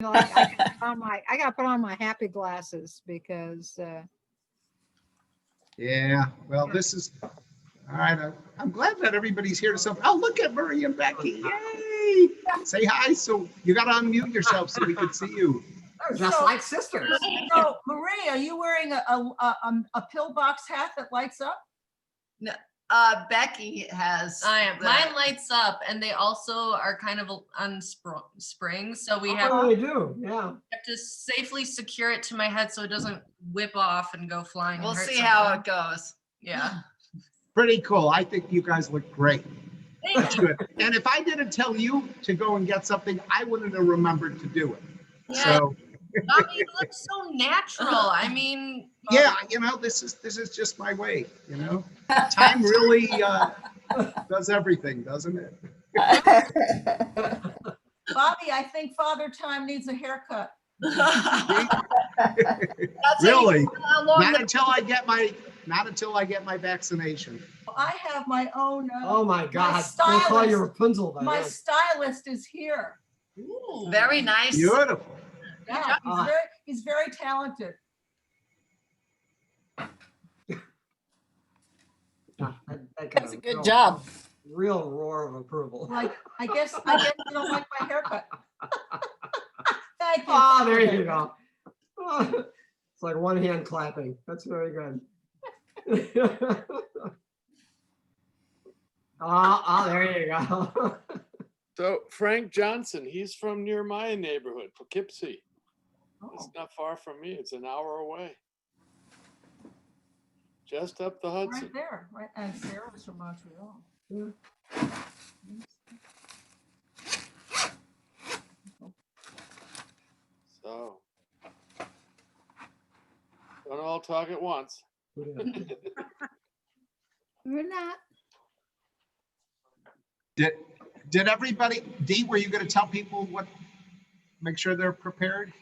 You know, I got to put on my happy glasses because Yeah, well, this is, all right, I'm glad that everybody's here to celebrate. Oh, look at Murray and Becky, yay! Say hi, so you gotta unmute yourself so we can see you. They're just like sisters. So, Marie, are you wearing a pillbox hat that lights up? No, Becky has. I am. that. Mine lights up, and they also are kind of on springs, so we have, Oh, they do, yeah. have to safely secure it to my head so it doesn't whip off and go flying. We'll and hurt see how someone. it goes. Yeah. Pretty cool. I think you guys look great. Thank That's good. And if I didn't tell you to go and get something, I wouldn't have remembered to do it. Yeah. So, Mommy, you look so natural. I mean, yeah, you know, this is just my way, you know? Time really does everything, doesn't it? Bobby, I think Father Time needs a haircut. Really? How long Not the- until I get my vaccination. I have my own. Oh my God, they'll call you Rapunzel by My then. stylist is here. ooh. Very nice. Beautiful. Yeah, he's very talented. That's a good job. Real roar of approval. Like, I guess you don't like my haircut. Thank you. Oh, there you go. Oh, it's like one hand clapping. That's very good. Oh, there you go. So Frank Johnson, he's from near my neighborhood, Poughkeepsie. It's Oh, not far from me. It's an hour away. Just up the Hudson. right there, right, and Sarah was from Montreal. So don't all talk at once. we're not. Did everybody, Dee, were you gonna tell people what, make sure they're prepared?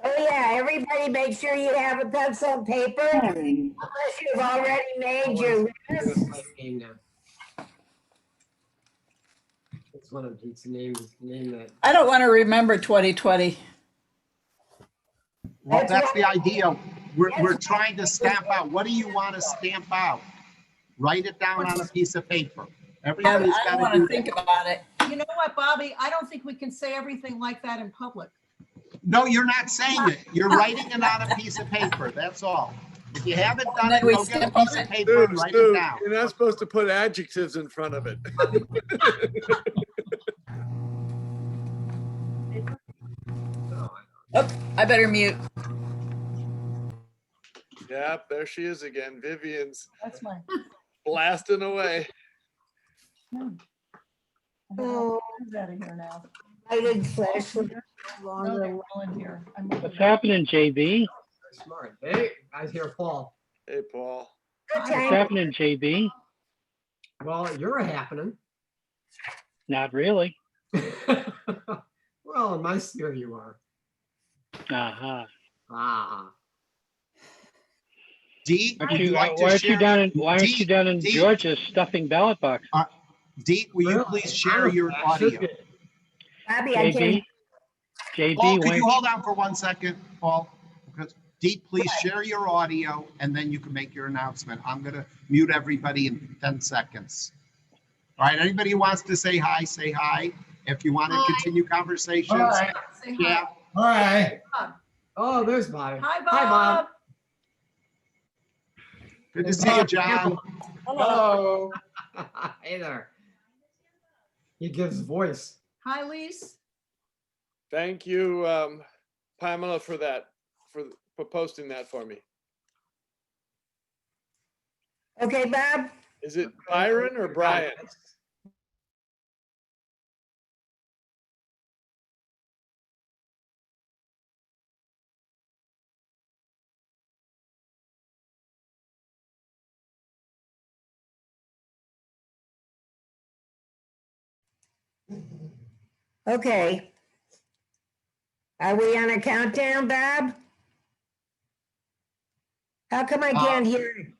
Oh, yeah, everybody make sure you have a pencil and paper, unless you've already made your list. It's one of Pete's names, name that. I don't want to remember 2020. Well, that's the idea. We're trying to stamp out. What do you want to stamp out? Write it down on a piece of paper. I Everybody's don't got want to to do think that. about it. You know what, Bobby? I don't think we can say everything like that in public. No, you're not saying it. You're writing it on a piece of paper. That's all. If you haven't done then it, we go get a stamp on piece of it. paper and write it down. You're not supposed to put adjectives in front of it. Oh, I better mute. Yep, there she is again. Vivian's That's my. blasting away. Oh. Who's out of here now? I did flash. No, they're all in here. I'm moving What's back. happening, JB? Smart. Hey, guys, here, Paul. Hey, Paul. Good What's time. happening, JB? Well, you're a happening. Not really. Well, in my sphere, you are. Uh-huh. Ah. Dee, Aren't would you, you like why to aren't you share? down in, why aren't Dee, you down in Dee. Georgia stuffing ballot boxes? Dee, will you please share your audio? Bobby, I JB? can't. Paul, JB, could why you aren't hold on for 1 second, Paul? Because Dee, please share your audio and then you can make your announcement. I'm gonna mute everybody in 10 seconds. All right, anybody who wants to say hi, say hi. If you want to Hi. continue conversations, Hi. Say yeah. hi. Hi. Oh, there's Bob. Hi, Bob. Hi, Bob. Good to see you, John. Hello. Hey there. He gives voice. Hi, Lise. Thank you, Pamela, for that, for posting that for me. Okay, Bob? Is it Byron or Brian? Okay. Are we on a countdown, Bob? How come I can't hear?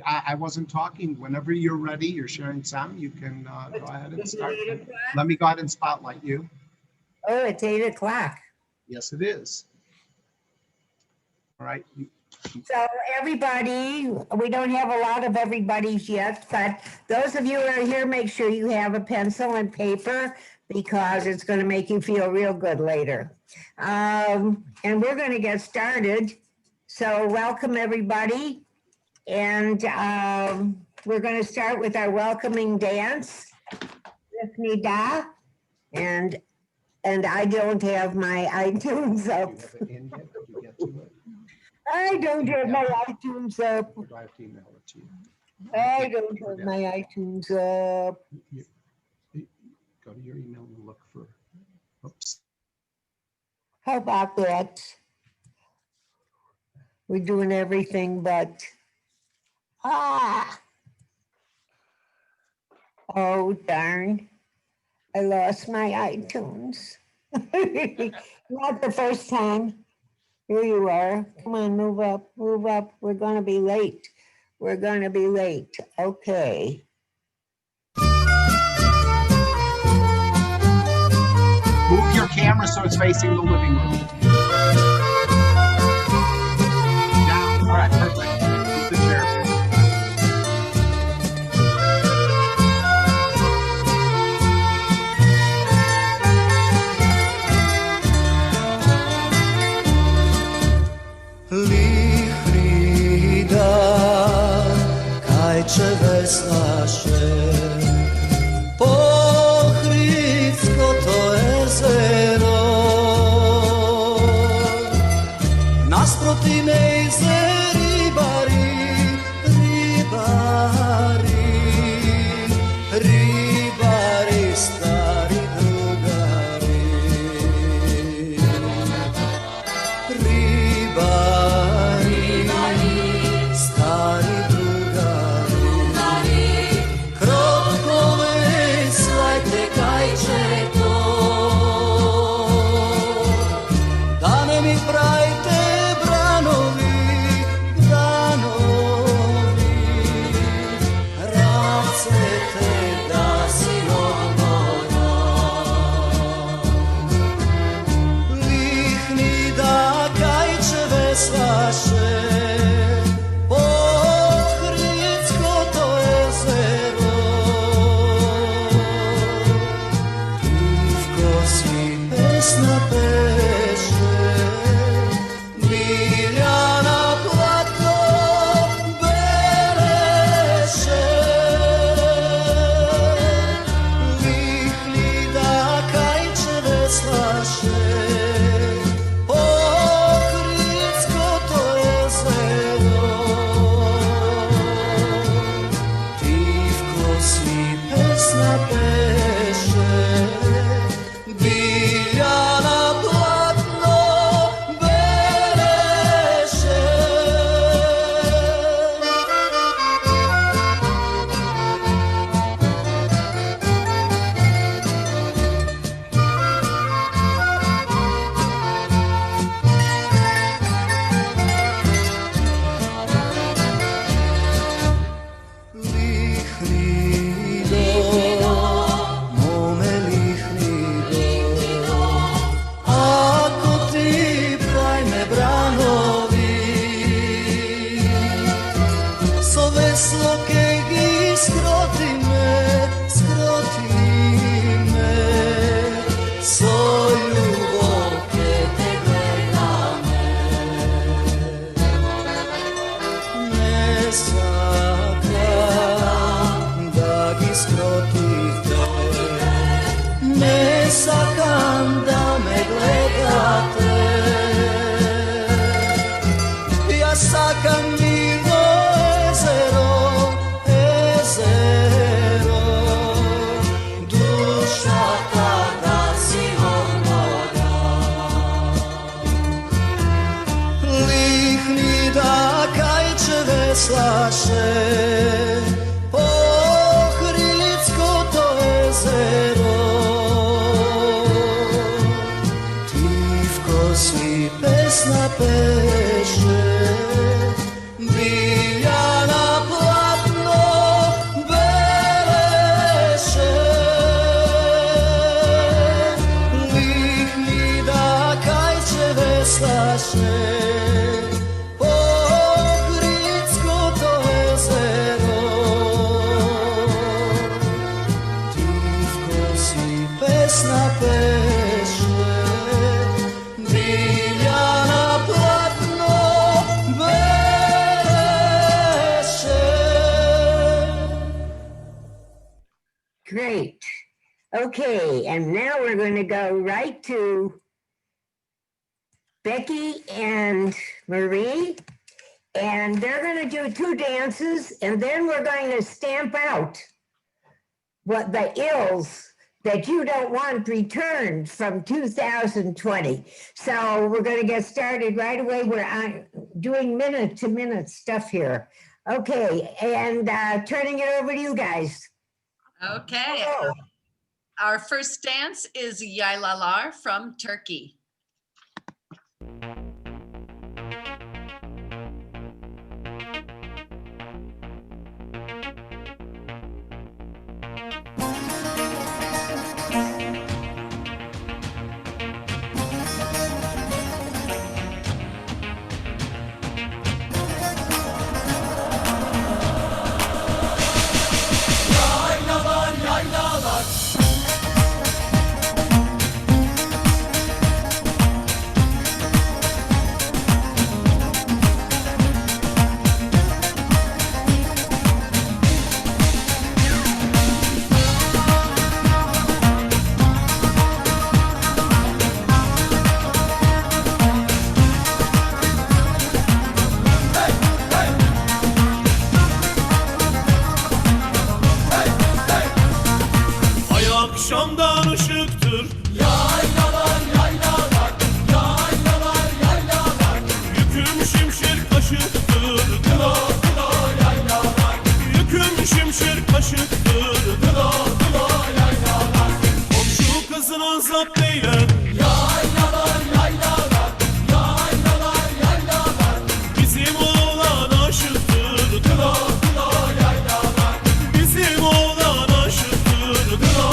I wasn't talking. Whenever you're ready, you're sharing sound, you can go ahead and start. Let me go ahead and spotlight you. Oh, it's 8 o'clock. Yes, it is. All right. So everybody, we don't have a lot of everybody's yet, but those of you who are here, make sure you have a pencil and paper because it's going to make you feel real good later. And we're going to get started. So welcome everybody. And we're going to start with our welcoming dance, Lihnida. And I don't have my iTunes up. I don't have my iTunes up. I have to email it to you. I don't have my iTunes up. Go to your email and look for, oops. How about that? We're doing everything but, oh darn. I lost my iTunes. Not the first time. Here you are. Come on, move up, move up. We're going to be late. We're going to be late. Okay. Move your camera so it's facing the living room. Down. All right, perfect. Move the chair. Lihnida, Kajtche Veslasche, Kulskoto jezero, nasproti mejze ribari, ribari, stari drugari. Stari drugari, krotkove slajte Kajtche to, da ne mi pravite branovi, racete da si odmora. Lihnida, Kajtche Veslasche, Ohrigjanche jezero, Ivko si pesna peše, Biljana platno bereše. Lihnida, Kajtche Veslasche, Ohrigjanche jezero, Ivko si pesna peše, Biljana platno bereše. Lihnida, mome Lihnida, ako ti prajme branovi, so veslo kegi skroti me, so ljubav ke te gleda me. Ne sakam da gi skrotite, ne sakam da me gledate. Ja sakam mirno jezero, duša kada si odmora. Lihnida, Kajtche Veslasche, Ohrigjanche jezero, Ivko si pesna peše, Biljana platno bereše. Okay, and now we're going to go right to Becky and Marie. And they're going to do 2 dances, and then we're going to stamp out what the ills that you don't want returned from 2020. So we're going to get started right away. We're doing minute-to-minute stuff here. Okay, and turning it over to you guys. Okay, Hello. our first dance is Yaylalar from Turkey. Akşamdan ışıktır. Yaylalar, yaylalar, yaylalar, yaylalar. Yüküm şimşir kaşıktır. Dıla, dıla, yaylalar. Yüküm şimşir kaşıktır. Dıla, dıla, yaylalar. Komşu kızına zapt eyle. Yaylalar, yaylalar, yaylalar, yaylalar. Bizim oğlan aşıktır. Dıla, dıla, yaylalar. Bizim oğlan aşıktır. Dıla,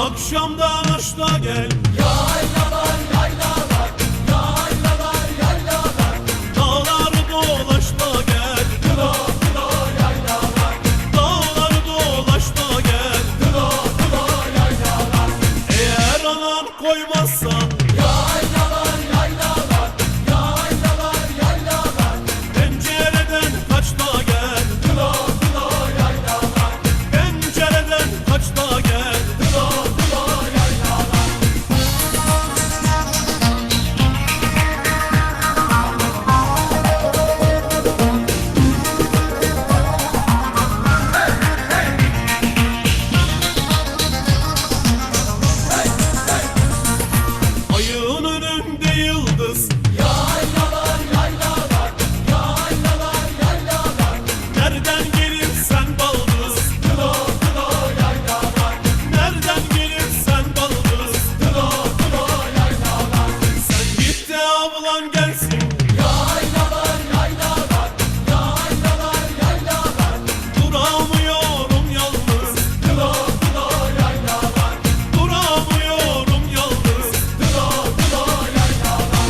akşamdan aşla gel. Yaylalar, yaylalar, yaylalar, yaylalar. Dağları dolaşla gel. Dıla, dıla, yaylalar. Dağları dolaşla gel. Dıla, dıla, yaylalar. Eğer anan koymazsa. Yaylalar, yaylalar, yaylalar, yaylalar. Pencereden kaçla gel. Dıla, dıla, yaylalar. Pencereden kaçla gel. Ayın önünde yıldız. Yaylalar, yaylalar, yaylalar, yaylalar. Nereden gelirsen baldız. Dıla, dıla, yaylalar. Nereden gelirsen baldız. Dıla, dıla, yaylalar. Sen git de ablan gelsin. Yaylalar, yaylalar, yaylalar, yaylalar. Duramıyorum yalnız. Dıla, dıla, yaylalar. Duramıyorum yalnız. Dıla, dıla, yaylalar.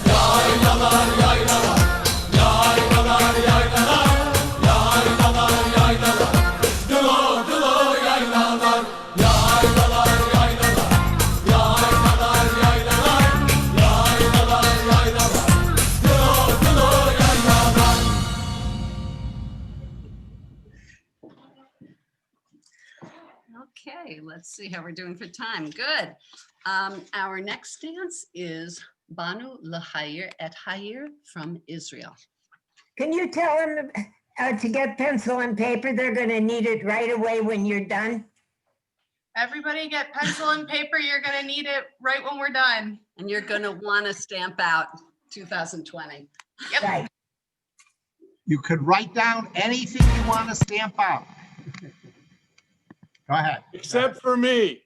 Yaylalar, yaylalar, yaylalar, yaylalar. Yaylalar, yaylalar. Dıla, dıla, yaylalar. Yaylalar, yaylalar. Yaylalar, yaylalar. Yaylalar, yaylalar. Dıla, dıla, yaylalar. Okay, let's see how we're doing for time. Good. Our next dance is Banu Lahayir et Hayir from Israel. Can you tell them to get pencil and paper? They're going to need it right away when you're done. Everybody get pencil and paper. You're gonna need it right when we're done. And you're going to want to stamp out 2020. Yep. Right. You could write down anything you want to stamp out. Go ahead. Except for me.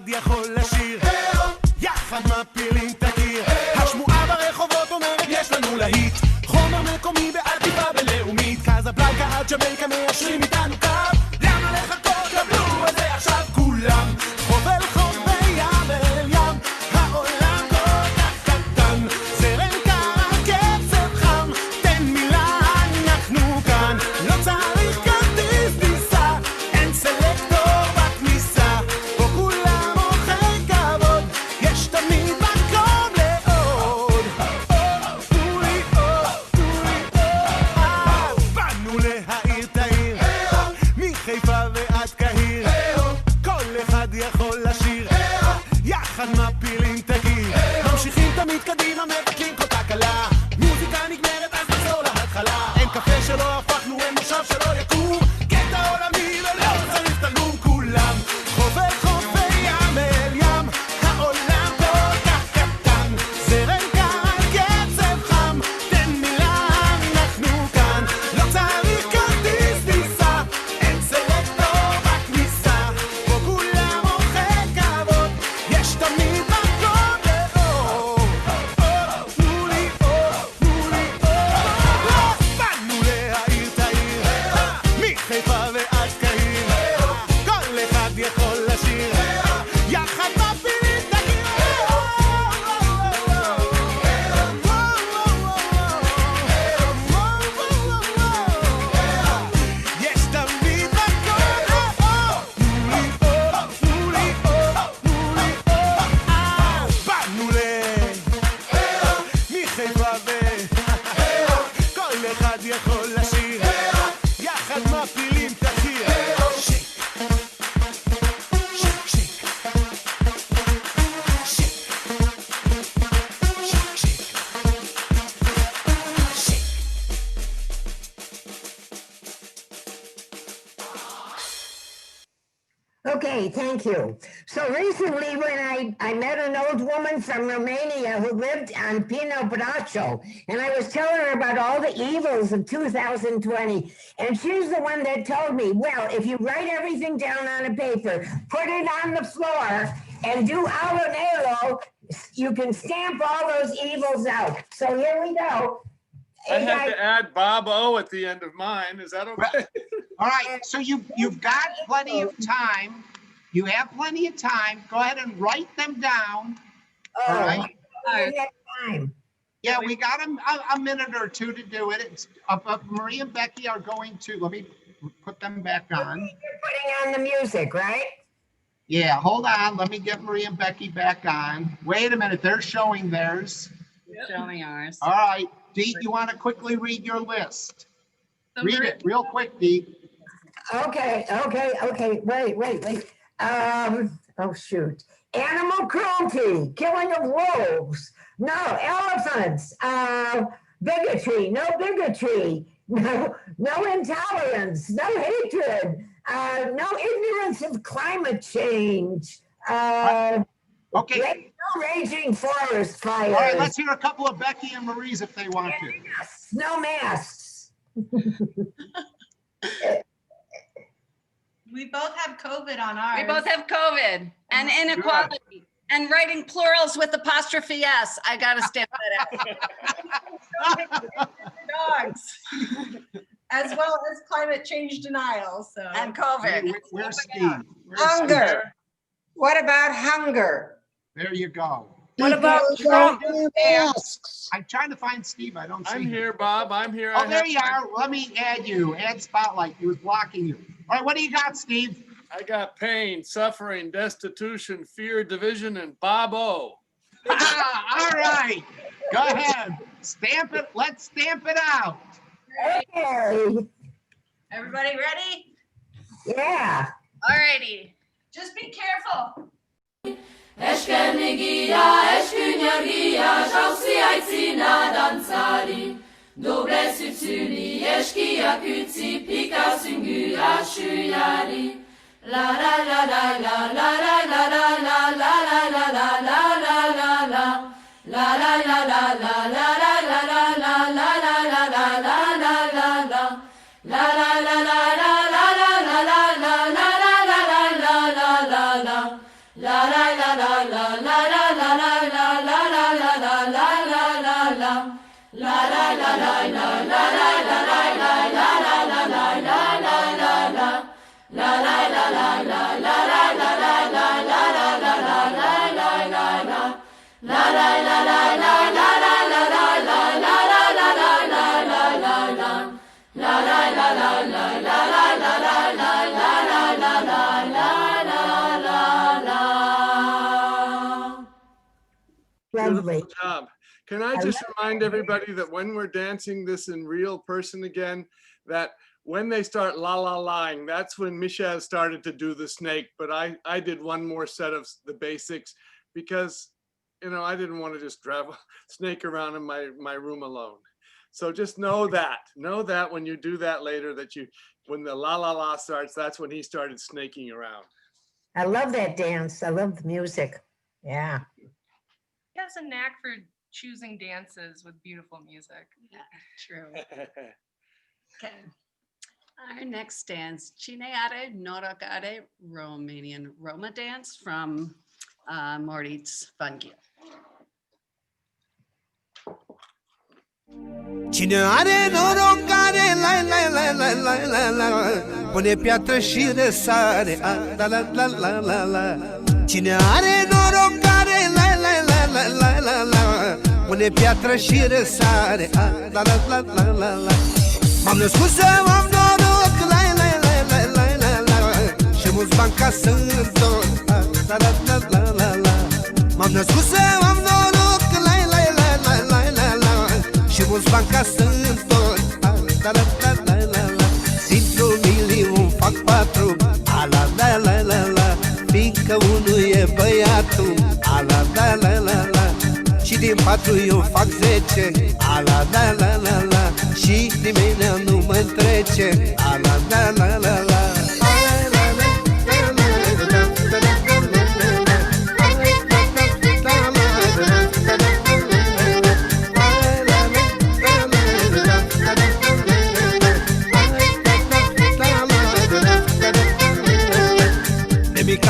יכול לשיר, יחד מפילים את הקיר. השמועה ברחובות אומרת יש לנו להיט, חומר מקומי בעטיפה בינלאומית, קזבלנקה עד ג'מייקה מיישרים איתנו קו. למה לחכות לבלו הזה עכשיו כולם? חוב אל חוב בים אל ים, העולם כל כך קטן, זרם קר קצב חם, תן מילה אנחנו כאן. לא צריך כרטיס טיסה, אין סלקטור בכניסה, פה כולם אורחי כבוד, יש תמיד מקום לעוד. תנו לי עוד, תנו לי עוד. באנו להעיר את העיר, מחיפה ועד קהיר, כל אחד יכול לשיר, יחד מפילים את הקיר. ממשיכים תמיד קדימה, מבטלים כל תקלה, מוזיקה נגמרת אז נחזור להתחלה. אין קפה שלא הפכנו, אין מושב שלא יקום, קטע עולמי ולא צריך תלום. כולם חוב אל חוב וים אל ים, העולם כל כך קטן, זרם קר קצב חם, תן מילה אנחנו כאן. לא צריך כרטיס טיסה, אין סלקטור בכניסה, פה כולם אורחי כבוד, יש תמיד מקום לעוד. תנו לי עוד, תנו לי עוד. באנו להעיר את העיר, מחיפה ועד קהיר, כל אחד יכול לשיר, יחד מפילים את הקיר. יש תמיד מקום לעוד. תנו לי עוד, תנו לי עוד, תנו לי עוד. באנו מחיפה כל אחד יכול לשיר, יחד מפילים את הקיר. שייק, שייק, שייק, שייק, שייק, שייק. Okay, thank you. So recently when I met an old woman from Romania who lived on Pino Bracho, and I was telling her about all the evils of 2020, and she's the one that told me, well, if you write everything down on a paper, put it on the floor, and do Alanelo, you can stamp all those evils out. So here we go. I had to add Bob O at the end of mine. Is that okay? All right, so you've got plenty of time. You have plenty of time. Go ahead and write them down. All right. We have time. Yeah, we got a minute or two to do it. It's Marie and Becky are going to, let me put them back on. You're putting on the music, right? Yeah, hold on. Let me get Marie and Becky back on. Wait a minute, they're showing theirs. Showing ours. All right, Dee, you want to quickly read your list? Read it real quick, Dee. Okay. Wait. Oh, shoot. Animal cruelty, killing of wolves, no elephants, bigotry, no bigotry, no intolerance, no hatred, no ignorance of climate change, Okay. no raging forest fires. All right, let's hear a couple of Becky and Marie's if they want to. No masks. We both have COVID on ours. We both have COVID and inequality and writing plurals with apostrophe S. I gotta stamp that out. Dogs. As well as climate change denial, so. And COVID. Where's Steve? Hunger. What about hunger? There you go. What about Trump? I'm trying to find Steve. I don't see I'm him. here, Bob. I'm here. Oh, there you are. Let me add you. Add spotlight. He was blocking you. All right, what do you got, Steve? I got pain, suffering, destitution, fear, division, and Bob O. All right. Go ahead. Stamp it. Let's stamp it out. Okay. Everybody ready? Yeah. All righty. Just be careful. Eshkenigia, eshkunyagia, žausi ajcina dancari. Dobre sutuni, eshkia kutsi, pika sungu ashuyari. La la la la la la la la la la la la la la la la la. La la la la la la la la la la la la la la la la la la. La la la la la la la la la la la la la la la la la. La la Lovely. Beautiful job. Can I just remind everybody that when we're dancing this in real person again, that when they start la la laing, that's when Misha started to do the snake. But I did one more set of the basics because, you know, I didn't want to just drive a snake around in my room alone. So just know that when you do that later, that when the la la la starts, that's when he started snaking around. I love that dance. I love the music. Yeah. He has a knack for choosing dances with beautiful music. Yeah, true. Okay. Our next dance, Cije E Ona Romanian Roma dance from Mori's Vanghia. Cine are noroc care la la la la la la la pune piatră și răsare la la la la la la. Cine are noroc care la la la la la la la pune piatră și răsare la la la la la la. M-am născut să am noroc la la la la la la la și mulți bani ca să întorc la la la la la la. M-am născut să am noroc la la la la la la la și mulți bani ca să întorc la la la la la la. Dintr-un milion fac 4 la la la la la. Fiindcă unul e băiatul la la la la la. Și din 4 eu fac 10 la la la la la. Și nimeni nu mă întrece la la la la la.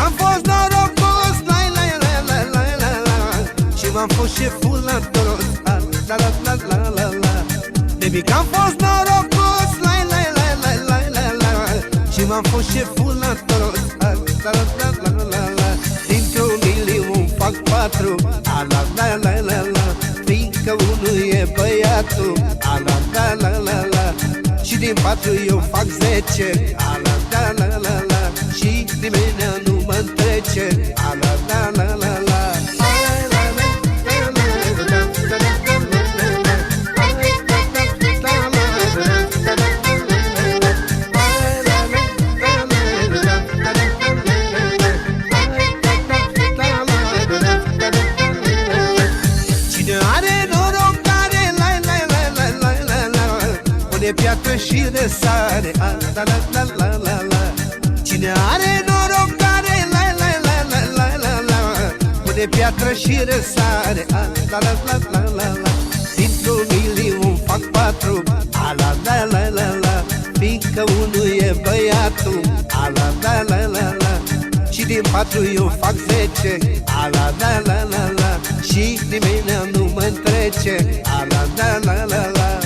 Am fost norocos, la la la la la la la. Și m-am fost șeful la toți, la la la la la la. De mic am fost norocos, la la la la la la la. Și m-am fost șeful la toți, la la la la la la. Dintr-un milion fac 4, la la la la la. Fiindcă unul e băiatul, la la la la la. Și din 4 eu fac 10, la la la la la. Și nimeni nu mă întrece, la la la la la. Cine are noroc care la la la la la la la pune piatră și răsare, la la la la la la. Cine are noroc care la la la la la la la pune piatră și răsare, la la la la la la. Dintr-un milion fac 4, la la la la la. Fiindcă unul e băiatul, la la la la la. Și din 4 eu fac 10, la la la la la. Și nimeni nu mă întrece, la la la la la.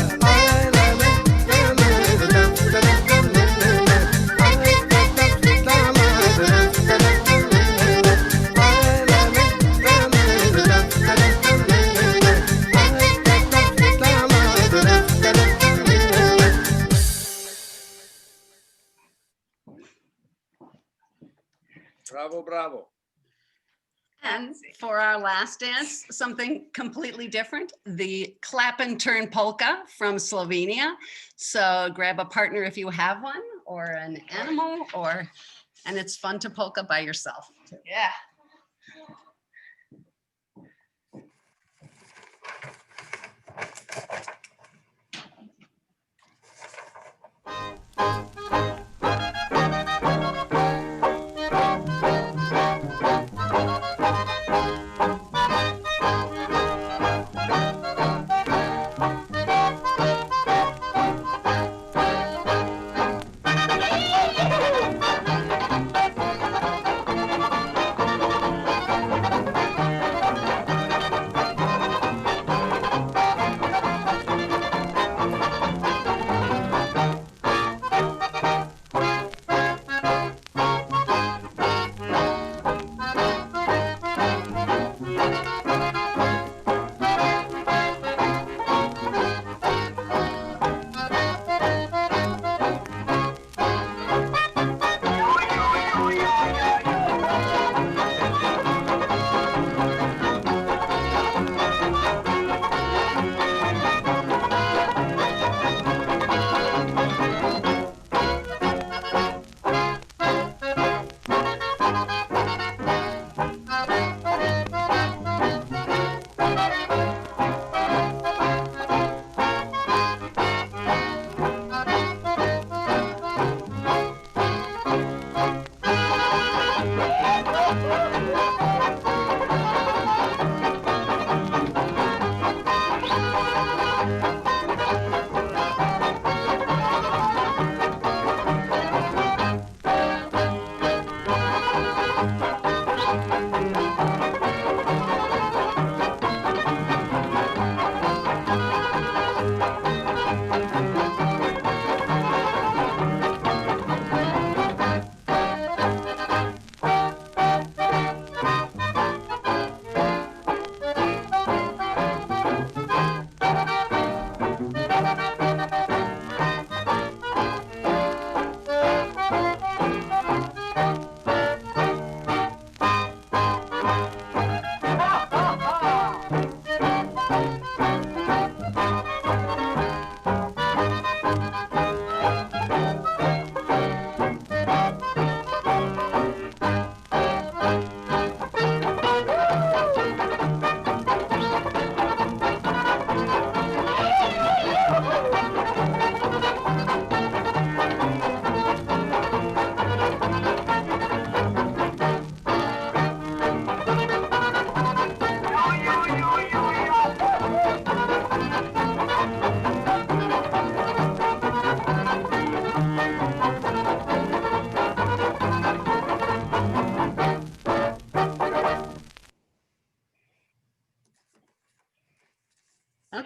Bravo, bravo. And for our last dance, something completely different, the clap and turn polka from Slovenia. So grab a partner if you have one, or an animal, and it's fun to polka by yourself. Yeah.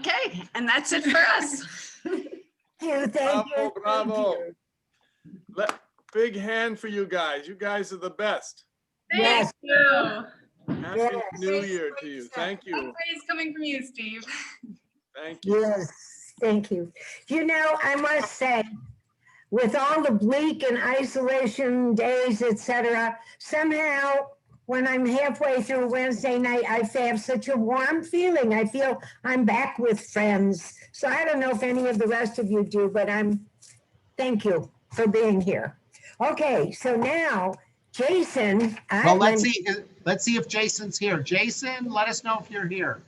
Okay, and that's it for us. Thank you. Bravo, Thank bravo. you. Big hand for you guys. You guys are the best. Yes. you. Happy Yes. New Year to you. Thank That you. praise coming from you, Steve. Thank you. Yes, thank you. You know, I must say, with all the bleak and isolation days, etc., somehow when I'm halfway through Wednesday night, I have such a warm feeling. I feel I'm back with friends. So I don't know if any of the rest of you do, but thank you for being here. Okay, so now, Jason. Well, let's see if Jason's here. Jason, let us know if you're here.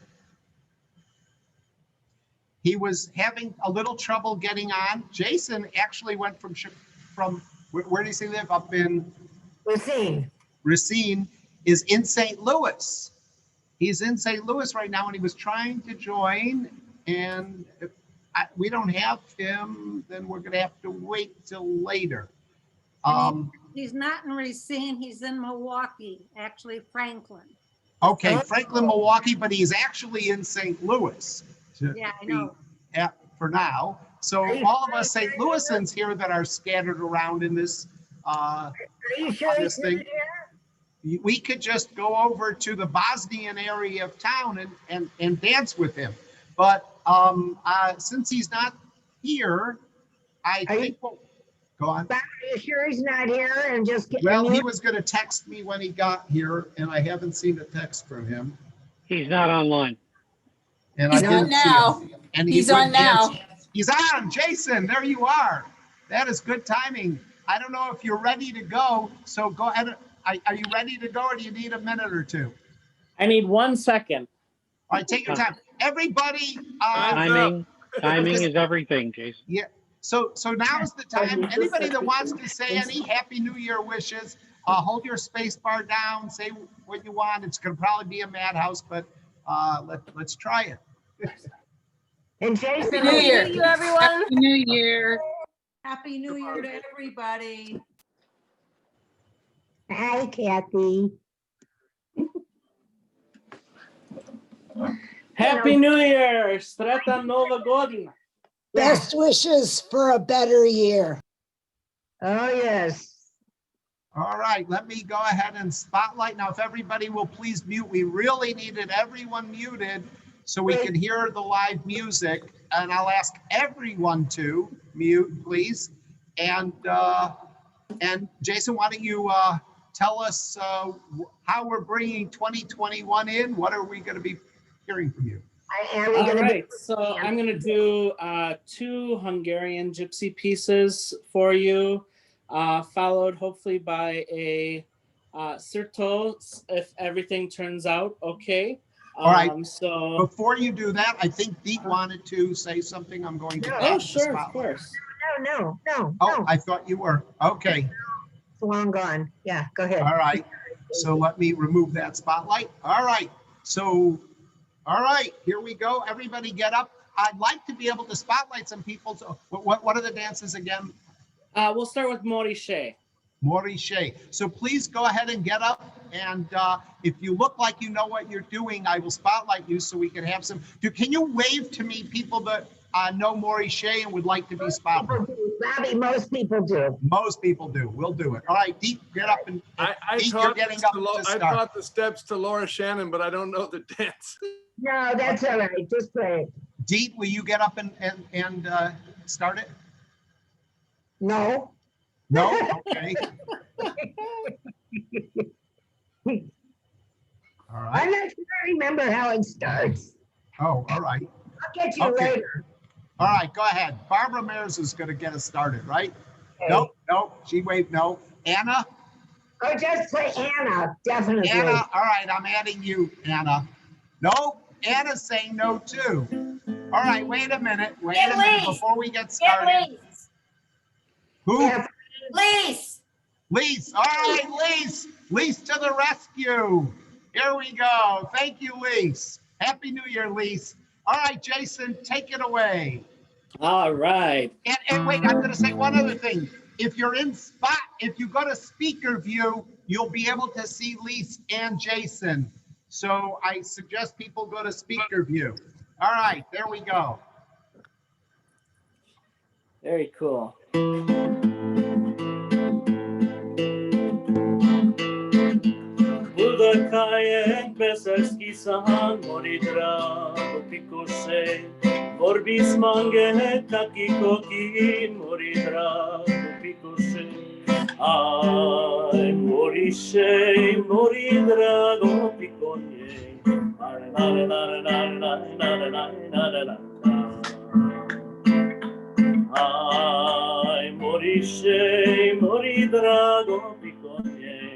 He was having a little trouble getting on. Jason actually went from where does he live? Up in Racine. Racine is in St. Louis. He's in St. Louis right now, and he was trying to join, and if we don't have him, then we're gonna have to wait till later. He's not in Racine, he's in Milwaukee, actually Franklin. Okay, Franklin, Milwaukee, but he's actually in St. Louis. Yeah, I know. For now. So all of us St. Louisans here that are scattered around in this, Are you sure on he's this not thing, here? we could just go over to the Bosnian area of town and dance with him. But since he's not here, I think we'll go on. Bob, are you sure he's not here and just get? Well, he was going to text me when he got here, and I haven't seen a text from him. He's not online. And He's I on didn't see now. him. And He's on now. He's on, Jason. There you are. That is good timing. I don't know if you're ready to go, so go ahead. Are you ready to go, or do you need a minute or two? I need 1 second. All right, take your time. Everybody. Timing is everything, Jason. Yeah. So now is the time. Anybody that wants to say any Happy New Year wishes, hold your space bar down. Say what you want. It's going to probably be a madhouse, but let's try it. And Jason, Happy New Year. Thank you, everyone. Happy New Year. Happy New Year to everybody. hi, Kathy. Happy New Year. Sretan Nova Godina. Best wishes for a better year. Oh, yes. All right, let me go ahead and spotlight. Now, if everybody will please mute, we really needed everyone muted so we could hear the live music. And I'll ask everyone to mute, please. And Jason, why don't you tell us how we're bringing 2021 in? What are we going to be hearing from you? All right, so I'm going to do 2 Hungarian gypsy pieces for you, followed hopefully by a Sirto if everything turns out okay. All right. So before you do that, I think Deep wanted to say something. I'm going to. Oh, sure, of course. No. Oh, I thought you were. Okay. It's long gone. Yeah, go ahead. All right. So let me remove that spotlight. All right. So, all right, here we go. Everybody get up. I'd like to be able to spotlight some people. So what are the dances again? We'll start with Mori Shej. Mori Shej. So please go ahead and get up. And if you look like you know what you're doing, I will spotlight you so we can have some. Can you wave to me, people that know Mori Shej and would like to be spotlighted? Bobby, most people do. Most people do. We'll do it. All right, Deep, get up and I Deep, you're getting up to I start. taught the steps to Laura Shannon, but I don't know the dance. No, that's all right. Just play it. Deep, will you get up and start it? No. No? Okay. All right. I'm not sure I remember how it starts. Oh, all right. I'll get you Okay. later. All right, go ahead. Barbara Mears is going to get us started, right? Okay. Nope. She waved no. Anna? Oh, just play Anna, definitely. Anna, all right, I'm adding you, Anna. Nope, Anna's saying no too. All right, wait a minute before we get started. Who? Yeah. Lise. Lise, all right, Lise. Lise to the rescue. Here we go. Thank you, Lise. Happy New Year, Lise. All right, Jason, take it away. All right. And wait, I'm going to say one other thing. If you're if you go to speaker view, you'll be able to see Lise and Jason. So I suggest people go to speaker view. All right, there we go. Very cool. Budakaje Veslasche sahan Mori drago pikose Vorbis mange taki koki Mori drago pikose Aj Mori Shej Mori drago pikonje Aj Mori Shej Mori drago pikonje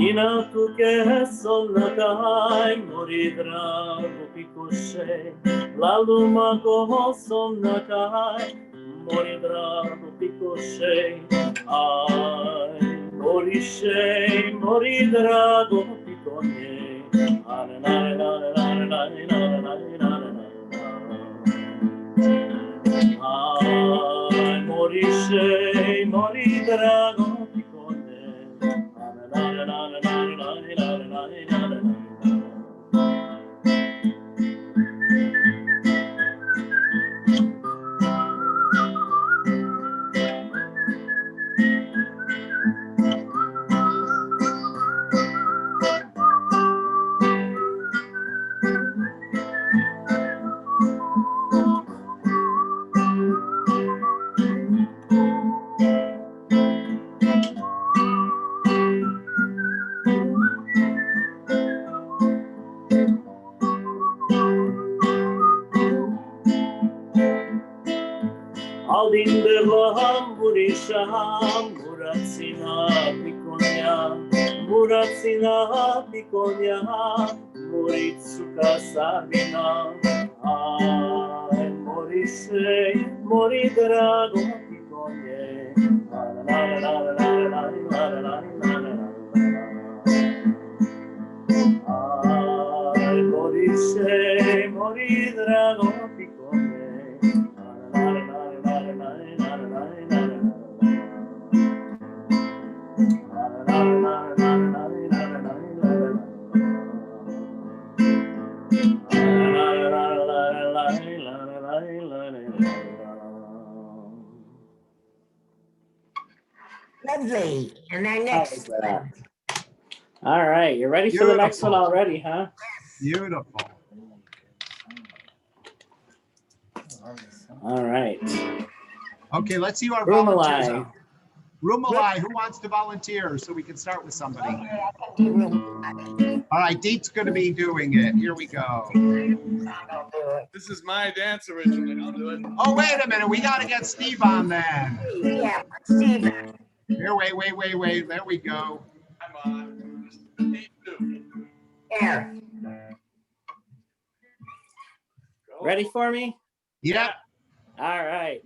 Kina tu ke solnakai Mori drago pikose Laluma ko solnakai Mori drago pikose Aj Mori Shej Mori drago pikonje Aj Mori Shej Mori drago pikonje Aldinderlam Burisham Muratsina Pikonya Muritsuka Sabina Aj Mori Shej Mori drago pikonje Aj Mori Shej Mori drago pikonje Lovely. And our next one. All right, you're ready for the next one Beautiful. already, huh? Beautiful. All right. Okay, let's see our volunteers. Rumalai. Rumalai, who wants to volunteer so we can start with somebody? All right, Deet's going to be doing it. Here we go. This is my dance originally. I'll do it. Oh, wait a minute. We got to get Steve on then. Yeah, Steve. Here, wait. There we go. I'm on. 8-2. There. Ready for me? Yep. All right.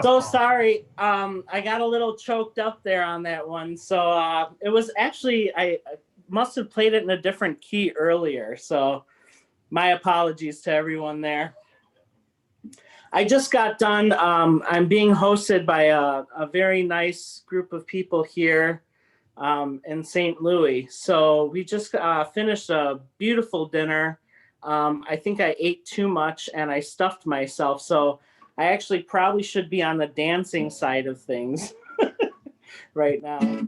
So sorry. I got a little choked up there on that one. So it was actually, I must have played it in a different key earlier. So my apologies to everyone there. I just got done. I'm being hosted by a very nice group of people here in St. Louis. So we just finished a beautiful dinner. I think I ate too much and I stuffed myself. So I actually probably should be on the dancing side of things right now.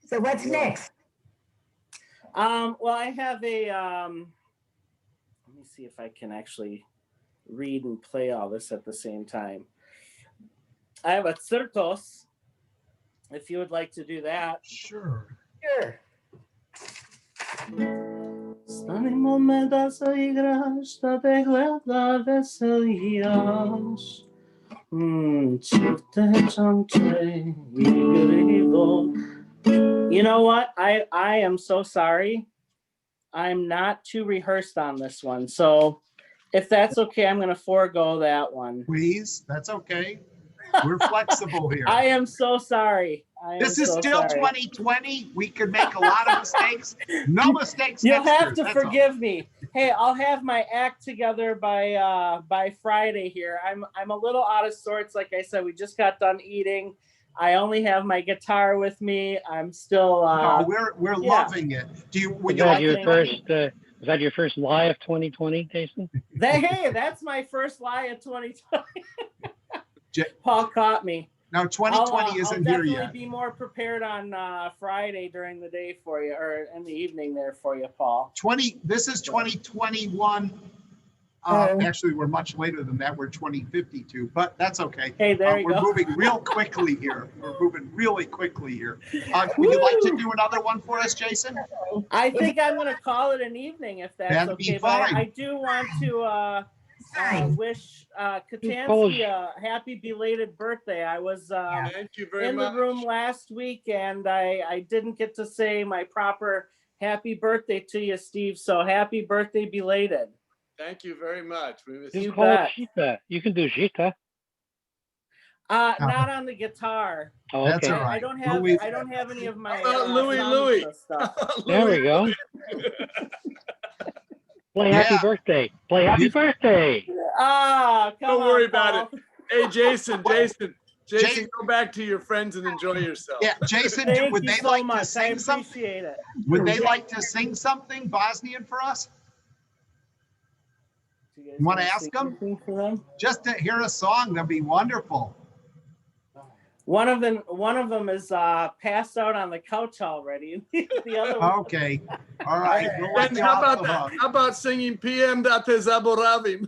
So what's next? Well, I have a, let me see if I can actually read and play all this at the same time. I have a tsirtos, if you would like to do that. Sure. Sure. Stanimo da se igraš, da te gleda veselijaš. Čute čamče igrivo. You know what? I am so sorry. I'm not too rehearsed on this one. So if that's okay, I'm going to forego that one. Please, that's okay. We're flexible here. I am so sorry. This is still 2020. We could make a lot of mistakes. No mistakes. You'll next have year, to that's all. forgive me. Hey, I'll have my act together by Friday here. I'm a little out of sorts. Like I said, we just got done eating. I only have my guitar with me. I'm still. No, we're loving it. Would you like to? Was that your first lie of 2020, Jason? Hey, that's my first lie of 2020. Paul caught me. No, 2020 isn't here yet. I'll definitely be more prepared on Friday during the day for you, or in the evening there for you, Paul. This is 2021. Actually, we're much later than that. We're 2052, but that's okay. Hey, there you we're go. moving real quickly here. We're moving really quickly here. Would you like to do another one for us, Jason? I think I'm going to call it an evening if that's That'd okay. be But fine. I do want to wish Kotansky a happy belated birthday. I was Thank you very in much. the room last week, and I didn't get to say my proper happy birthday to you, Steve. So happy birthday belated. Thank you very much. You call it Zita. You can do Zita. Not on the guitar. Oh, That's okay. all right. I don't have Louis. I don't have any of my Louis. stuff. There we go. Play happy birthday. Play happy birthday. Come Don't on, worry Paul. about it. Hey, Jason, go back to your friends and enjoy yourself. Yeah, Jason, Thank would you they so like much. to sing I something? appreciate it. Would they like to sing something Bosnian for us? You want to ask them? Just to hear a song, that'd be wonderful. One of them is passed out on the couch already. The other one. Okay. All right. We'll let And you how off about the that? hook. How about singing PM Date Zaboravim?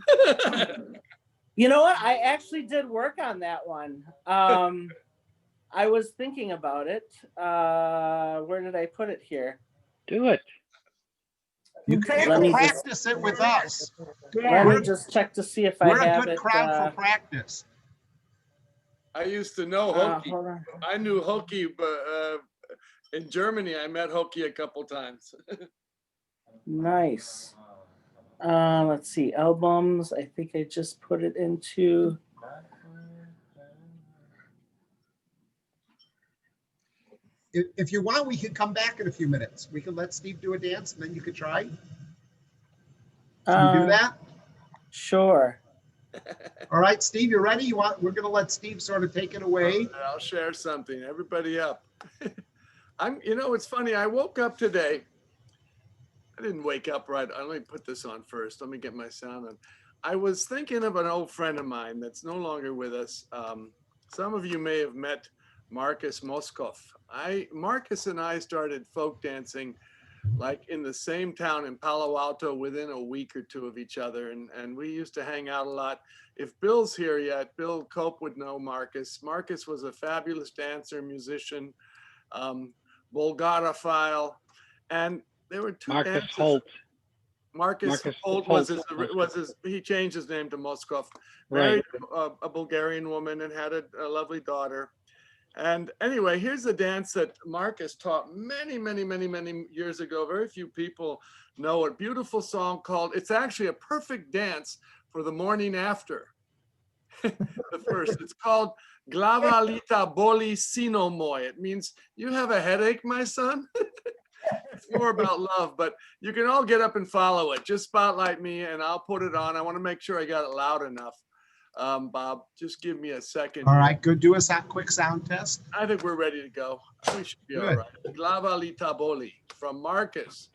You know what? I actually did work on that one. I was thinking about it. Where did I put it here? Do it. You can practice it with us. Let me just check to see if I We're a have good it. crowd for practice. I used to know Hokie. Hold on. I knew Hokie, but in Germany, I met Hokie a couple times. Nice. Let's see, albums. I think I just put it into. If you want, we can come back in a few minutes. We can let Steve do a dance and then you could try. Can you do that? Sure. All right, Steve, you ready? We're going to let Steve sort of take it away. I'll share something. Everybody up. It's funny. I woke up today. I didn't wake up right. Let me put this on first. Let me get my sound on. I was thinking of an old friend of mine that's no longer with us. Some of you may have met Marcus Moskov. Marcus and I started folk dancing like in the same town in Palo Alto within a week or two of each other. And we used to hang out a lot. If Bill's here yet, Bill Cope would know Marcus. Marcus was a fabulous dancer, musician, Bulgarophile. And there were two Marcus dances. Holt. Marcus Holt was his, he changed his name to Moskov. Married a Bulgarian woman and had a lovely daughter. And anyway, here's a dance that Marcus taught many, many, many, many years ago. Very few people know it. Beautiful song called, it's actually a perfect dance for the morning after. the first. It's called Glava Lita Boli Sinomoi. It means you have a headache, my son. It's more about love, but you can all get up and follow it. Just spotlight me and I'll put it on. I want to make sure I got it loud enough. Bob, just give me a second. All right, good. Do a quick sound test. I think we're ready to go. We should be all right. Glava Lita Boli from Marcus.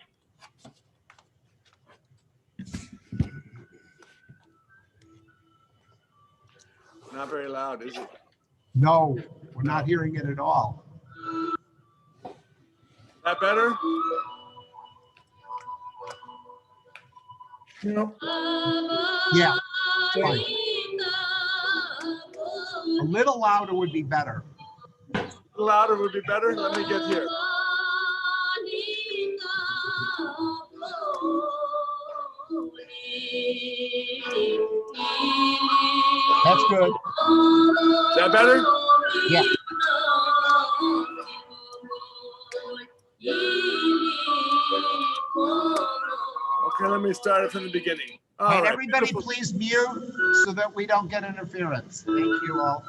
Not very loud, is it? No, we're not hearing it at all. That better? No. Yeah, fine. A little louder would be better. A little louder would be better. Let me get here. That's good. Is that better? Yeah. Okay, let me start it from the beginning. All Right, right, everybody beautiful. please mute so that we don't get interference. Thank you all.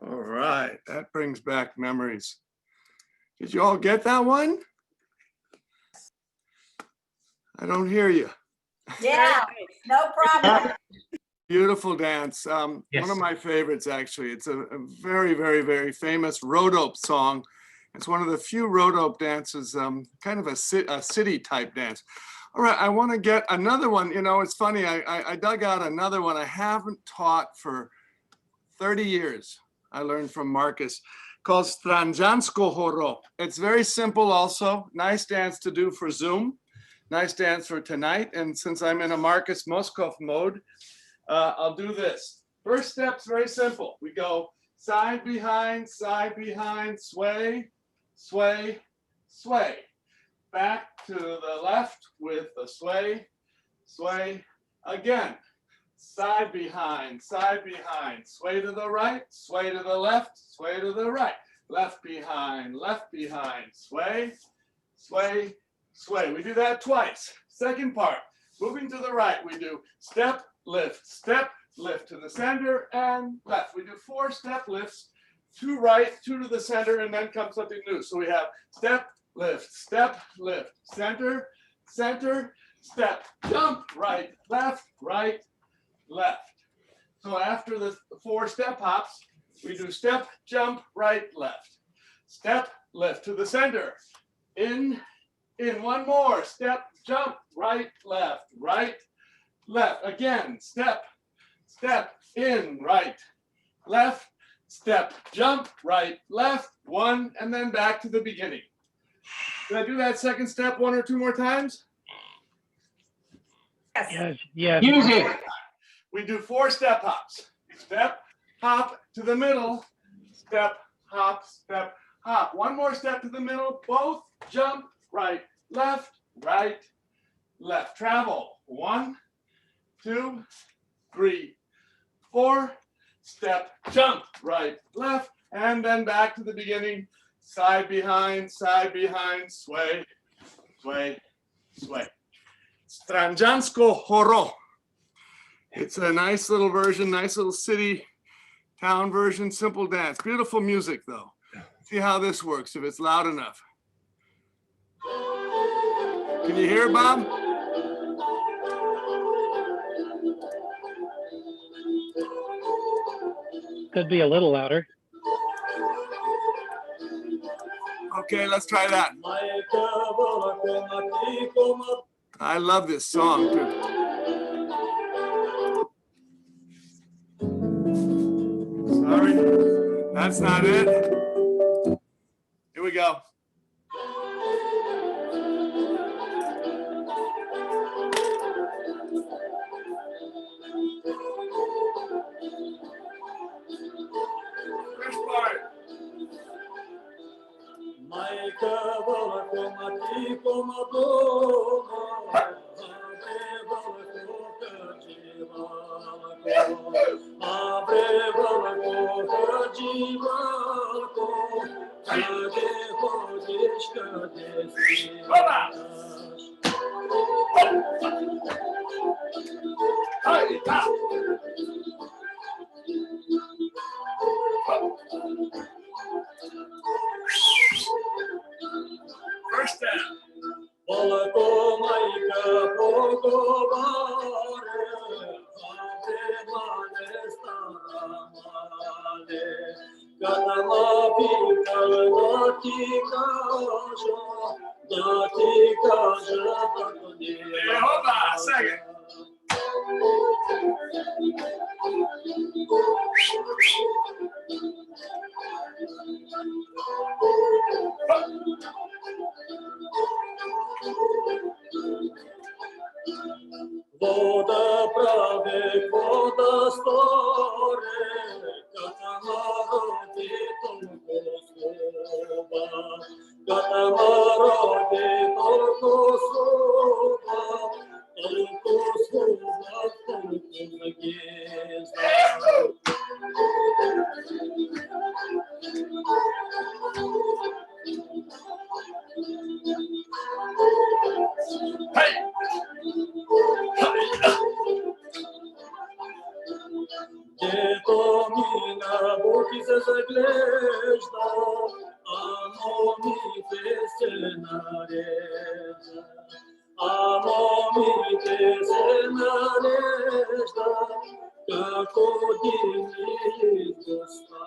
All right, that brings back memories. Did you all get that one? I don't hear you. Yeah, no problem. Beautiful dance. One of my favorites, actually. It's a very, very, very famous rodope song. It's one of the few rodope dances, kind of a city type dance. All right, I want to get another one. You know, it's funny, I dug out another one I haven't taught for 30 years. I learned from Marcus, called Stranjansko Horo. It's very simple also. Nice dance to do for Zoom. Nice dance for tonight. And since I'm in a Marcus Moskov mode, I'll do this. First step's very simple. We go side, behind, sway, sway, sway. Back to the left with a sway, sway. Again, side, behind, sway to the right, sway to the left, sway to the right. Left, behind, sway, sway, sway. We do that twice. Second part, moving to the right, we do step, lift to the center and left. We do 4 step lifts, 2 right, 2 to the center, and then comes something new. So we have step, lift, center, center, step, jump, right, left, left. So after the 4 step hops, we do step, jump, right, left. Step, lift to the center. In, one more. Step, jump, right, left. Again, step, in, right, left, step, jump, right, left, 1, and then back to the beginning. Did I do that second step 1 or 2 more times? Yes, yes. Music. We do 4 step hops. Step, hop to the middle, step, hop, 1 more step to the middle, both jump, right, left, travel. 1, 2, 3, 4, step, jump, right, left, and then back to the beginning, side, behind, sway, sway, sway. Stranjansko Horo. It's a nice little version, nice little city, town version, simple dance. Beautiful music though. See how this works, if it's loud enough. Can you hear it, Bob? Could be a little louder. Okay, let's try that. I love this song too. Sorry, that's not it. Here we go. First part. First step. Second. Voda prave, voda store, Katamarodi Tolkosoba, Katamarodi Tolkosoba, Tolkosoba, Tolkosoba. Hey! Domina boki se zaglejda, amo mi te se narejda, kako divni izgosta.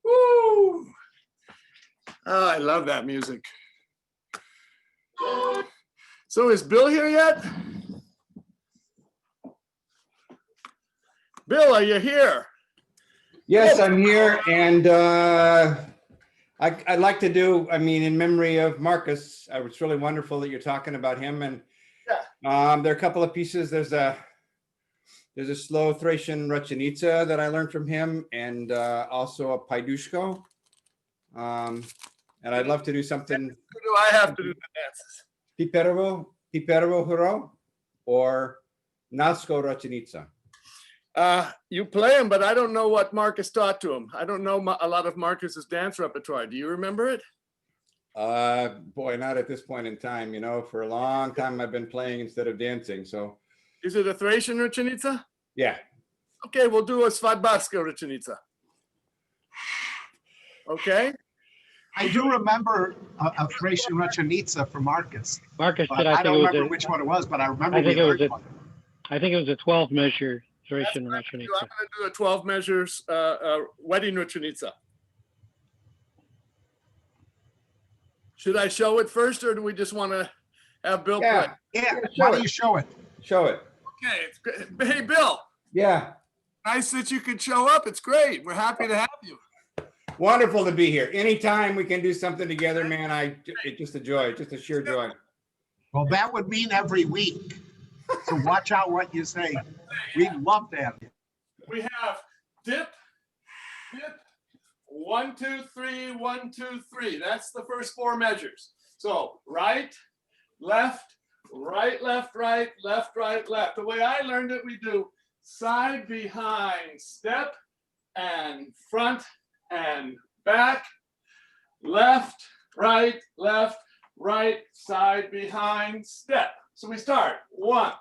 Woo! Oh, I love that music. So is Bill here yet? Bill, are you here? Yes, I'm here, and I'd like to do, I mean, in memory of Marcus, it's really wonderful that you're talking about him, and there are a couple of pieces. There's a slow Thracian Rutchenica that I learned from him, and also a Paidushko. And I'd love to do something. Who do I have to do the dances? Piperovo Huro or Nasko Rutchenica. You play him, but I don't know what Marcus taught to him. I don't know a lot of Marcus's dance repertoire. Do you remember it? Boy, not at this point in time. You know, for a long time I've been playing instead of dancing. So, is it a Thracian Rutchenica? Yeah. Okay, we'll do a Svadbarska Rutchenica. Okay. I do remember a Thracian Rutchenica for Marcus. Marcus But said I I think don't it was remember a, which one it was, but I remember I think we it was learned a, one. I think it was a 12 measure Thracian I'm Rutchenica. going to do a 12 measures wedding Rutchenica. Should I show it first, or do we just want to have Bill play? Yeah, why don't you show it? Show it. Okay, it's great. Hey, Bill. Yeah. Nice that you could show up. It's great. We're happy to have you. Wonderful to be here. Anytime we can do something together, man, it's just a joy, just a sheer joy. Well, that would mean every week. So watch out what you say. We'd love to have you. We have dip, 1, 2, 3, 1, 2, 3. That's the first 4 measures. So right, left, right, left, right, left, right, left. The way I learned it, we do side, behind, step, and front, and back, left, right, side, behind, step. So we start 1,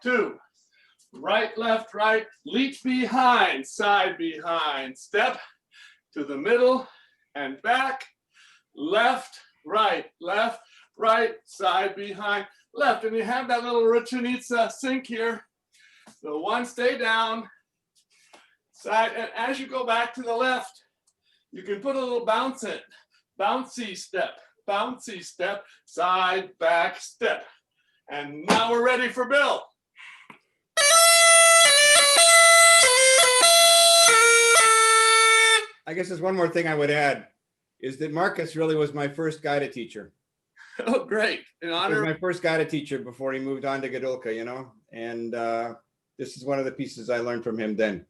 2, right, left, right, leap behind, side, behind, step to the middle and back, left, right, side, behind, left. And you have that little Rutchenica sink here. So 1, stay down, side, and as you go back to the left, you can put a little bounce in. Bouncy step, side, back, step. And now we're ready for Bill. I guess there's one more thing I would add, is that Marcus really was my first guided teacher. Oh, great. In He honor was my first guided teacher before he moved on to Gadulka, you know, and this is one of the pieces I learned from him then.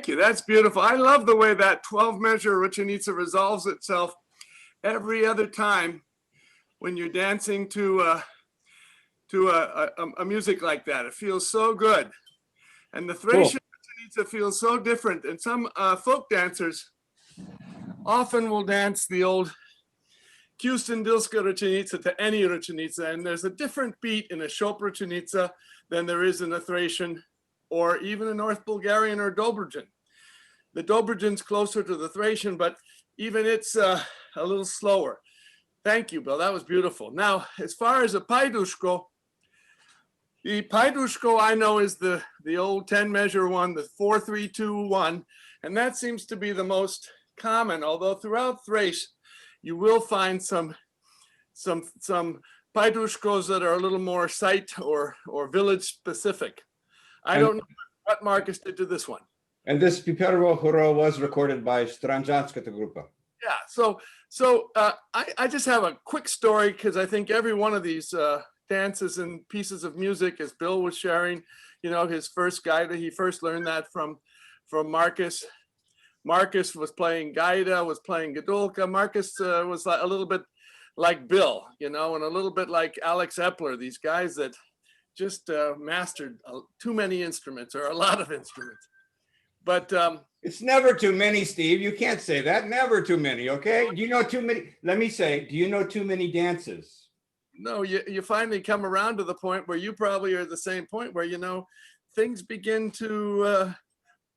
Thank you. That's beautiful. I love the way that 12 measure Rutschenitsa resolves itself every other time when you're dancing to a music like that. It feels so good. And the Thracian Rutschenitsa feels so different. And some folk dancers often will dance the old Kustendilska Rutschenitsa to any Rutschenitsa. And there's a different beat in a Shop Rutschenitsa than there is in a Thracian or even a North Bulgarian or Dobrujan. The Dobrujan's closer to the Thracian, but even it's a little slower. Thank you, Bill. That was beautiful. Now, as far as a Paidushko, the Paidushko I know is the old 10 measure one, the 4-3-2-1, and that seems to be the most common, although throughout Thrace, you will find some Paidushkos that are a little more site or village specific. I don't know what Marcus did to this one. And this Pipervo Horo was recorded by Stranjanska Grupa. Yeah, so I just have a quick story because I think every one of these dances and pieces of music, as Bill was sharing, you know, his first gaida, he first learned that from Marcus. Marcus was playing gaida, was playing gadolka. Marcus was a little bit like Bill, you know, and a little bit like Alex Epler, these guys that just mastered too many instruments or a lot of instruments. But it's never too many, Steve. You can't say that. Never too many, okay? Do you know too many? Let me say, do you know too many dances? No, you finally come around to the point where you probably are at the same point where, you know, things begin to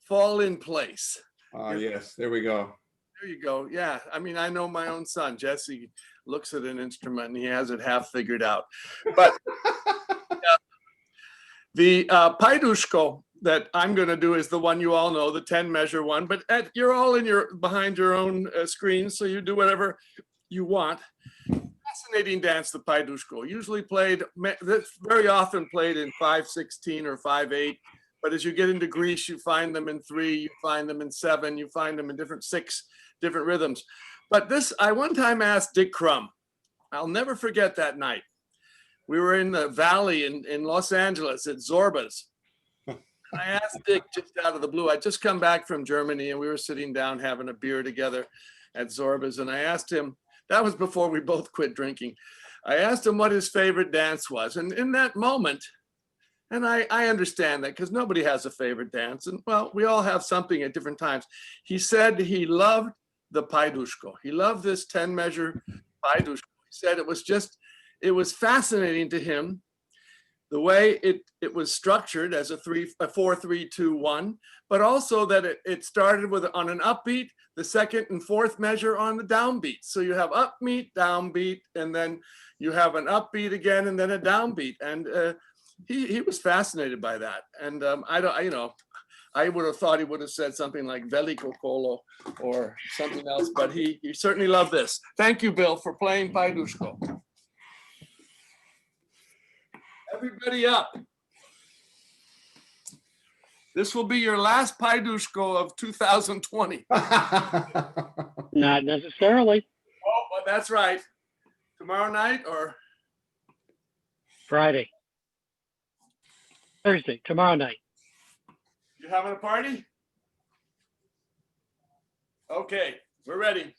fall in place. Oh, yes. There we go. There you go. Yeah. I mean, I know my own son, Jesse, looks at an instrument and he has it half figured out. But the Paidushko that I'm going to do is the one you all know, the 10 measure one, but you're all behind your own screens, so you do whatever you want. Fascinating dance, the Paidushko, usually played, very often played in 5/16 or 5/8, but as you get into Greece, you find them in 3, you find them in 7, you find them in 6 different rhythms. But this, I one time asked Dick Crum, I'll never forget that night. We were in the valley in Los Angeles at Zorba's. I asked Dick just out of the blue. I'd just come back from Germany and we were sitting down having a beer together at Zorba's. And I asked him, that was before we both quit drinking. I asked him what his favorite dance was. And in that moment, and I understand that because nobody has a favorite dance. And well, we all have something at different times. He said he loved the Paidushko. He loved this 10 measure Paidushko. He said it was fascinating to him the way it was structured as a 4-3-2-1, but also that it started on an upbeat, the second and fourth measure on the downbeat. So you have upbeat, downbeat, and then you have an upbeat again, and then a downbeat. And he was fascinated by that. And I would have thought he would have said something like Veliko Kolo or something else, but he certainly loved this. Thank you, Bill, for playing Paidushko. Everybody up. This will be your last Paidushko of 2020. Not necessarily. Oh, well, that's right. Tomorrow night or? Friday. Thursday, tomorrow night. You having a party? Okay, we're ready.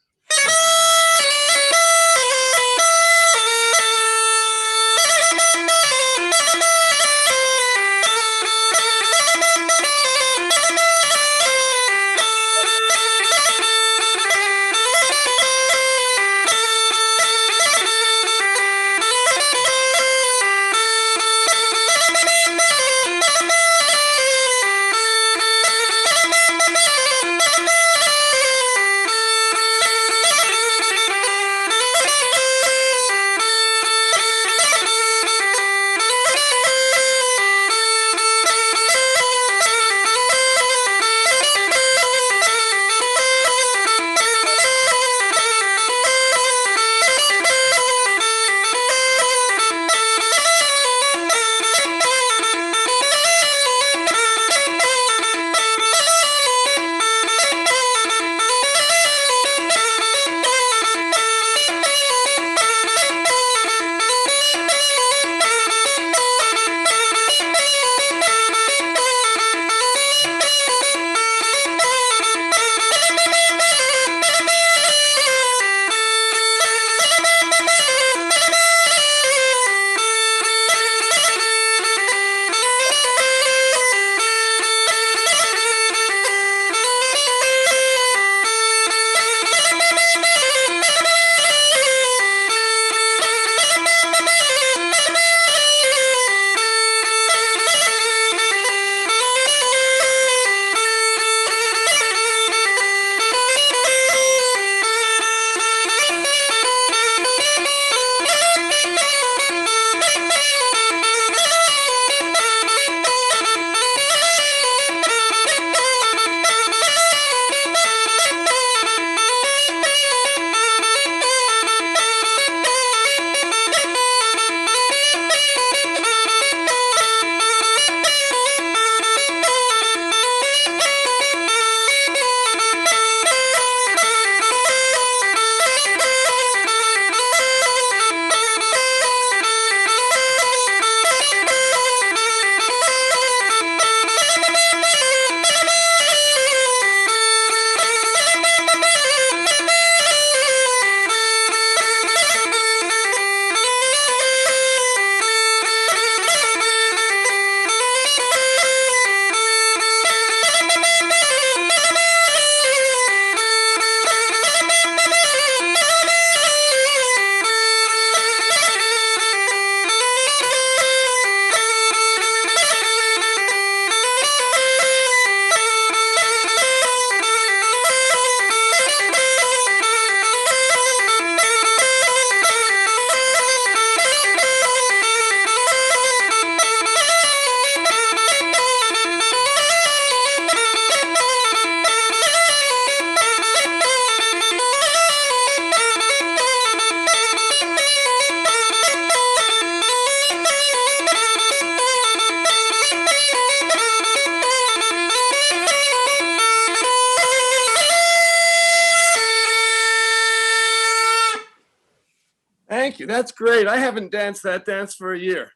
Thank you. That's great. I haven't danced that dance for a year.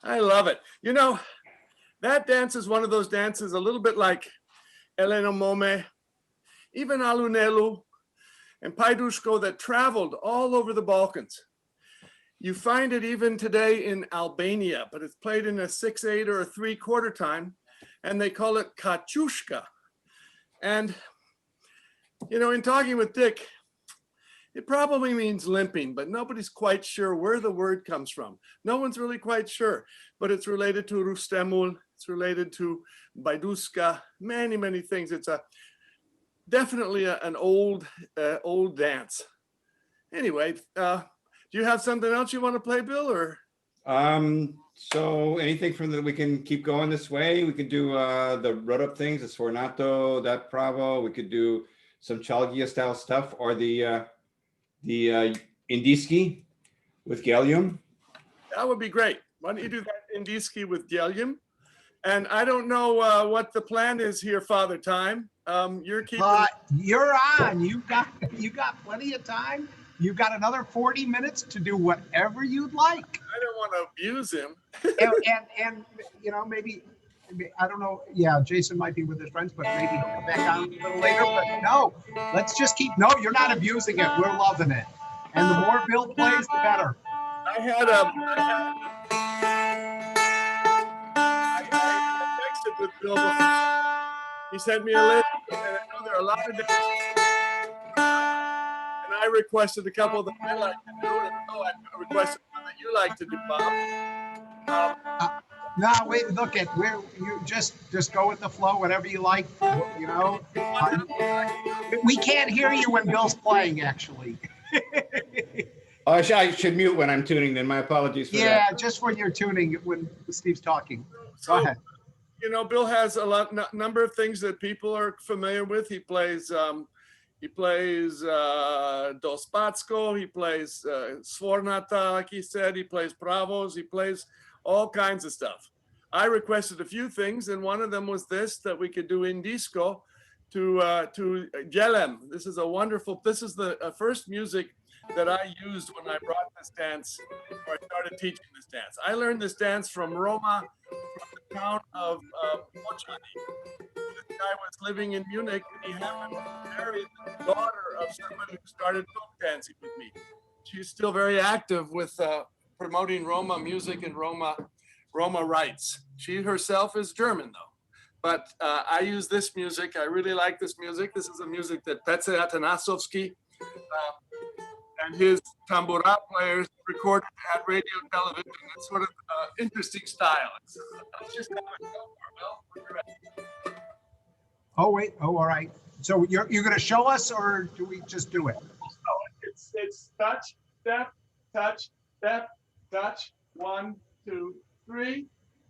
I love it. You know, that dance is one of those dances a little bit like E Ona Mome, even Alunelu and Paidushko that traveled all over the Balkans. You find it even today in Albania, but it's played in a 6/8 or a 3/4 time, and they call it Kachushka. And, you know, in talking with Dick, it probably means limping, but nobody's quite sure where the word comes from. No one's really quite sure, but it's related to Rustemul, it's related to Baiduska, many, many things. It's definitely an old dance. Anyway, do you have something else you want to play, Bill, or? So anything from we can keep going this way. We could do the rode up things, the Sfornato, that Bravo. We could do some Chalgia style stuff, or the Indiski with Gallium. That would be great. Why don't you do that Indiski with Gallium? And I don't know what the plan is here, Father Time. You're keeping. You're on. You got plenty of time. You've got another 40 minutes to do whatever you'd like. I don't want to abuse him. and you know, maybe I don't know. Yeah, Jason might be with his friends, but maybe he'll come back on a little later. But no, let's just keep. No, you're not abusing it. We're loving it. And the more Bill plays, the better. I texted with Bill before. He sent me a list, and I know there are a lot of dances. And I requested a couple that I like to do, and I requested one that you like to do, Bob. No, wait, look at where you just go with the flow, whatever you like, you know. We can't hear you when Bill's playing, actually. Oh, I should mute when I'm tuning. Then my apologies for that. Yeah, just when you're tuning when Steve's talking. Go ahead. You know, Bill has a number of things that people are familiar with. He plays Dospatsko, he plays Svornata, like he said, he plays Pravos, he plays all kinds of stuff. I requested a few things, and one of them was this, that we could do in disco to Jelem. This is the first music that I used when I brought this dance, or I started teaching this dance. I learned this dance from Roma, from the town of Ohrigjanche. This guy was living in Munich, and he happened to marry the daughter of someone who started folk dancing with me. She's still very active with promoting Roma music and Roma rights. She herself is German, though. But I use this music. I really like this music. This is a music that Petze Atanasovsky and his tambura players recorded at radio television. It's sort of interesting style. Let's just have it go for Bill, when you're ready. Oh wait. Oh, all right. So you're going to show us, or do we just do it? It's touch, step, touch, step, touch. 1, 2, 3,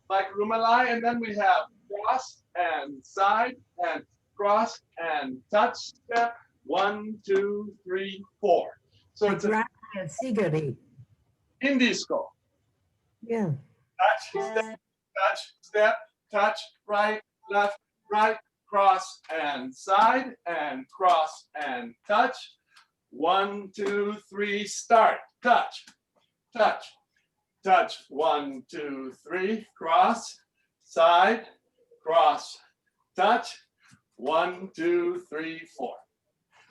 like Rumalai, and then we have cross and side and cross and touch, step. 1, 2, 3, 4. So it's a in disco. Yeah. Touch, step, touch, right, left, right, cross and side and cross and touch. 1, 2, 3, start. Touch, touch, touch. 1, 2, 3, cross, side, cross, touch. 1, 2, 3, 4.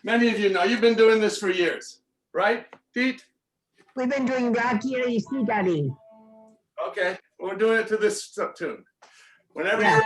Many of you know, you've been doing this for years, right, Pete? We've been doing Rakia Isidari. Okay, we're doing it to this tune. Whenever you're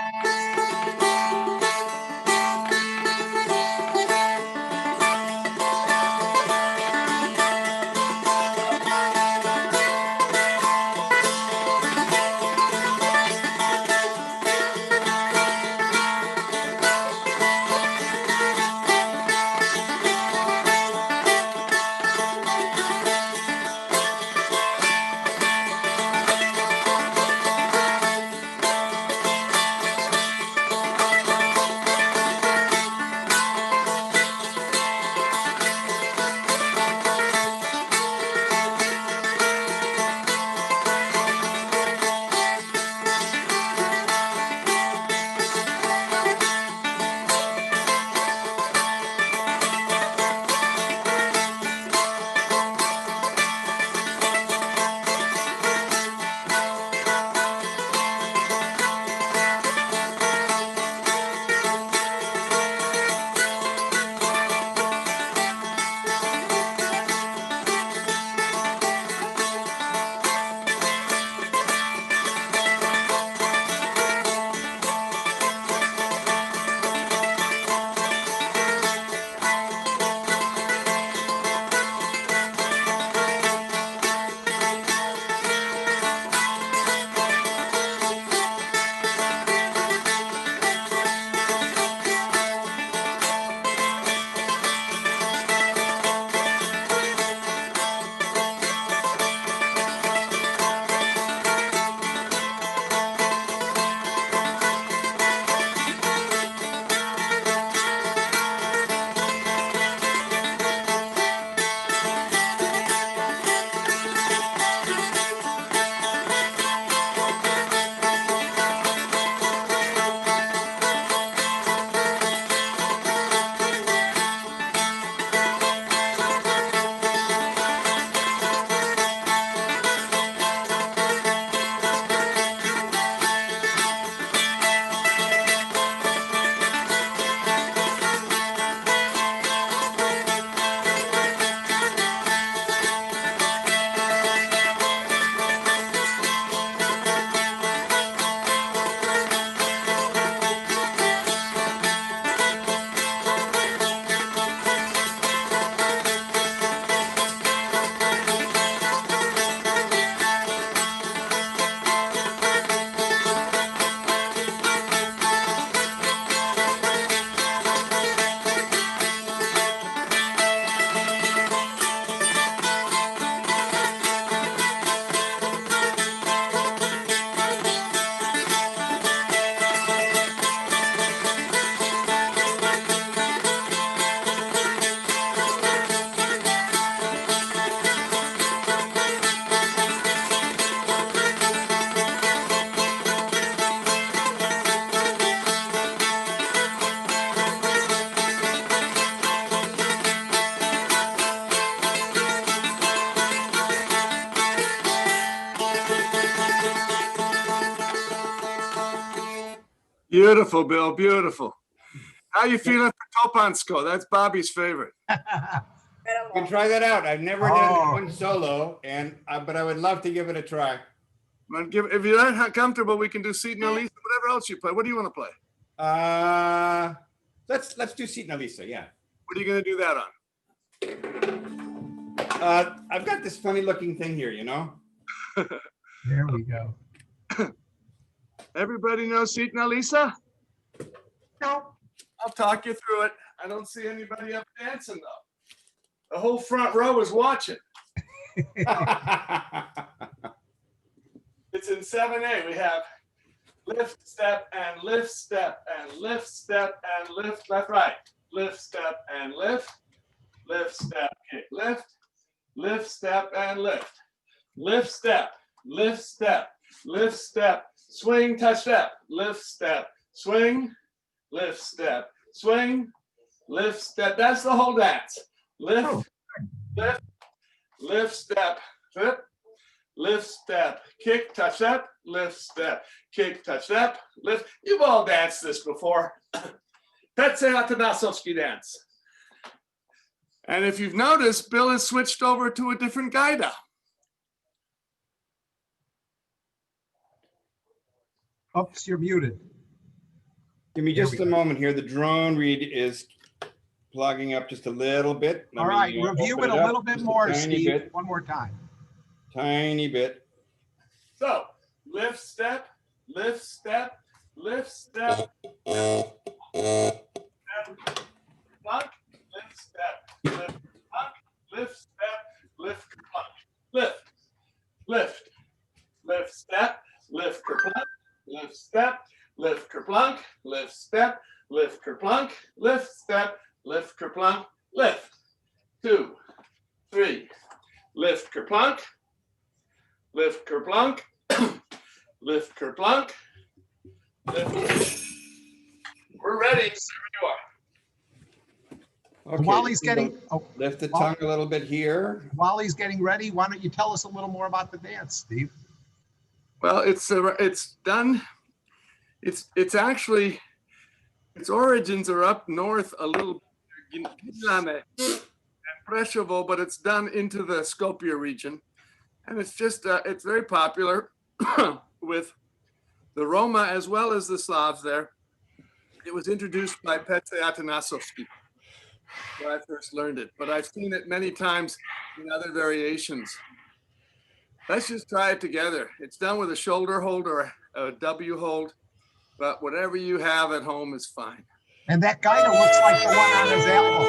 Beautiful, Bill, beautiful. How you feeling for Kopansko? That's Bobby's favorite. You can try that out. I've never done one solo, and but I would love to give it a try. If you're not comfortable, we can do Seat and Elisa, whatever else you play. What do you want to play? Let's do Seat and Elisa, yeah. What are you going to do that on? I've got this funny looking thing here, you know? There we go. Everybody knows Seat and Elisa? No. I'll talk you through it. I don't see anybody up dancing though. The whole front row is watching. It's in 7A. We have lift, step, and lift, step, and lift, step, and lift, left, right. Lift, step, and lift. Lift, step, kick, lift. Lift, step, and lift. Lift, step, lift, step, lift, step, swing, touch, step, lift, step, swing, lift, step, swing, lift, step. That's the whole dance. Lift, lift, lift, step, flip, lift, step, kick, touch, step, lift, step, kick, touch, step, lift. You've all danced this before. That's an Atanasovsky dance. And if you've noticed, Bill has switched over to a different gaida. Oops, you're muted. Give me just a moment here. The drone read is plugging up just a little bit. All right, review it a little bit more, Steve. One more time. Tiny bit. So, lift, step, lift, step, lift, step, plunk, lift, step, lift, plunk, lift, step, lift, plunk, lift, lift, lift, step, lift, kerplunk, lift, step, lift, kerplunk, lift, step, lift, kerplunk, lift, step, lift, kerplunk, lift, 2, 3, lift, kerplunk, lift, kerplunk, lift, kerplunk, lift. We're ready. There you are. Okay, While he's getting, lift the tongue a little bit here. While he's getting ready, why don't you tell us a little more about the dance, Steve? Well, it's done. It's actually, its origins are up north a little, and Preševo, but it's done into the Skopje region, and it's just it's very popular with the Roma as well as the Slavs there. It was introduced by Petře Atanasovsky when I first learned it, but I've seen it many times in other variations. Let's just try it together. It's done with a shoulder hold or a W hold, but whatever you have at home is fine. And that gaida looks like the one on his album.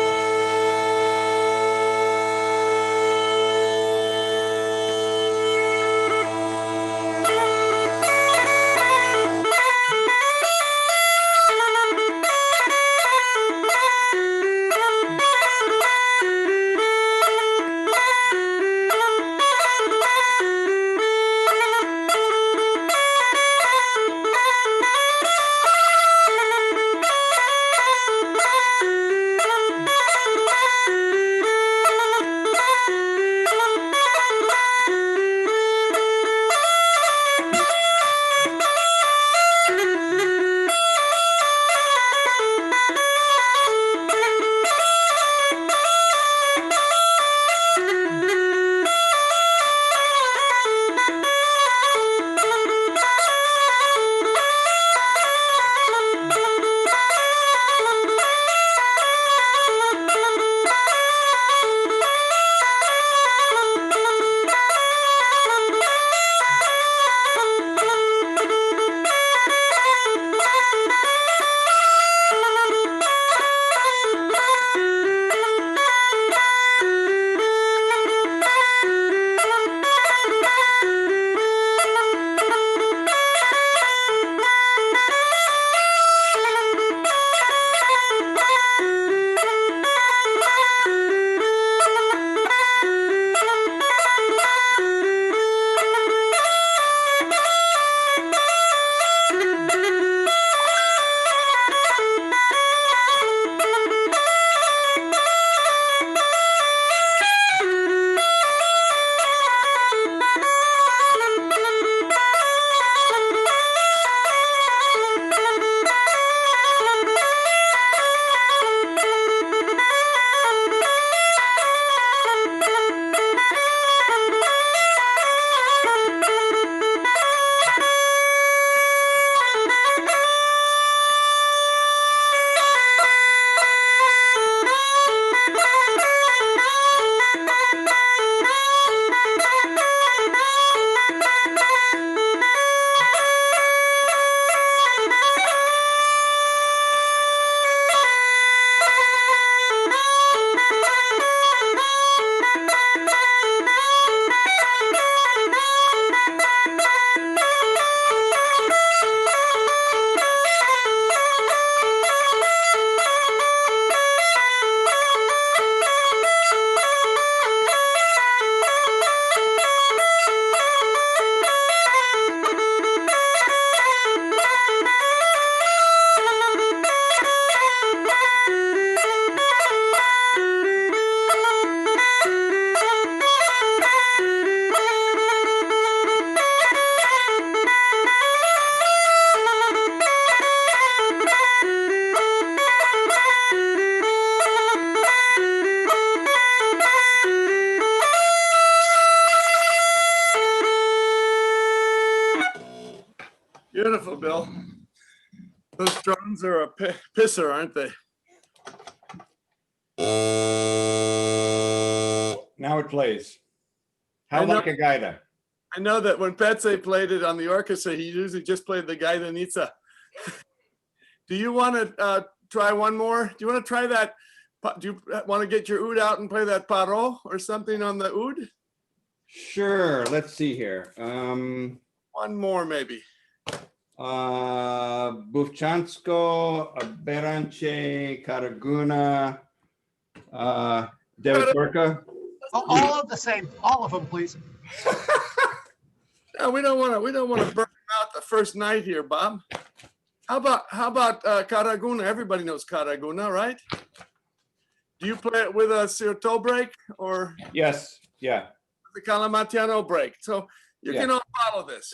Beautiful, Bill. Those drones are a pisser, aren't they? Now it plays. How I know- like a gaida? I know that when Petse played it on the orchestra, he usually just played the Gaidanica. Do you want to try one more? Do you want to try that? Do you want to get your oud out and play that paro or something on the oud? Sure. Let's see here. One more, maybe. Bufchansko, Beranche, Karaguna, Deviturka. All of the same, all of them, please. No, we don't want to burn them out the first night here, Bob. How about Karaguna? Everybody knows Karaguna, right? Do you play it with a Sirto break or Yes. Yeah. the Kalamatiano break? So you can all follow this.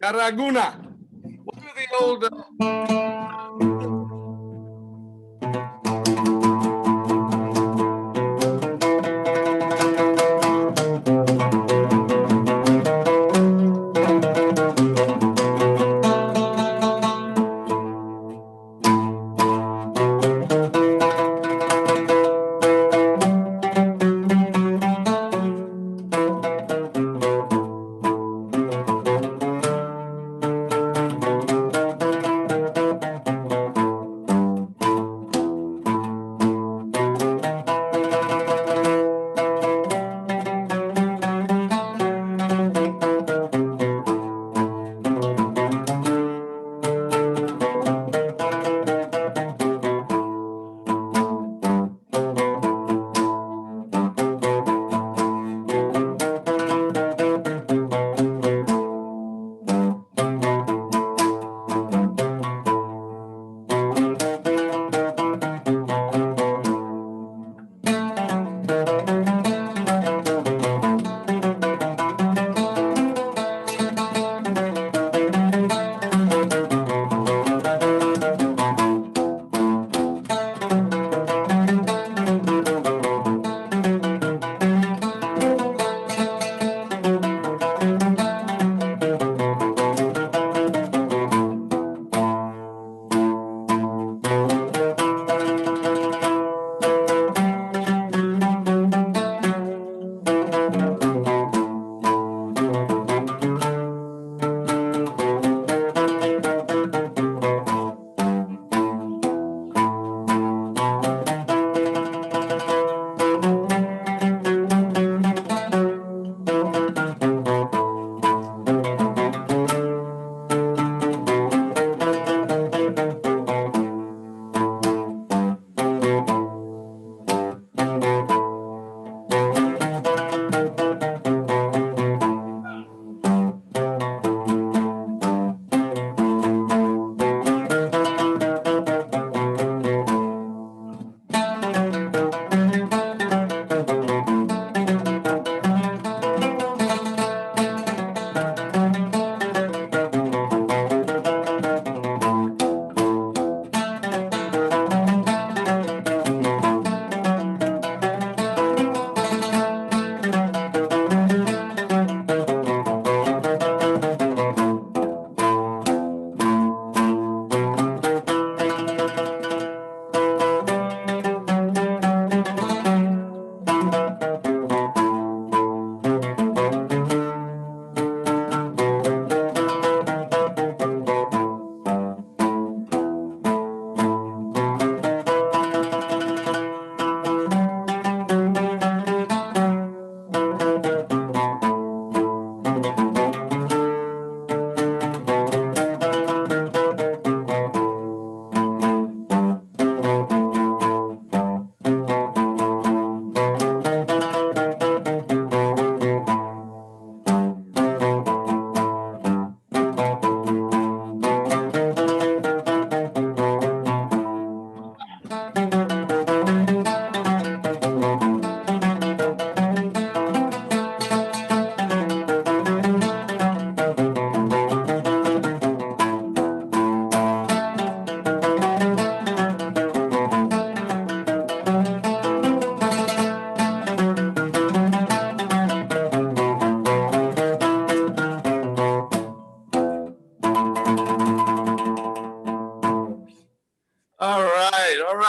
Karaguna. We'll do the old.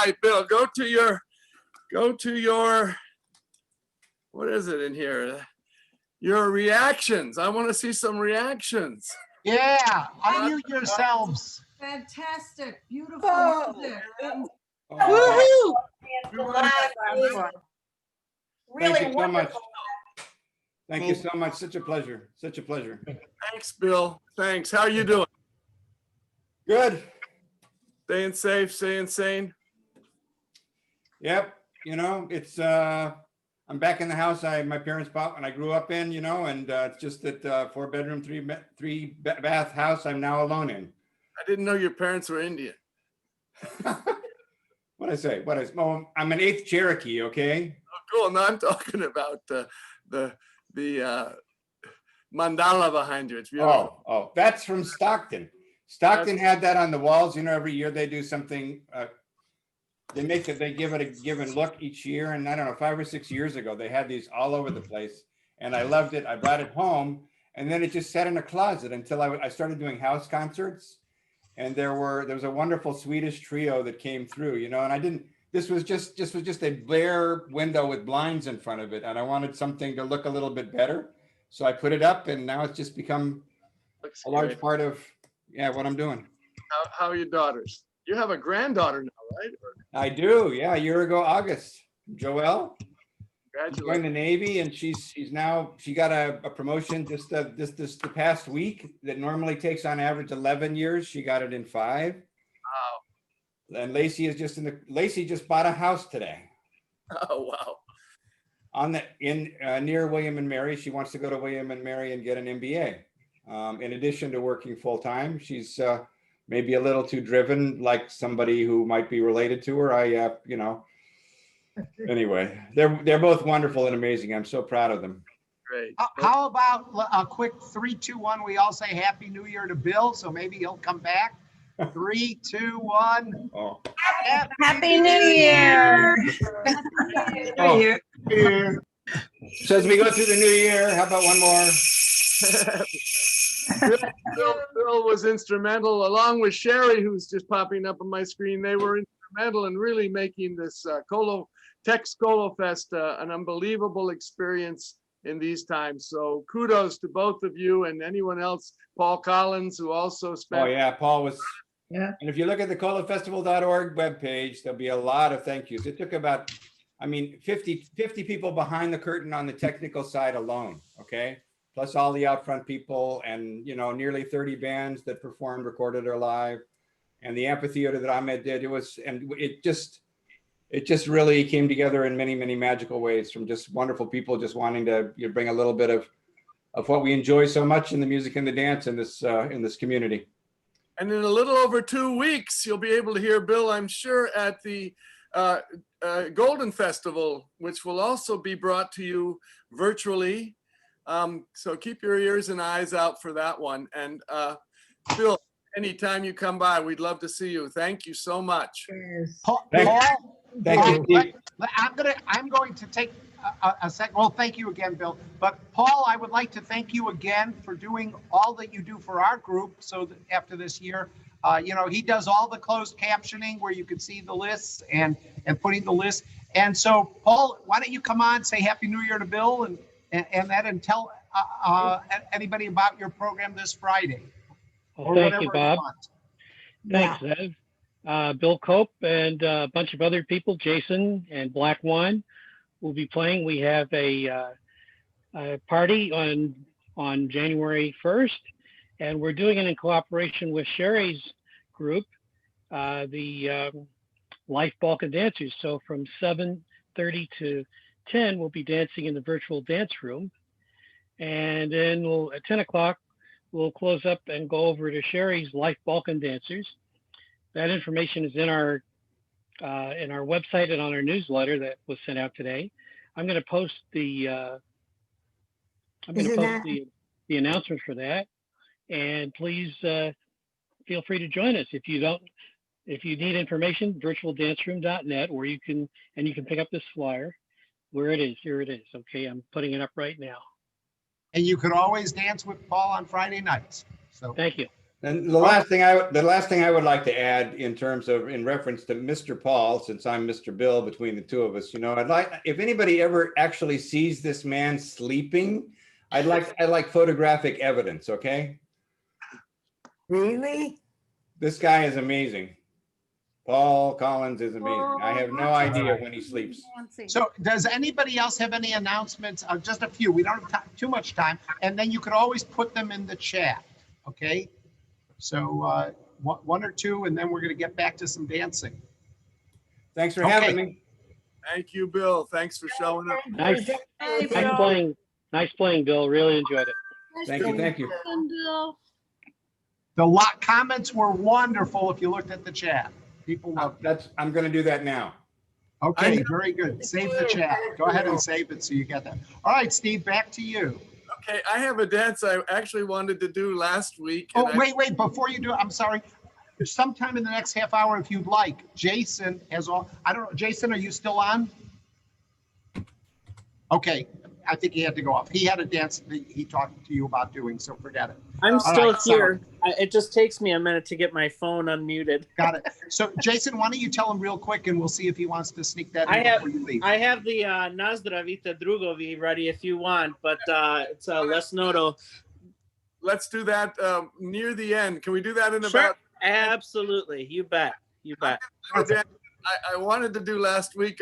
right, Bill, go to your, what is it in here? Your reactions. I want to see some reactions. Yeah, unmute yourselves. Fantastic, beautiful music. Woohoo! Thank you so much. Thank you so much. Such a pleasure. Such a pleasure. Thanks, Bill. Thanks. How are you doing? Good. Staying safe, staying sane? Yep. You know, it's I'm back in the house my parents bought when I grew up in, you know, and it's just that 4-bedroom, three bath house I'm now alone in. I didn't know your parents were Indian. What I say? Oh, I'm an 8th Cherokee, okay? Oh, cool. No, I'm talking about the mandala behind you. It's beautiful. Oh, that's from Stockton. Stockton had that on the walls. You know, every year they do something. They give it a given look each year. And I don't know, 5 or 6 years ago, they had these all over the place. And I loved it. I brought it home. And then it just sat in a closet until I started doing house concerts. And there was a wonderful Swedish trio that came through, you know, and this was just a bare window with blinds in front of it. And I wanted something to look a little bit better. So I put it up, and now it's just become a large part of, what I'm doing. How are your daughters? You have a granddaughter now, right? I do. Yeah. A year ago, August, Joelle. Congratulations. Joined the Navy, and she got a promotion just the past week that normally takes on average 11 years. She got it in 5. Wow. And Lacey just bought a house today. Oh, wow. Near William and Mary. She wants to go to William and Mary and get an MBA. In addition to working full time, she's maybe a little too driven, like somebody who might be related to her. Anyway, they're both wonderful and amazing. I'm so proud of them. Great. How about a quick 3, 2, 1? We all say Happy New Year to Bill, so maybe he'll come back. 3, 2, 1. Oh. Happy New Year. Oh. So as we go through the new year, how about one more? Bill was instrumental, along with Sheree, who's just popping up on my screen. They were instrumental in really making this Tech Skolo Fest an unbelievable experience in these times. So kudos to both of you and anyone else. Paul Collins, who also spent. Oh yeah, Paul was. Yeah. And if you look at the kolofestival.org webpage, there'll be a lot of thank yous. It took about, 50 people behind the curtain on the technical side alone. Okay. Plus all the out front people, and nearly 30 bands that performed, recorded or live, and the amphitheater that Ahmed did. It just really came together in many, many magical ways, from just wonderful people just wanting to bring a little bit of what we enjoy so much in the music and the dance in this community. And in a little over 2 weeks, you'll be able to hear Bill, I'm sure, at the Golden Festival, which will also be brought to you virtually. So keep your ears and eyes out for that one. And Bill, anytime you come by, we'd love to see you. Thank you so much. Paul, thank you. I'm going to take a second. Well, thank you again, Bill. But Paul, I would like to thank you again for doing all that you do for our group. So that after this year, he does all the closed captioning where you can see the lists and putting the list. And so, Paul, why don't you come on, say Happy New Year to Bill and tell anybody about your program this Friday. Well, thank you, Bob. Thanks, Ev. Bill Cope and a bunch of other people, Jason and Black One, will be playing. We have a party on January 1st, and we're doing it in cooperation with Sheree's group, the Life Balkan Dancers. So from 7:30 to 10, we'll be dancing in the virtual dance room. And then at 10 o'clock, we'll close up and go over to Sheree's Life Balkan Dancers. That information is in our website and on our newsletter that was sent out today. I'm going to post the the announcement for that. And please feel free to join us. If you need information, virtualdanceroom.net, where you can pick up this flyer. Where it is, here it is. Okay, I'm putting it up right now. And you could always dance with Paul on Friday nights. So thank you. And the last thing I would like to add in terms of, in reference to Mr. Paul, since I'm Mr. Bill between the two of us, you know, I'd like, if anybody ever actually sees this man sleeping, I'd like photographic evidence, okay? Really? This guy is amazing. Paul Collins is amazing. I have no idea when he sleeps. So does anybody else have any announcements? Just a few. We don't have too much time. And then you could always put them in the chat, okay? So one or two, and then we're going to get back to some dancing. Thanks for having me. Thank you, Bill. Thanks for showing up. Nice playing, Bill. Really enjoyed it. Thank you. The comments were wonderful if you looked at the chat. People love that. I'm going to do that now. Okay, very good. Save the chat. Go ahead and save it so you get that. All right, Steve, back to you. Okay, I have a dance I actually wanted to do last week. Oh, wait, before you do it, I'm sorry. Sometime in the next half hour, if you'd like, Jason has all, I don't know, Jason, are you still on? Okay, I think he had to go off. He had a dance that he talked to you about doing, so forget it. I'm still here. It just takes me a minute to get my phone unmuted. Got it. So Jason, why don't you tell him real quick and we'll see if he wants to sneak that in before you leave. I have the Nazdravite Drugovi ready if you want, but it's Lesnoto. Let's do that near the end. Can we do that in Sure. about? Absolutely. You bet. You bet. I wanted to do last week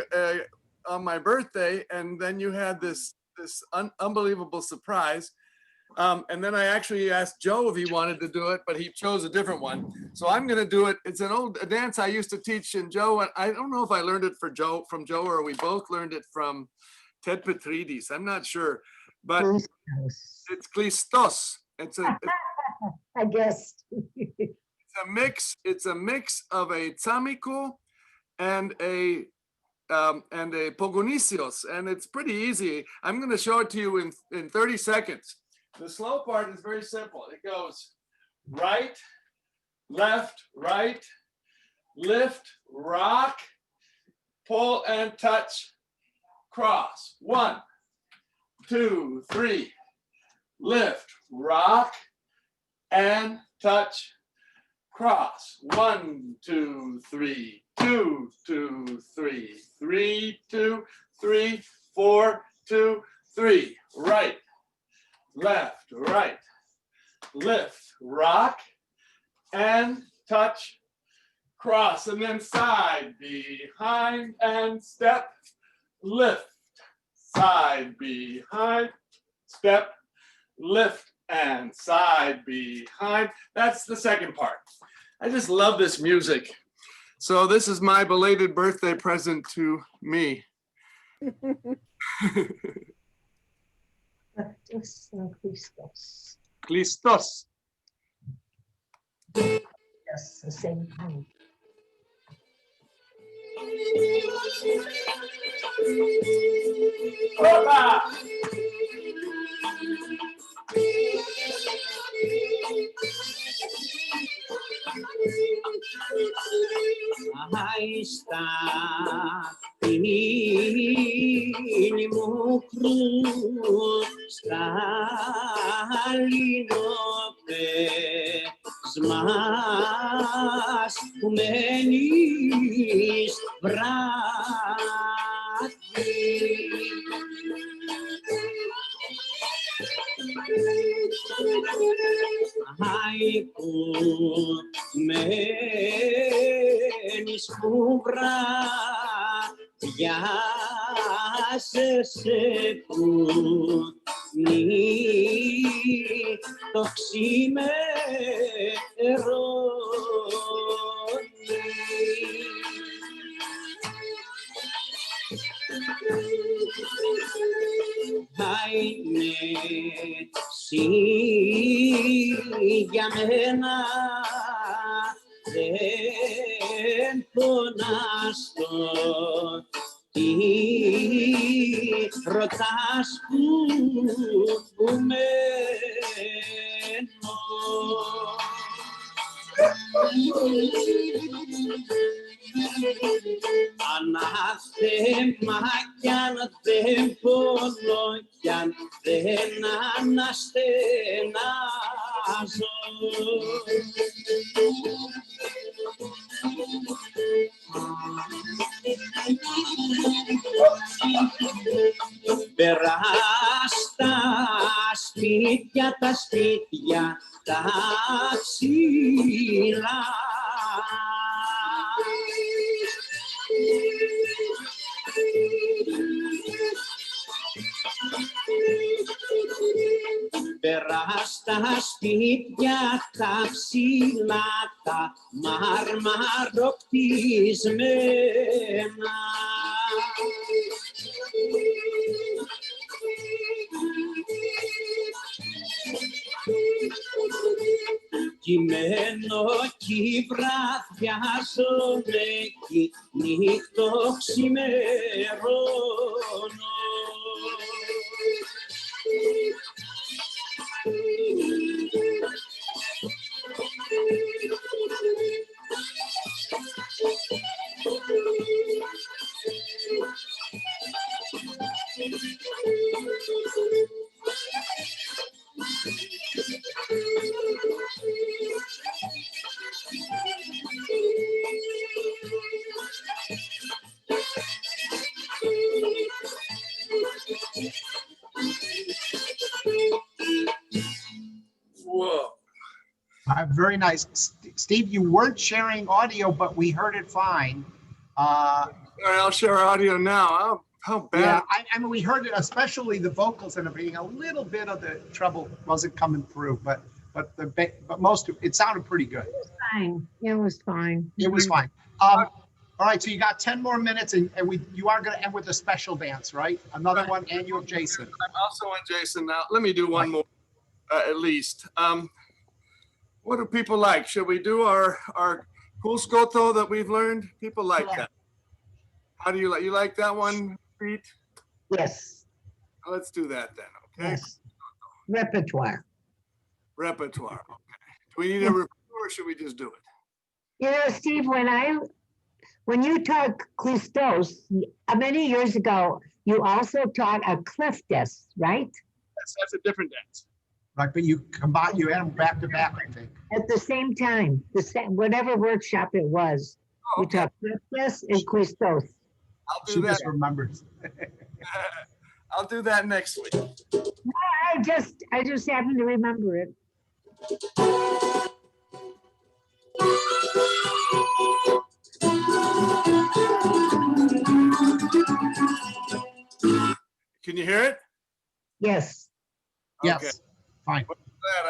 on my birthday, and then you had this unbelievable surprise. And then I actually asked Joe if he wanted to do it, but he chose a different one. So I'm going to do it. It's a dance I used to teach, and Joe, and I don't know if I learned it from Joe, or we both learned it from Ted Petridis. I'm not sure, but it's Klistos. I guess. It's a mix of a tsamiko and a pogonisios, and it's pretty easy. I'm going to show it to you in 30 seconds. The slow part is very simple. It goes right, left, right, lift, rock, pull and touch, cross. 1, 2, 3, lift, rock, and touch, cross. 1, 2, 3, 2, 2, 3, 3, 2, 3, 4, 2, 3, right, left, right, lift, rock, and touch, cross, and then side, behind, and step, lift, side, behind, step, lift, and side, behind. That's the second part. I just love this music. So this is my belated birthday present to me. Christos. Christos. Yes, the same time. Hola. Ahí está, ini mukru, skalinope, zmas, umenis, vrati. Haiku menis kubra ya seseku ni toksime Haine si για μένα δεν πονάστο τι ρωτάς που μένω Ανάθεμα κι αν δεν πονώ κι αν δεν αναστενάζω Περάστα σπίτια, τα σπίτια, τα ψηλά. Περάστα σπίτια, τα ψηλά, τα μαρμαροπτισμένα. Κειμένο κι βραδιάζομαι κι νύχτο ξημερώνω. Whoa. Very nice. Steve, you weren't sharing audio, but we heard it fine. All right, I'll share audio now. How bad? Yeah, I mean, we heard it, especially the vocals and everything. A little bit of the treble wasn't coming through, but most of it sounded pretty good. It was fine. It was fine. It was fine. All right, so you got 10 more minutes, and you are going to end with a special dance, right? Another one, and you have Jason. I'm also on Jason now. Let me do one more, at least. What do people like? Should we do our Kulskoto that we've learned? People like that. How do you like? You like that one, Pete? Yes. Let's do that then. Okay. Yes. Repertoire. Repertoire. Okay. Do we need a review, or should we just do it? You know, Steve, when you taught Christos many years ago, you also taught a cliff disc, right? That's a different dance. Right, but you combine, you had them back to back, I think. At the same time, whatever workshop it was, you taught cliff disc and Christos. I'll do She that. just remembers. I'll do that next week. No, I just happen to remember it. Can you hear it? Yes. Yes. Okay. Fine.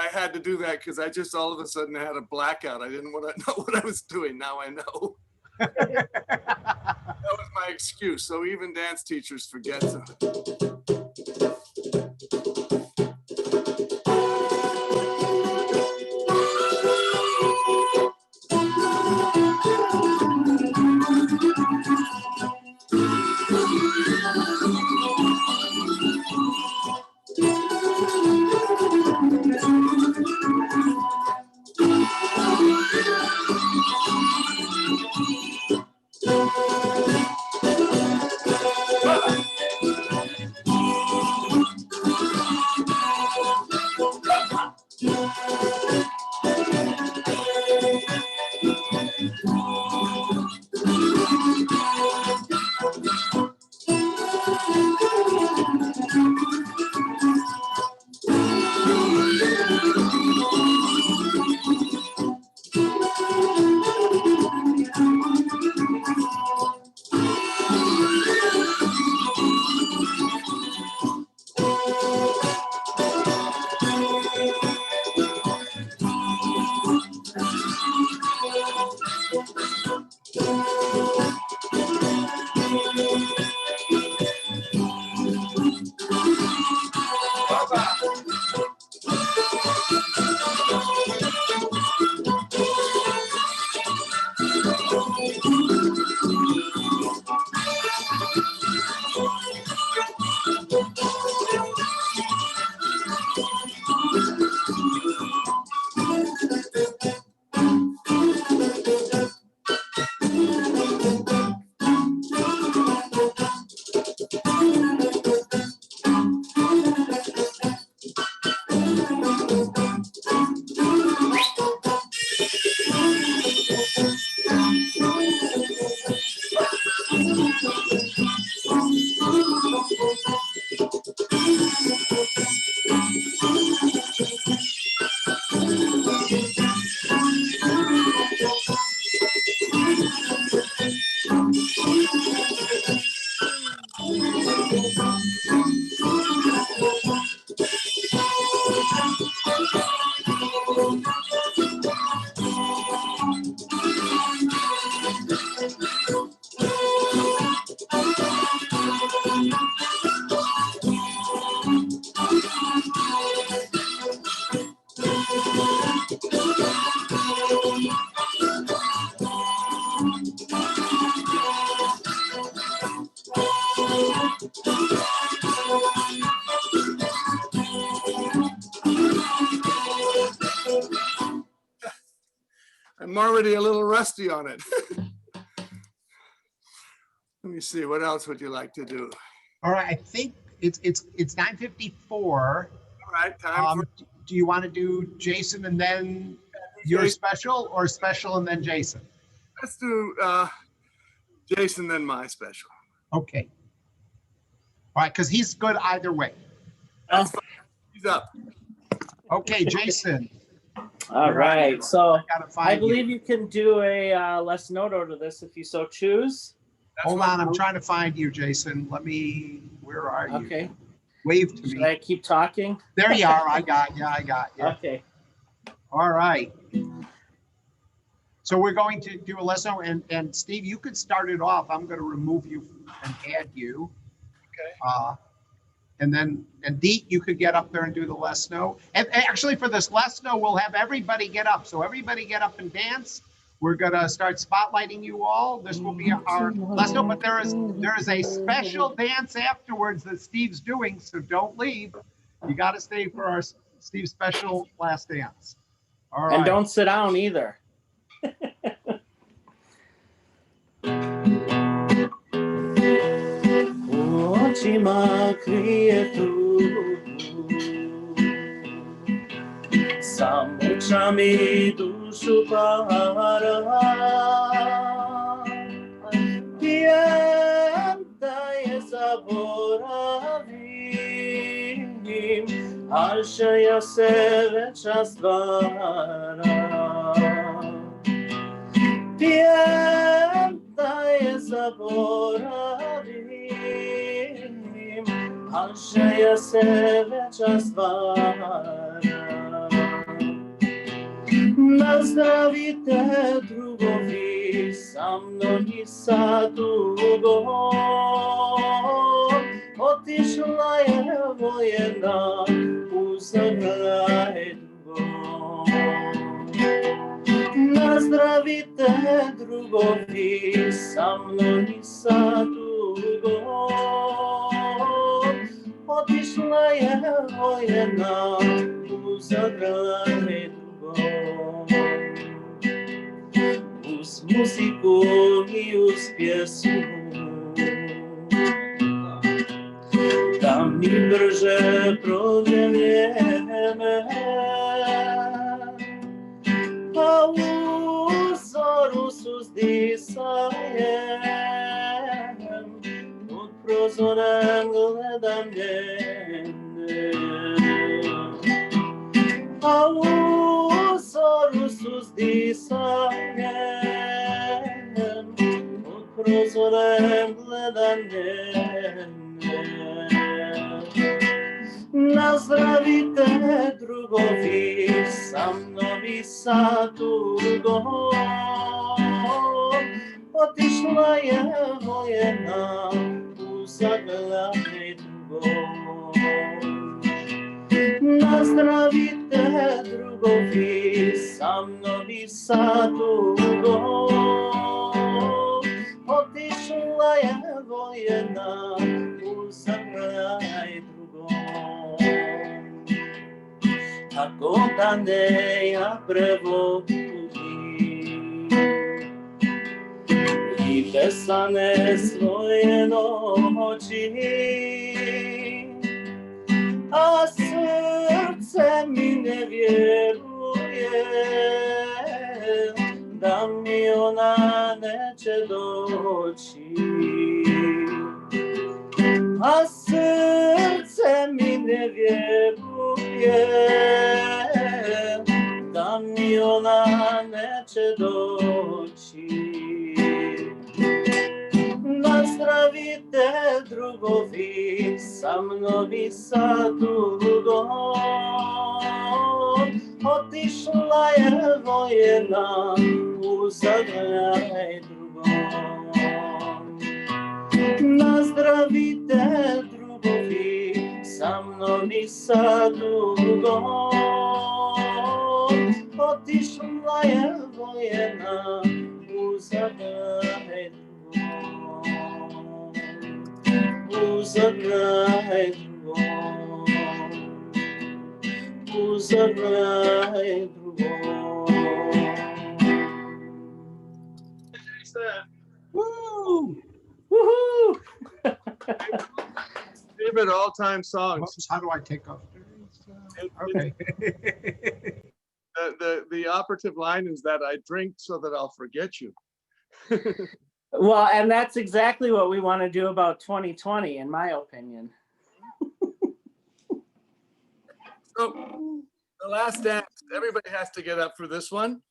I had to do that because I just all of a sudden had a blackout. I didn't want to know what I was doing. Now I know. That was my excuse. So even dance teachers forget something. I'm already a little rusty on it. Let me see, what else would you like to do? All right, I think it's 9:54. All right, time for Do you want to do Jason and then your special, or special and then Jason? let's do Jason, then my special. Okay. All right, because he's good either way. That's fine. He's up. Okay, Jason. All right, so gotta I find believe you can do a less noto to this if you so choose. Hold on, I'm trying to find you, Jason. Where are you? Okay. Wave to Should me. I keep talking? There you are. I got you. Okay. All right. So we're going to do a lesson, and Steve, you could start it off. I'm going to remove you and add you. Okay. And Deet, you could get up there and do the less snow. And actually, for this less snow, we'll have everybody get up. So everybody get up and dance. We're going to start spotlighting you all. This will be our less snow, but there is a special dance afterwards that Steve's doing. So don't leave. You got to stay for our Steve's special last dance. All right. And don't sit down either. Očima krije tugu, sam očami dušu para. Pijem da je zaboravim, al ja se veča stvara. Pijem da je zaboravim, al ja se veča stvara. Nazdravite drugovi, sa mnom i sa tugom, otišla je vojena u zagraj drugom. Nazdravite drugovi, sa mnom i sa tugom, otišla je vojena u zagraj drugom. Uz muziku i uz pjesmu, da mi brže prođe vrijeme, a u zoru suzdisajem, pod prozorem gledam njene. A u zoru suzdisajem, pod prozorem gledam njene. Nazdravite drugovi, sa mnom i sa tugom, otišla je vojena u zagraj drugom. Nazdravite drugovi, sa mnom i sa tugom, otišla je vojena u zagraj drugom. Tako da ne ja prevodim i besane svoje noći, a srce mi ne vjeruje da mi ona neće doći. A srce mi ne vjeruje da mi ona neće doći. Nazdravite drugovi, sa mnom i sa tugom, otišla je vojena u zagraj drugom. Nazdravite drugovi, sa mnom i sa tugom, otišla je vojena u zagraj drugom. U zagraj drugom, u zagraj drugom. Woo! Woohoo! Favorite all-time songs. Whoops, how do I take off? Okay. The operative line is that I drink so that I'll forget you. Well, and that's exactly what we want to do about 2020, in my opinion. So the last dance, everybody has to get up for this one.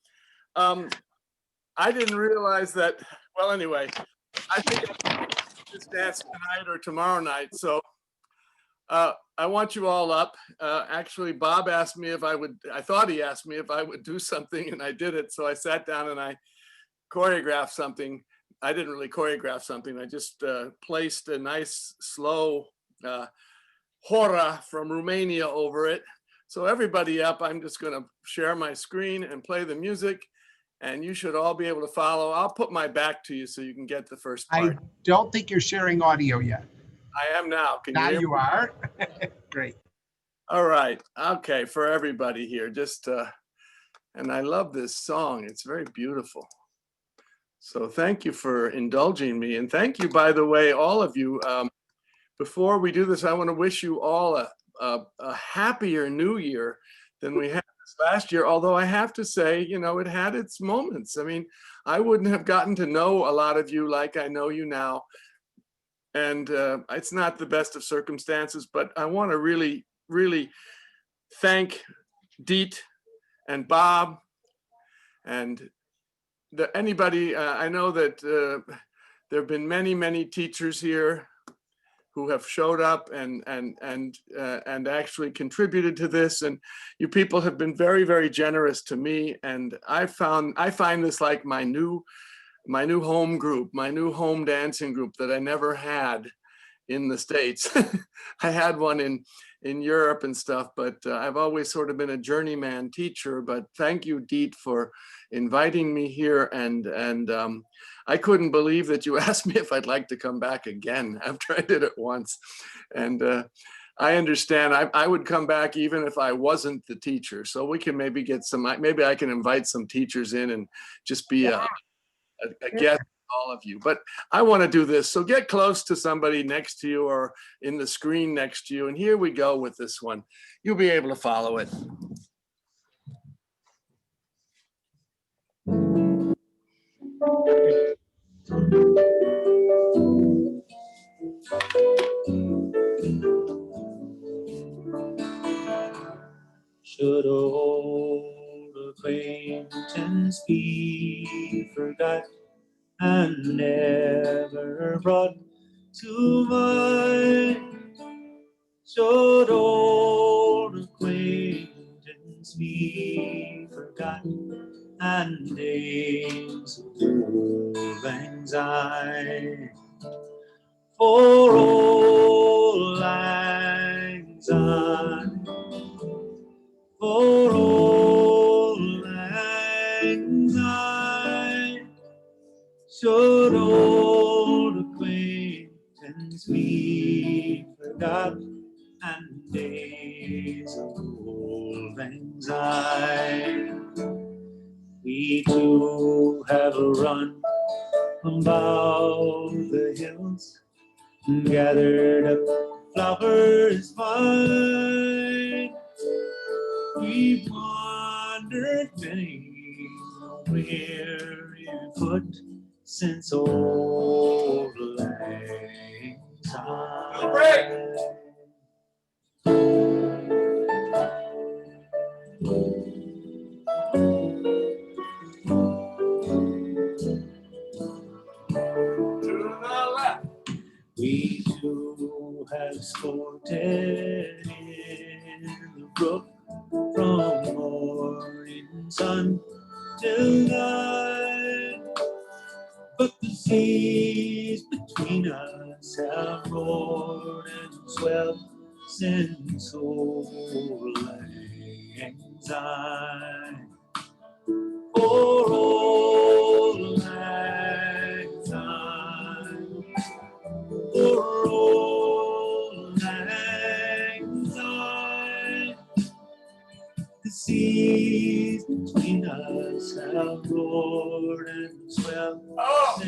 I didn't realize that, well, anyway, I think I'll do this dance tonight or tomorrow night. So I want you all up. Actually, Bob asked me if I thought he asked me if I would do something, and I did it. So I sat down and I choreographed something. I didn't really choreograph something. I just placed a nice, slow hora from Romania over it. So everybody up, I'm just going to share my screen and play the music, and you should all be able to follow. I'll put my back to you so you can get the first part. I don't think you're sharing audio yet. I am now. Can Now you hear you me? are. Great. All right. Okay. For everybody here, just, and I love this song. It's very beautiful. So thank you for indulging me. And thank you, by the way, all of you. Before we do this, I want to wish you all a happier new year than we had this last year. Although I have to say, you know, it had its moments. I mean, I wouldn't have gotten to know a lot of you like I know you now. And it's not the best of circumstances, but I want to really, really thank Deet and Bob and anybody. I know that there have been many, many teachers here who have showed up and actually contributed to this, and you people have been very, very generous to me. And I find this like my new home group, my new home dancing group that I never had in the States. I had one in Europe and stuff, but I've always sort of been a journeyman teacher. But thank you, Deet, for inviting me here. And I couldn't believe that you asked me if I'd like to come back again after I did it once. And I understand. I would come back even if I wasn't the teacher. So we can maybe get maybe I can invite some teachers in and just be a guest with all of you. But I want to do this. So get close to somebody next to you or in the screen next to you. And here we go with this one. You'll be able to follow it. Should old acquaintance be forgot and never brought to mind? Should old acquaintance be forgot and days of old lang syne? For old lang syne, for old lang syne, should old acquaintance be forgot and days of old lang syne? We two have a run about the hills, gathered up flowers fine. We wandered many a weary foot since old lang syne. We two have sported in the brook from morning sun till night, but the seas between us have roared and swelled since old lang syne. For old lang syne, for old lang syne, the seas between us have roared and swelled. Oh,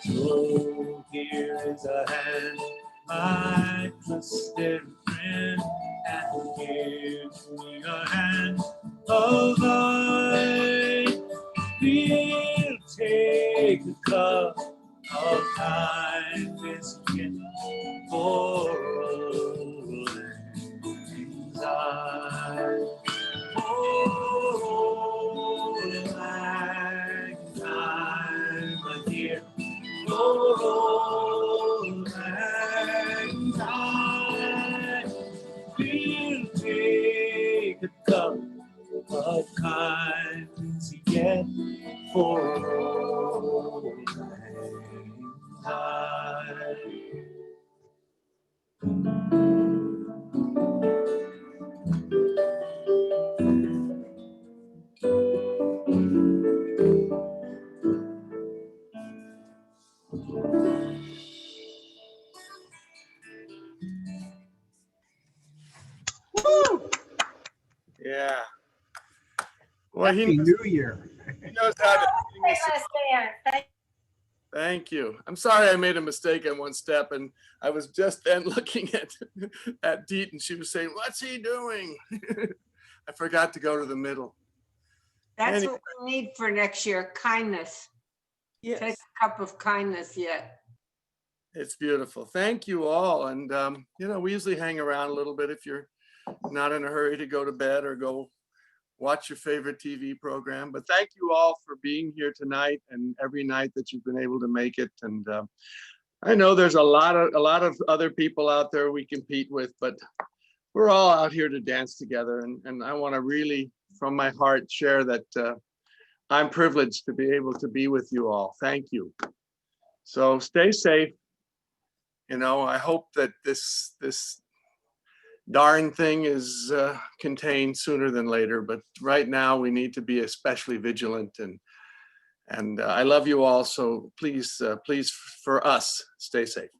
so here is a hand, my trusted friend, and give me a hand of mine. We'll take a cup of kindness again for old lang syne. Old lang syne, my dear. Old lang syne. We'll take a cup of kindness again for old lang syne. Woo! Yeah. Well, Happy New Year. He knows how to sing a song. Thank you. I'm sorry I made a mistake on one step, and I was just then looking at Deet, and she was saying, "What's he doing?" I forgot to go to the middle. That's Anyway. what we need for next year, kindness. Yes. Take a cup of kindness yet. It's beautiful. Thank you all. And, you know, we usually hang around a little bit if you're not in a hurry to go to bed or go watch your favorite TV program. But thank you all for being here tonight and every night that you've been able to make it. And I know there's a lot of other people out there we compete with, but we're all out here to dance together. And I want to really, from my heart, share that I'm privileged to be able to be with you all. Thank you. So stay safe. You know, I hope that this darn thing is contained sooner than later, but right now we need to be especially vigilant, and I love you all, so please for us, stay safe.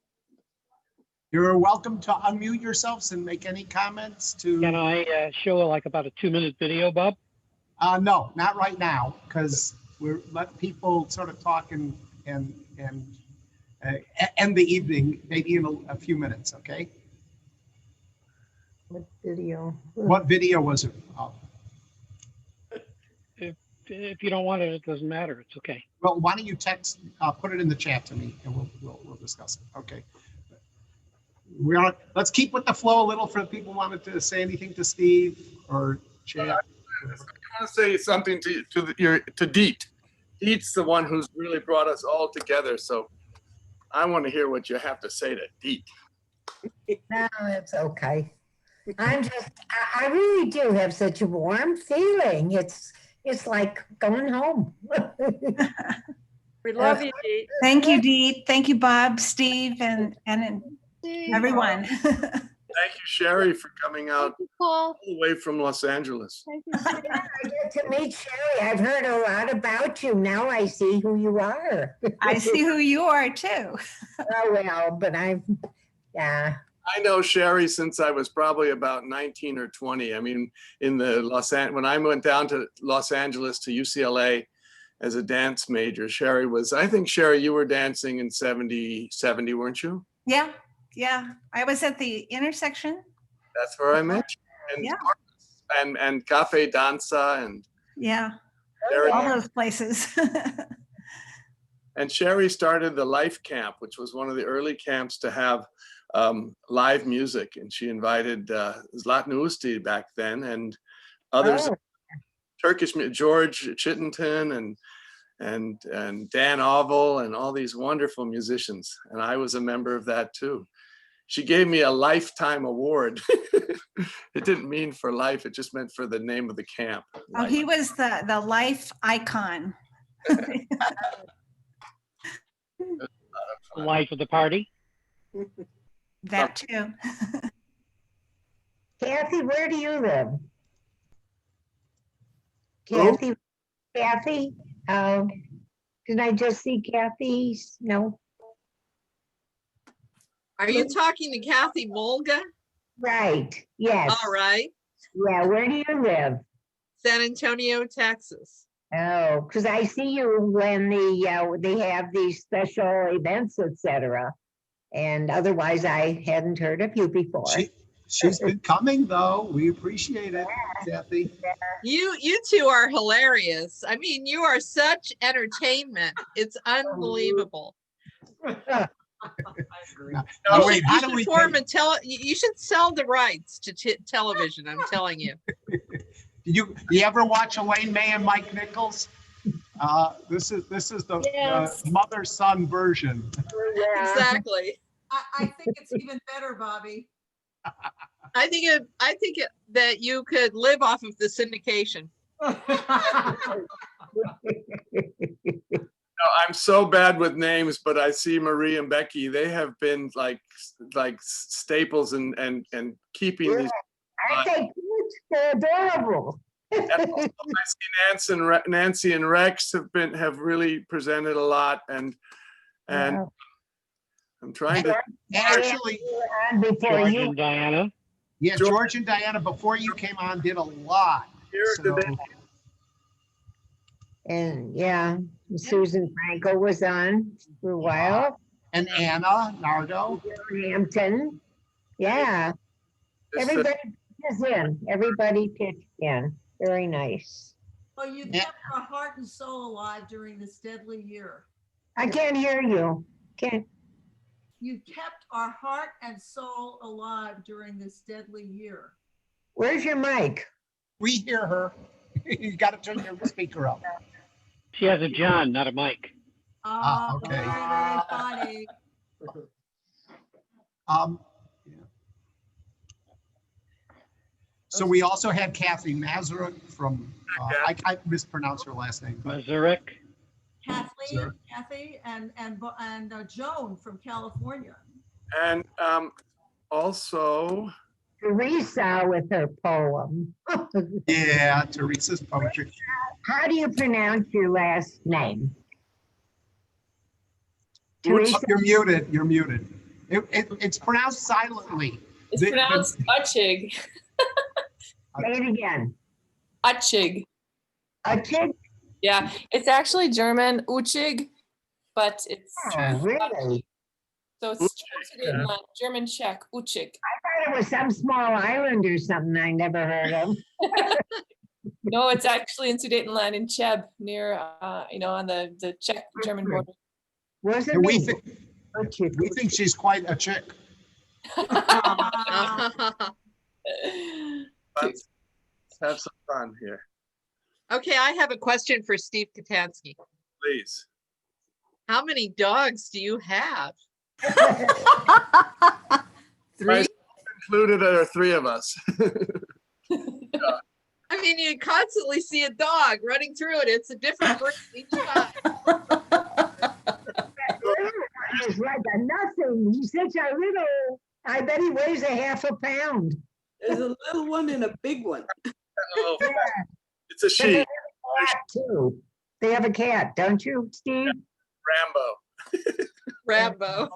You're welcome to unmute yourselves and make any comments to. Can I show like about a 2-minute video, Bob? No, not right now, because we're let people sort of talk and end the evening, maybe in a few minutes, okay? What video? What video was it? If you don't want it, it doesn't matter. It's okay. Well, why don't you text, put it in the chat to me, and we'll discuss it. Okay. Let's keep with the flow a little for the people who wanted to say anything to Steve or Chad. I want to say something to Deet. Deet's the one who's really brought us all together, so I want to hear what you have to say to Deet. No, it's okay. I really do have such a warm feeling. It's like going home. We love you, Dee. Thank you, Dee. Thank you, Bob, Steve, and everyone. Thank you, Sheree, for coming out all the way from Los Angeles. I get to meet Sheree. I've heard a lot about you. Now I see who you are. I see who you are too. Oh, well, but yeah. I know Sheree since I was probably about 19 or 20. I mean, when I went down to Los Angeles to UCLA as a dance major, Sheree was, I think, Sheree, you were dancing in 70, weren't you? Yeah. I was at the intersection. That's where I met you. And, yeah. and Cafe Danza and all those places. And Sheree started the Life Camp, which was one of the early camps to have live music, and she invited Zlatni Usti back then and others, Turkish, George Chittenden and Dan Oval and all these wonderful musicians, and I was a member of that too. She gave me a lifetime award. It didn't mean for life, it just meant for the name of the camp. Oh, he was the life icon. Life of the party. That too. Kathy, where do you live? Who? Kathy? Did I just see Kathy's? No. Are you talking to Kathy Molga? Right, yes. All right. Yeah, where do you live? San Antonio, Texas. Oh, because I see you when they have these special events, etc. And otherwise, I hadn't heard of you before. She's been coming though. We appreciate it, Kathy. You two are hilarious. I mean, you are such entertainment. It's unbelievable. No, wait, how do we you should sell the rights to television, I'm telling you. Did you ever watch Elaine May and Mike Nichols? This is the mother-son version. Exactly. I think it's even better, Bobby. I think that you could live off of the syndication. I'm so bad with names, but I see Marie and Becky. They have been like staples and keeping these. Aren't they cute? They're adorable. And also, I see Nancy and Rex have really presented a lot, and I'm trying to actually George and Diana. Yeah, George and Diana before you came on did a lot. So. And yeah, Susan Franco was on for a while. And Anna Nardo. Hampton. Yeah. Everybody pitches in. Everybody pitched in. Very nice. Well, you kept our heart and soul alive during this deadly year. I can't hear you. Can't. You kept our heart and soul alive during this deadly year. Where's your mic? We hear her. You got to turn your speaker up. She has a John, not a mic. Okay. Very funny. So we also had Kathy Mazurek from, I mispronounced her last name. Mazurek. Kathy and Joan from California. And also Teresa with her poem. Yeah, Teresa's poetry. How do you pronounce your last name? Teresa? You're muted. You're muted. It's pronounced silently. It's pronounced Uchig. Say it again. Uchig. Uchig? Yeah, it's actually German, Uchig, but it's really? So it's German Czech, Uchig. I thought it was some small island or something I never heard of. No, it's actually in Sudetenland in Cheb, near on the Czech-German border. Was it? We think she's quite a chick. Let's have some fun here. Okay, I have a question for Steve Kotansky. Please. How many dogs do you have? 3? Included are 3 of us. I mean, you constantly see a dog running through it. It's a different breed each time. He's like a nothing. He's such a little. I bet he weighs a half a pound. There's a little one and a big one. Oh, it's a sheep. They have a cat, don't you, Steve? Rambo.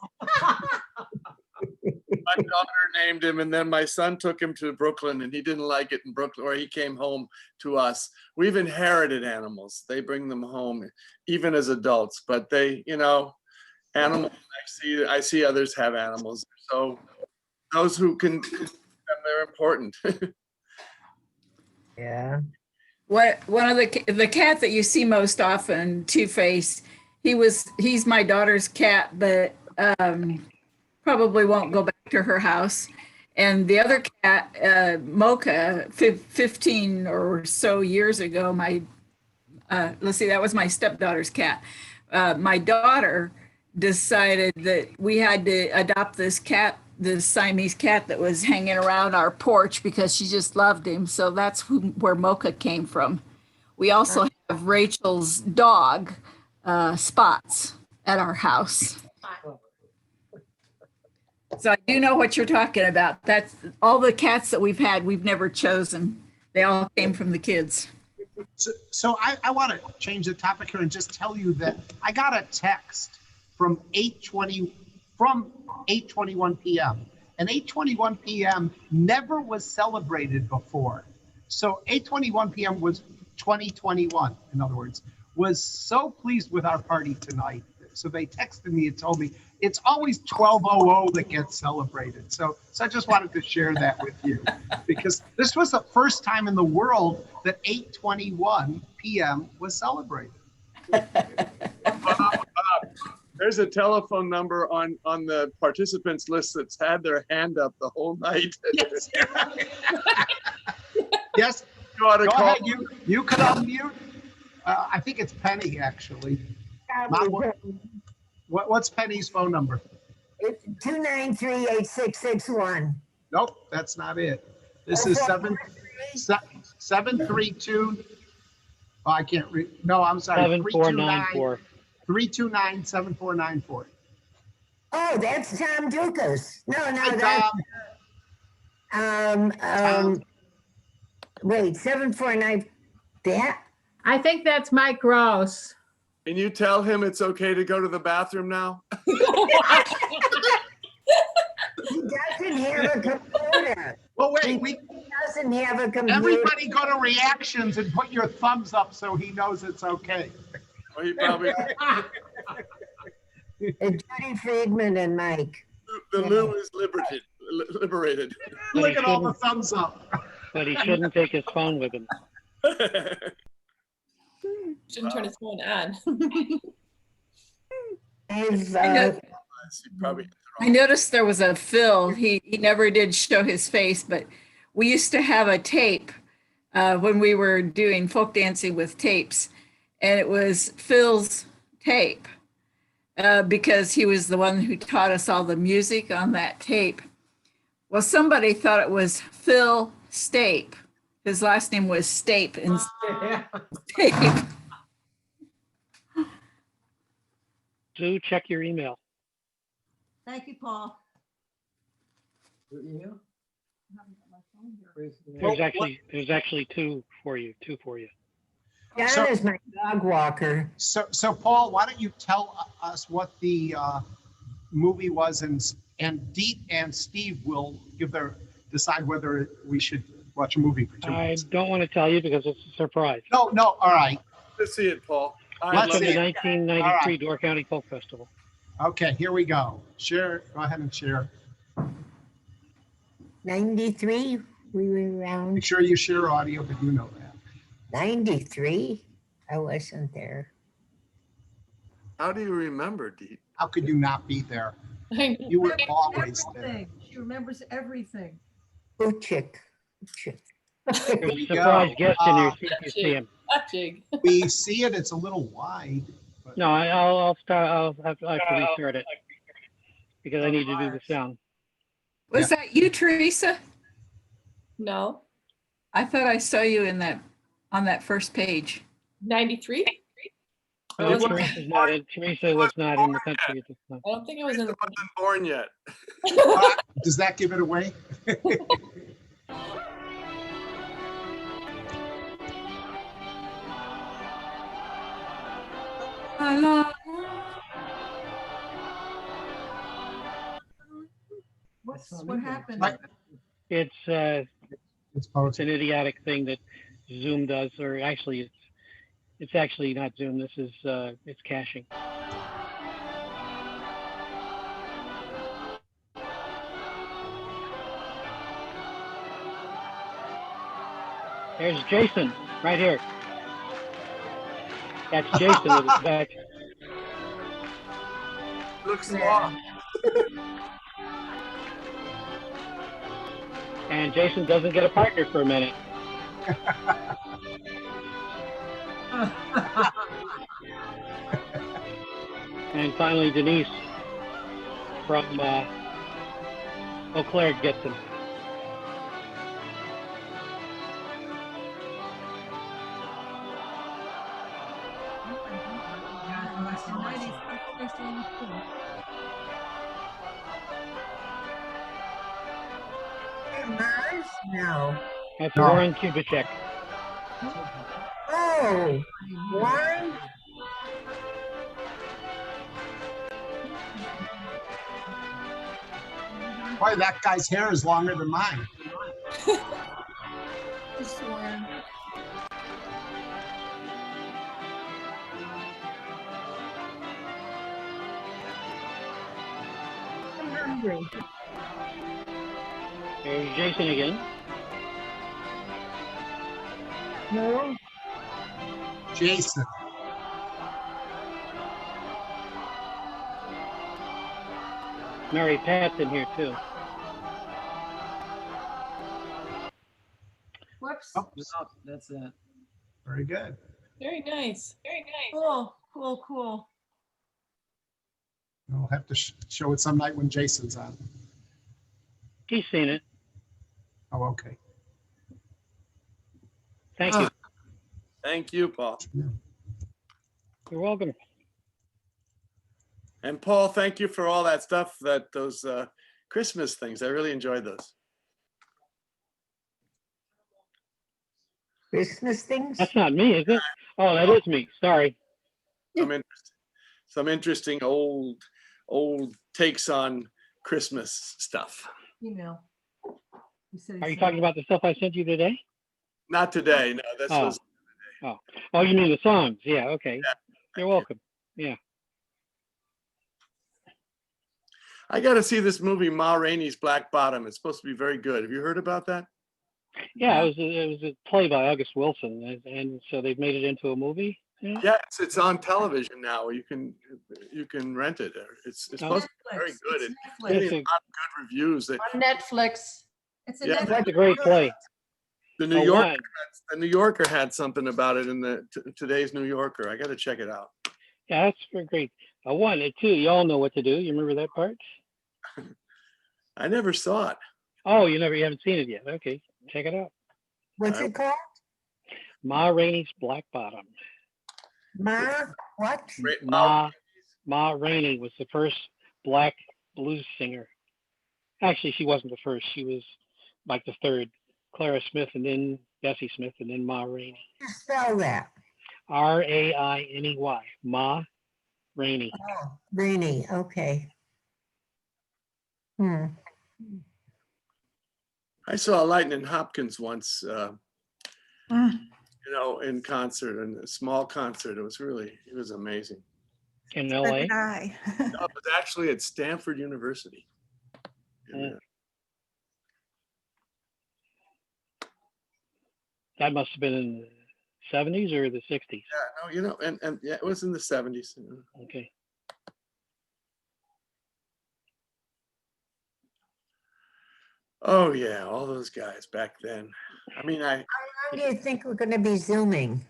My daughter named him, and then my son took him to Brooklyn, and he didn't like it in Brooklyn, or he came home to us. We've inherited animals. They bring them home, even as adults. But they, animals. I see others have animals. So those who can, they're important. Yeah. One of the cat that you see most often, Two-Face, he's my daughter's cat, but probably won't go back to her house. And the other cat, Mocha, 15 or so years ago, that was my stepdaughter's cat. My daughter decided that we had to adopt this cat, this Siamese cat that was hanging around our porch because she just loved him. So that's where Mocha came from. We also have Rachel's dog, Spots, at our house. So I do know what you're talking about. That's all the cats that we've had, we've never chosen. They all came from the kids. So I want to change the topic here and just tell you that I got a text from 8:20 from 8:21 p.m. And 8:21 p.m. never was celebrated before. So 8:21 p.m. was 2021, in other words, was so pleased with our party tonight. So they texted me and told me it's always 12:00 that gets celebrated. So I just wanted to share that with you because this was the first time in the world that 8:21 p.m. was celebrated. There's a telephone number on the participants list that's had their hand up the whole night. Yes. Yes. You ought to Go call. ahead. You could unmute. I think it's Penny, actually. Mom, what's Penny's phone number? It's 293-8661. Nope, that's not it. This is 732. Oh, I can't read. No, I'm sorry. 7494. 329-7494. Oh, that's Tom Dukas. No, Hi, that's wait, 749. That? I think that's Mike Ross. Can you tell him it's okay to go to the bathroom now? He doesn't have a computer. Well, wait, He doesn't have a computer. everybody go to reactions and put your thumbs up so he knows it's okay. Well, he probably. And Judy Friedman and Mike. The Lou is liberated. Look at all the thumbs up. But he shouldn't take his phone with him. Shouldn't turn his phone on. I noticed there was a Phil. He never did show his face, but we used to have a tape when we were doing folk dancing with tapes, and it was Phil's tape because he was the one who taught us all the music on that tape. Well, somebody thought it was Phil Stape. His last name was Stape instead of Stape. Sue, check your email. Thank you, Paul. There's actually two for you. John is my dog walker. So Paul, why don't you tell us what the movie was, and Deet and Steve will decide whether we should watch a movie for 2 I weeks. don't want to tell you because it's a surprise. No, all right. Let's see it, Paul. It's from the 1993 Door County Folk Festival. Okay, here we go. Share. Go ahead and share. 93, we were around. Make sure you share audio, but you know that. 93? I wasn't there. How do you remember, Deet? How could you not be there? You were always there. Everything. She remembers everything. Uchik. Here we Surprise go. guest in here. See if you see him. We see it. It's a little wide. But No, I'll start. I'll have to restart it because I need to do the sound. Was that you, Teresa? No. I thought I saw you in that on that first page. 93? No, Teresa was not in the country at this time. I don't think it was in the wasn't born yet. Does that give it away? What happened? It's an idiotic thing that Zoom does, or actually, it's actually not Zoom. This is it's caching. There's Jason right here. That's Jason with his back. Looks long. And Jason doesn't get a partner for a minute. And finally, Denise from Eau Claire gets him. No. That's Warren Kubicek. Oh, Warren? Boy, that guy's hair is longer than mine. This one. I'm hungry. There's Jason again. No. Jason. Mary Pat's in here too. Whoops. Oh, That's it. very good. Very nice. Very nice. Cool, cool, cool. We'll have to show it some night when Jason's on. He's seen it. Oh, okay. Thank you. Thank you, Paul. You're welcome. And Paul, thank you for all that stuff, those Christmas things. I really enjoyed those. Christmas things? That's not me, is it? Oh, that is me. Sorry. Some interesting old takes on Christmas stuff. Email. Are you talking about the stuff I sent you today? Not today, no. This was. Oh, you mean the songs? Yeah, okay. Yeah. You're welcome. Yeah. I got to see this movie, Ma Rainey's Black Bottom. It's supposed to be very good. Have you heard about that? Yeah, it was a play by August Wilson, and so they've made it into a movie. Yeah, Yeah, it's on television now. You can rent it. It's supposed to be very good. It's getting a lot of good reviews. On Netflix. It's a Yeah. Netflix. That's a great play. The New Yorker had something about it in the today's New Yorker. I got to check it out. Yeah, that's great. One and two, you all know what to do. You remember that part? I never saw it. Oh, you haven't seen it yet. Okay, check it out. What's it called? Ma Rainey's Black Bottom. Ma, what? Ma Rainey was the first black blues singer. Actually, she wasn't the first. She was like the third. Clara Smith, and then Bessie Smith, and then Ma Rainey. Spell that. R-A-I-N-E-Y. Ma Rainey. Oh, Rainey. Okay. I saw Lightning Hopkins once, in concert, in a small concert. It was amazing. In LA? No, it was actually at Stanford University. That must have been in the 70s or the 60s. Yeah, no, and yeah, it was in the 70s. Okay. Oh yeah, all those guys back then. I mean, How long do you think we're going to be Zooming?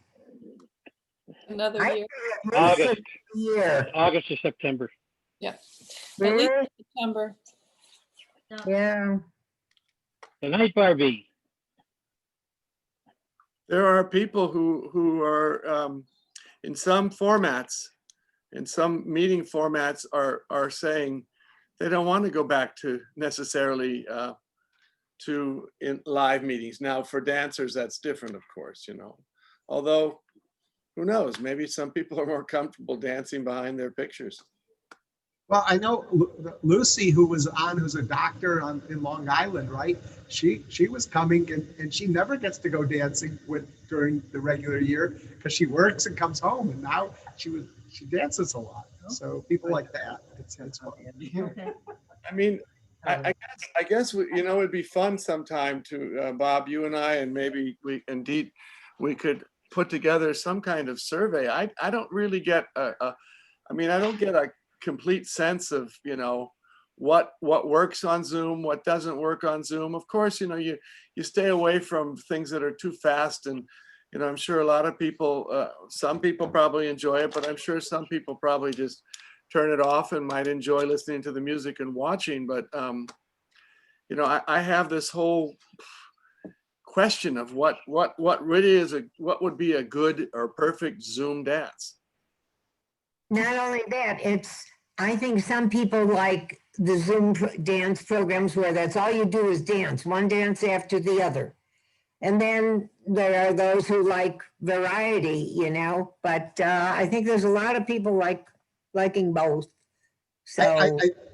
Another year. August. Year. August or September. Yeah. At least September. Yeah. Good night, Barbie. there are people who are in some formats, in some meeting formats, are saying they don't want to go back to necessarily to in live meetings. Now for dancers, that's different, of course, you know. Although, who knows? Maybe some people are more comfortable dancing behind their pictures. Well, I know Lucy, who was on, who's a doctor in Long Island, right? She was coming, and she never gets to go dancing during the regular year because she works and comes home, and now she dances a lot. So people like that, it's fun. I mean, I guess you know, it'd be fun sometime to Bob, you and I, and maybe we could put together some kind of survey. I don't really get I don't get a complete sense of, you know, what works on Zoom, what doesn't work on Zoom. Of course, you know, you stay away from things that are too fast, and you know, I'm sure a lot of people, some people probably enjoy it, but I'm sure some people probably just turn it off and might enjoy listening to the music and watching. But you know, I have this whole question of what really is what would be a good or perfect Zoom dance. Not only that, I think some people like the Zoom dance programs where that's all you do is dance, one dance after the other. And then there are those who like variety, you know, but I think there's a lot of people liking both. So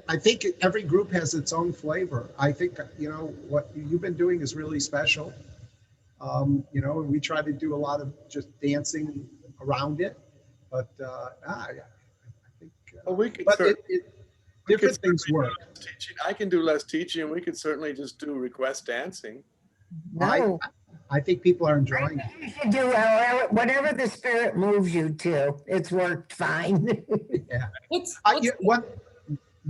I I think every group has its own flavor. I think, you know, what you've been doing is really special. You know, we try to do a lot of just dancing around it, but I think we could but certainly, different things work. I can do less teaching, and we could certainly just do request dancing. No. I think people are enjoying it. You should do whatever the spirit moves you to. It's worked fine. Yeah.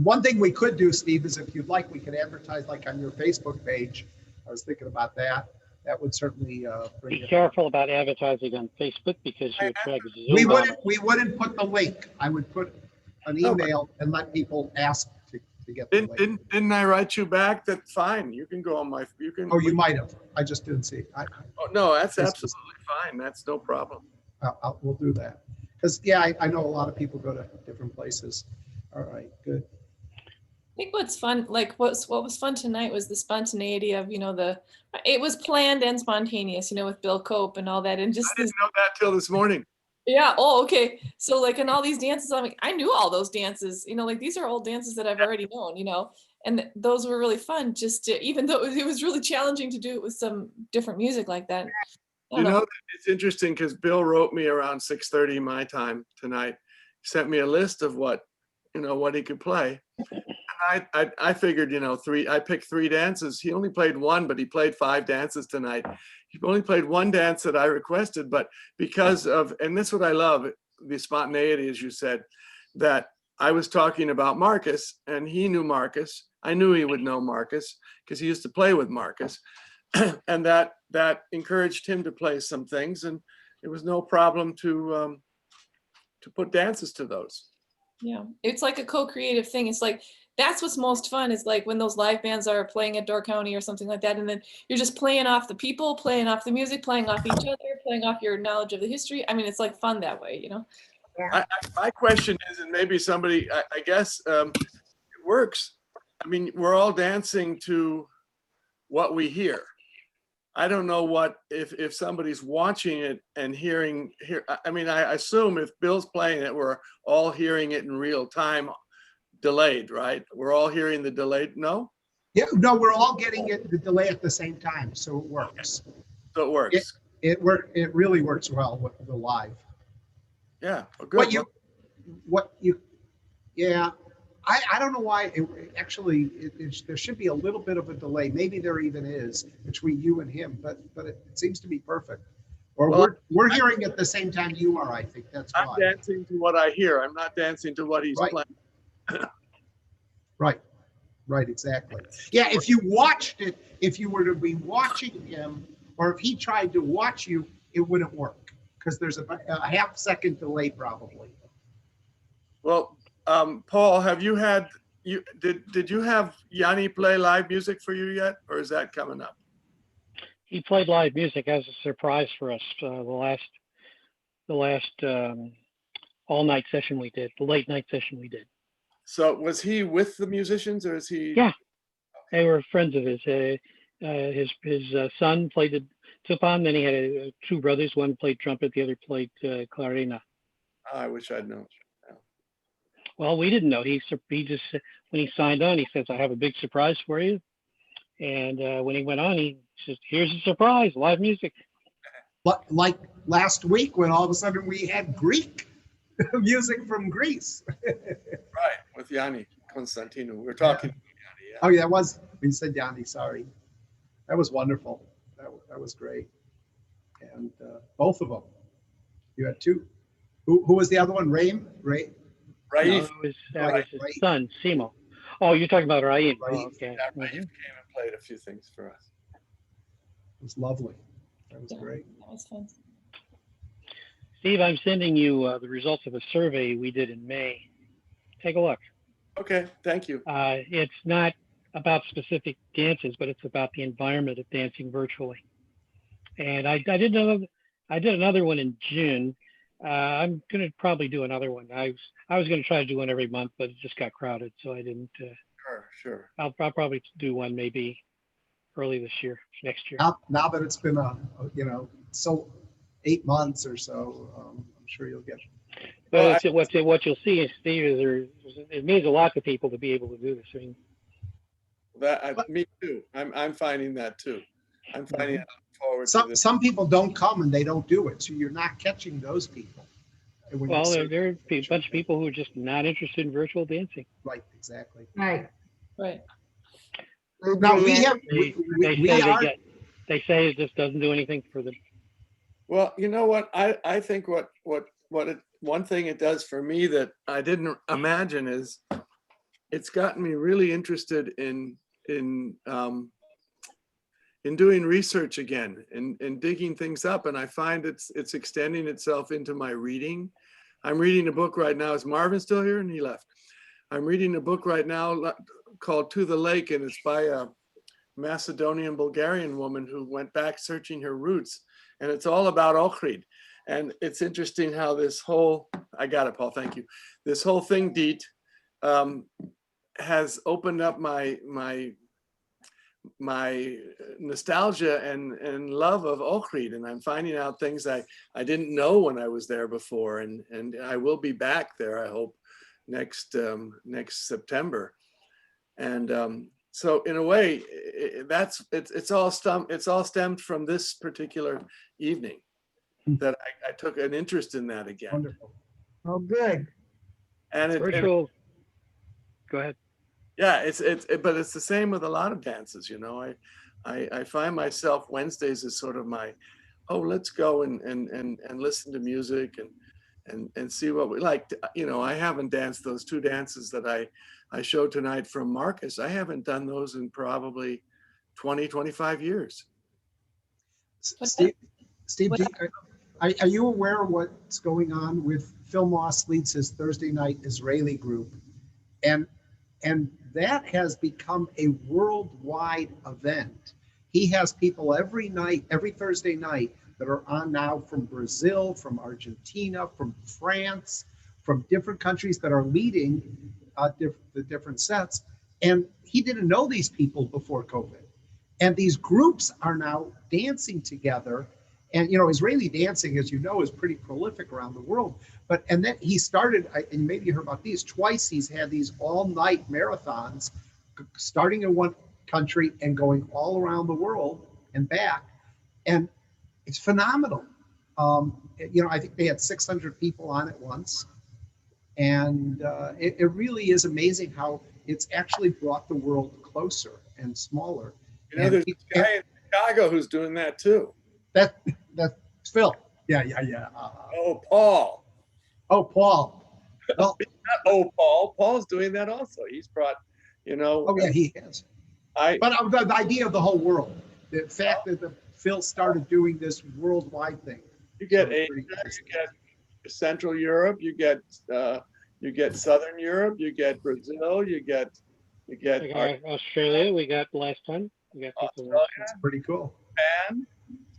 One thing we could do, Steve, is if you'd like, we could advertise like on your Facebook page. I was thinking about that. That would certainly bring Be it. careful about advertising on Facebook because you attract Zoom. We wouldn't put the link. I would put an email and let people ask to get the link. Didn't I write you back that fine? You can go on my. You can. Oh, you might have. I just didn't see. Oh no, that's absolutely fine. That's no problem. We'll do that because yeah, I know a lot of people go to different places. All right, good. I think what's fun, like what was fun tonight was the spontaneity of, you know, it was planned and spontaneous, you know, with Bill Cope and all that, and just I didn't know that till this morning. Yeah. Oh, okay. So like in all these dances, I'm like, I knew all those dances, you know, like these are old dances that I've already known, you know, and those were really fun. Just to, even though it was really challenging to do it with some different music like that. You know, it's interesting because Bill wrote me around 6:30 my time tonight. He sent me a list of what he could play. And I figured, you know, I picked 3 dances. He only played 1, but he played 5 dances tonight. He only played 1 dance that I requested, but because of, and this is what I love, the spontaneity, as you said, that I was talking about Marcus and he knew Marcus. I knew he would know Marcus because he used to play with Marcus. And that encouraged him to play some things, and it was no problem to put dances to those. Yeah, it's like a co-creative thing. It's like, that's what's most fun is like when those live bands are playing at Door County or something like that. And then you're just playing off the people, playing off the music, playing off each other, playing off your knowledge of the history. I mean, it's like fun that way, you know? My question is, and maybe somebody, I guess it works. I mean, we're all dancing to what we hear. I don't know what, if somebody's watching it and I mean, I assume if Bill's playing it, we're all hearing it in real time, delayed, right? We're all hearing the delayed, no? Yeah, no, we're all getting the delay at the same time, so it works. So it works. It really works well with the live. Yeah, well, good. Yeah, I don't know why. There should be a little bit of a delay. Maybe there even is between you and him, but it seems to be perfect. Or well, we're hearing at the same time you are. I think that's why. I'm dancing to what I hear. I'm not dancing to what he's playing. Right, exactly. Yeah, if you watched it, if you were to be watching him, or if he tried to watch you, it wouldn't work because there's a half-second delay probably. Well, Paul, did you have Yanni play live music for you yet, or is that coming up? He played live music as a surprise for us. The last all-night session we did, the late night session we did. So was he with the musicians, or is he? Yeah, they were friends of his. His son played the tupan. Then he had 2 brothers. One played trumpet, the other played clarina. I wish I'd known. Yeah. Well, we didn't know. He just, when he signed on, he says, "I have a big surprise for you." And when he went on, he says, "Here's a surprise, live music." But like last week, when all of a sudden we had Greek music from Greece. Right, with Yanni Constantinou. We're talking about Yanni. Yeah. Oh, yeah, that was, we said Yanni, sorry. That was wonderful. That was great. And both of them. You had 2. Who was the other one? Raim? Raif. That was his son, Simo. Oh, you're talking about Raim. Oh, okay. Yeah, Raif came and played a few things for us. It was lovely. That was great. That was fun. Steve, I'm sending you the results of a survey we did in May. Take a look. Okay, thank you. It's not about specific dances, but it's about the environment of dancing virtually. And I did another one in June. I'm going to probably do another one. I was going to try to do one every month, but it just got crowded, so I didn't. Sure. I'll probably do one maybe early next year. Now that it's been so 8 months or so, I'm sure you'll get But what you'll see, Steve, is it means a lot to people to be able to do this. I mean, me too. I'm finding that too. I'm finding it forward to this. Some people don't come and they don't do it, so you're not catching those people. Well, there are a bunch of people who are just not interested in virtual dancing. Right, exactly. Right. Right. Now we have. They say it just doesn't do anything for them. Well, you know what? I think one thing it does for me that I didn't imagine is it's gotten me really interested in doing research again and digging things up, and I find it's extending itself into my reading. I'm reading a book right now. Is Marvin still here? And he left. I'm reading a book right now called To the Lake, and it's by a Macedonian Bulgarian woman who went back searching her roots, and it's all about Ohrid. And it's interesting how this whole, I got it, Paul, thank you. This whole thing, Deet, has opened up my nostalgia and love of Ohrid, and I'm finding out things I didn't know when I was there before, and I will be back there, I hope, next September. And so in a way, it's all stemmed from this particular evening that I took an interest in that again. Wonderful. Oh, good. And go ahead. Yeah, but it's the same with a lot of dances, you know. I find myself Wednesdays is sort of my, let's go and listen to music and see what we like. You know, I haven't danced those two dances that I showed tonight from Marcus. I haven't done those in probably 20, 25 years. Steve, are you aware of what's going on with Phil Moss leads his Thursday night Israeli group, and that has become a worldwide event. He has people every Thursday night that are on now from Brazil, from Argentina, from France, from different countries that are leading the different sets. And he didn't know these people before COVID. And these groups are now dancing together. And, you know, Israeli dancing, as you know, is pretty prolific around the world. And then he started, and maybe you heard about these, twice he's had these all-night marathons, starting in one country and going all around the world and back. And it's phenomenal. You know, I think they had 600 people on at once. And it really is amazing how it's actually brought the world closer and smaller. You know, there's a guy in Chicago who's doing that too. That's Phil. Yeah. Paul. Oh, Paul. Well, Paul. Paul's doing that also. He's brought, you know. Oh, yeah, he has. But the idea of the whole world, the fact that Phil started doing this worldwide thing. You get Asia, you get Central Europe, you get Southern Europe, you get Brazil, you get Australia. We got last time. We got people. That's pretty cool. Japan.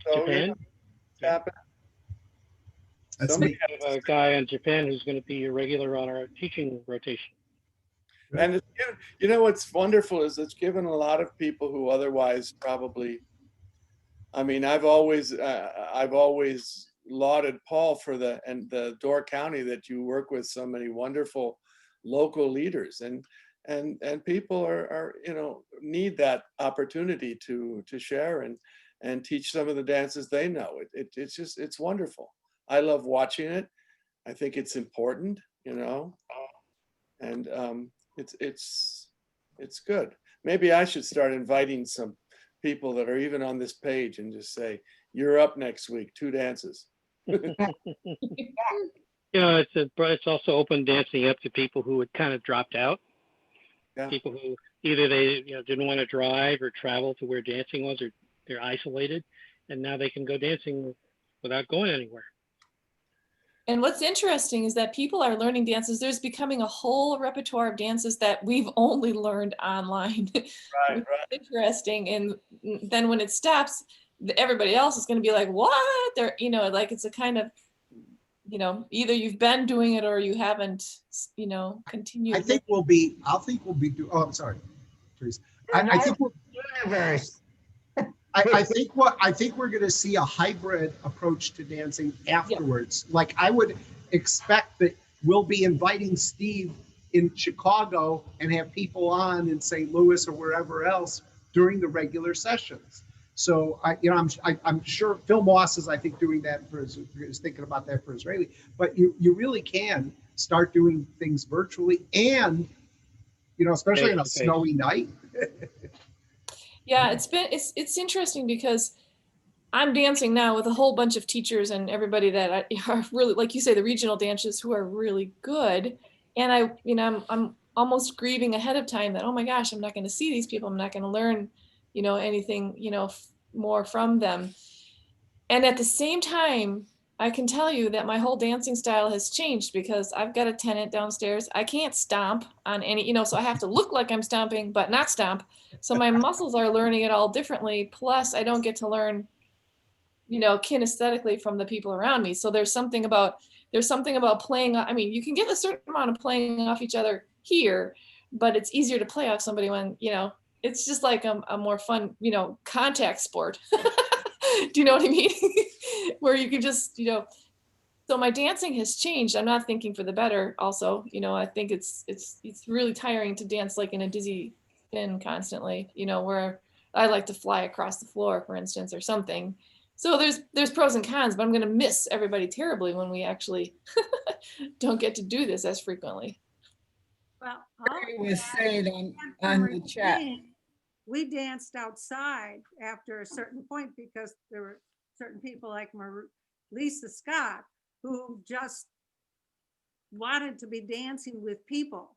So we have a guy in Japan who's going to be a regular on our teaching rotation. And you know what's wonderful is it's given a lot of people who otherwise probably, I mean, I've always lauded Paul for the Door County that you work with so many wonderful local leaders, and people are you know, need that opportunity to share and teach some of the dances they know. It's wonderful. I love watching it. I think it's important, you know, and it's good. Maybe I should start inviting some people that are even on this page and just say, you're up next week, 2 dances. Yeah, it's also open dancing up to people who had kind of dropped out. Yeah. People who either they didn't want to drive or travel to where dancing was, or they're isolated, and now they can go dancing without going anywhere. And what's interesting is that people are learning dances. There's becoming a whole repertoire of dances that we've only learned online. Right. Interesting. And then when it stops, everybody else is going to be like, what? They're, you know, like it's a kind of, you know, either you've been doing it or you haven't, you know, continued. I think we'll be doing, I'm sorry, Teresa. I think universe. I think we're going to see a hybrid approach to dancing afterwards. Yeah. Like I would expect that we'll be inviting Steve in Chicago and have people on in St. Louis or wherever else during the regular sessions. So I'm sure Phil Moss is, I think, doing that is thinking about that for Israeli, but you really can start doing things virtually and, especially on a snowy night. Yeah, it's interesting because I'm dancing now with a whole bunch of teachers and everybody that are really, like you say, the regional dancers who are really good. And I'm almost grieving ahead of time that, oh my gosh, I'm not going to see these people. I'm not going to learn, anything, more from them. And at the same time, I can tell you that my whole dancing style has changed because I've got a tenant downstairs. I can't stomp on any, so I have to look like I'm stomping, but not stomp. So my muscles are learning it all differently. Plus I don't get to learn, kinesthetically from the people around me. So there's something about playing. I mean, you can get a certain amount of playing off each other here, but it's easier to play off somebody when, it's just like a more fun, contact sport. Do you know what I mean? Where you can just, so my dancing has changed. I'm not thinking for the better also, I think it's really tiring to dance like in a dizzy spin constantly, where I like to fly across the floor, for instance, or something. So there's pros and cons, but I'm going to miss everybody terribly when we actually don't get to do this as frequently. Well, Sheree was saying on the chat. We danced outside after a certain point because there were certain people like Lisa Scott who just wanted to be dancing with people.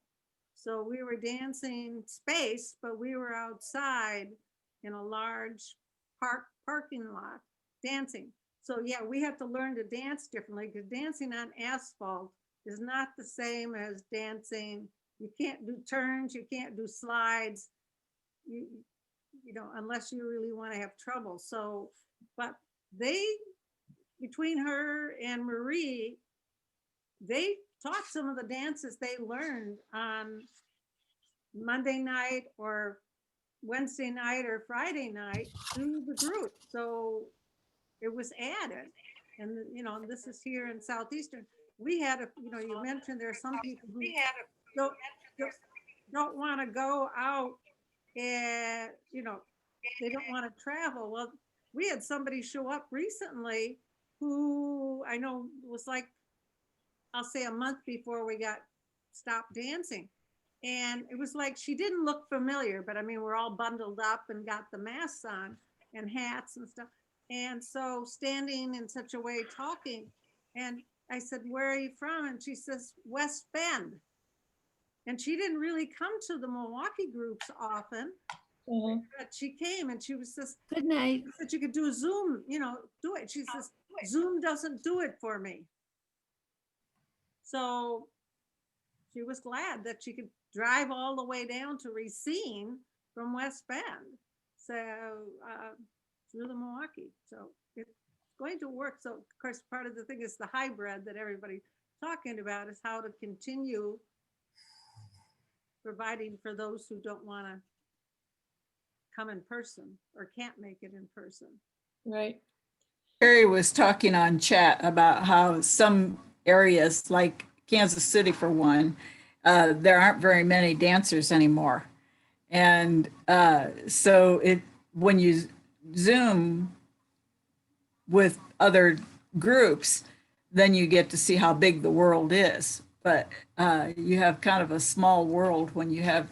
So we were dancing space, but we were outside in a large parking lot dancing. So yeah, we have to learn to dance differently because dancing on asphalt is not the same as dancing. You can't do turns, you can't do slides, unless you really want to have trouble. So, but between her and Marie, they taught some of the dances they learned on Monday night or Wednesday night or Friday night to the group. So it was added. And, this is here in Southeastern. We had you mentioned there are some people who don't want to go out and, they don't want to travel. Well, we had somebody show up recently who I know was like, I'll say a month before we stopped dancing. And it was like, she didn't look familiar, but I mean, we're all bundled up and got the masks on and hats and stuff. And so standing in such a way, talking, and I said, where are you from? And she says, West Bend. And she didn't really come to the Milwaukee groups often, but she came and she was just, good night. That you could do a Zoom, do it. She says, Zoom doesn't do it for me. So she was glad that she could drive all the way down to Racine from West Bend. So through the Milwaukee. So it's going to work. So of course, part of the thing is the hybrid that everybody's talking about is how to continue providing for those who don't want to come in person or can't make it in person. Right. Sheree was talking on chat about how some areas like Kansas City, for one, there aren't very many dancers anymore. And so when you Zoom with other groups, then you get to see how big the world is. But you have kind of a small world when you have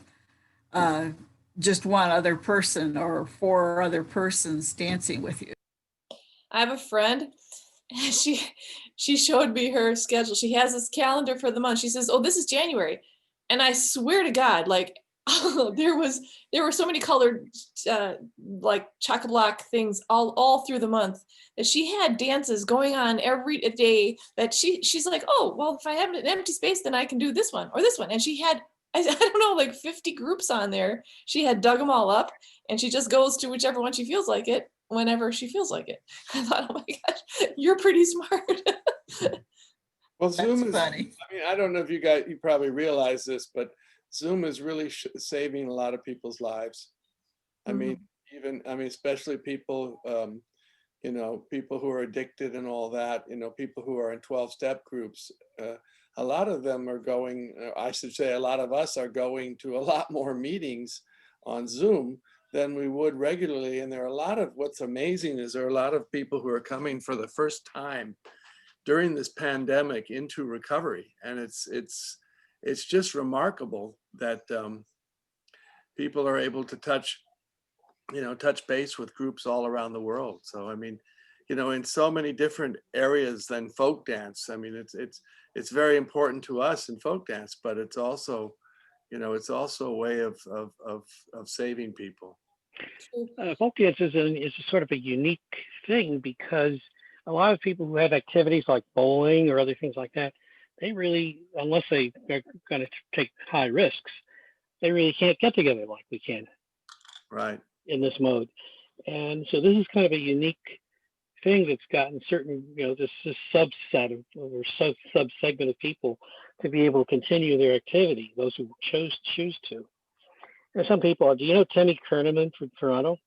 just one other person or four other persons dancing with you. I have a friend, and she showed me her schedule. She has this calendar for the month. She says, oh, this is January. And I swear to God, like there were so many colored like chock-a-block things all through the month that she had dances going on every day that she's like, oh, well, if I have an empty space, then I can do this one or this one. And she had, I don't know, like 50 groups on there. She had dug them all up and she just goes to whichever one she feels like it whenever she feels like it. I thought, oh my gosh, you're pretty smart. Well, Zoom is funny. I mean, I don't know if you probably realize this, but Zoom is really saving a lot of people's lives. I mean, especially people, people who are addicted and all that, people who are in 12-step groups. a lot of them are going, I should say a lot of us are going to a lot more meetings on Zoom than we would regularly. And there are a lot of, what's amazing is there are a lot of people who are coming for the first time during this pandemic into recovery. And it's just remarkable that people are able to touch base with groups all around the world. So, I mean, in so many different areas than folk dance. I mean, it's very important to us in folk dance, but it's also, it's also a way of saving people. Folk dance is a sort of a unique thing because a lot of people who have activities like bowling or other things like that, they really, unless they are going to take high risks, they really can't get together like we can. Right. In this mode. And so this is kind of a unique thing that's gotten certain, this subset of or sub segment of people to be able to continue their activity, those who choose to. And some people, do you know Timmy Kernerman from Toronto?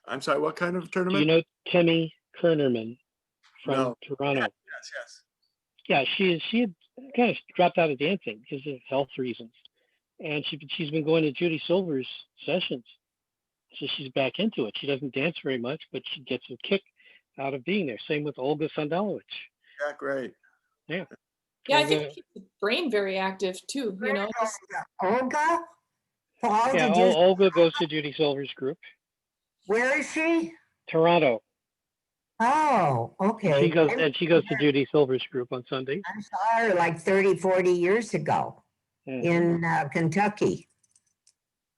I'm sorry, what kind of tournament? Do you know Timmy Kernerman from No. Toronto? Yes. Yeah, she had kind of dropped out of dancing because of health reasons. And she's been going to Judy Silver's sessions. So she's back into it. She doesn't dance very much, but she gets a kick out of being there. Same with Olga Sandalovich. Yeah, great. Yeah. Yeah, I think it keeps the brain very active too. Olga? Paul, Yeah, Olga goes to Judy Silver's group. Where is she? Toronto. Oh, okay. She goes to Judy Silver's group on Sundays. I saw her like 30, 40 years ago in Kentucky.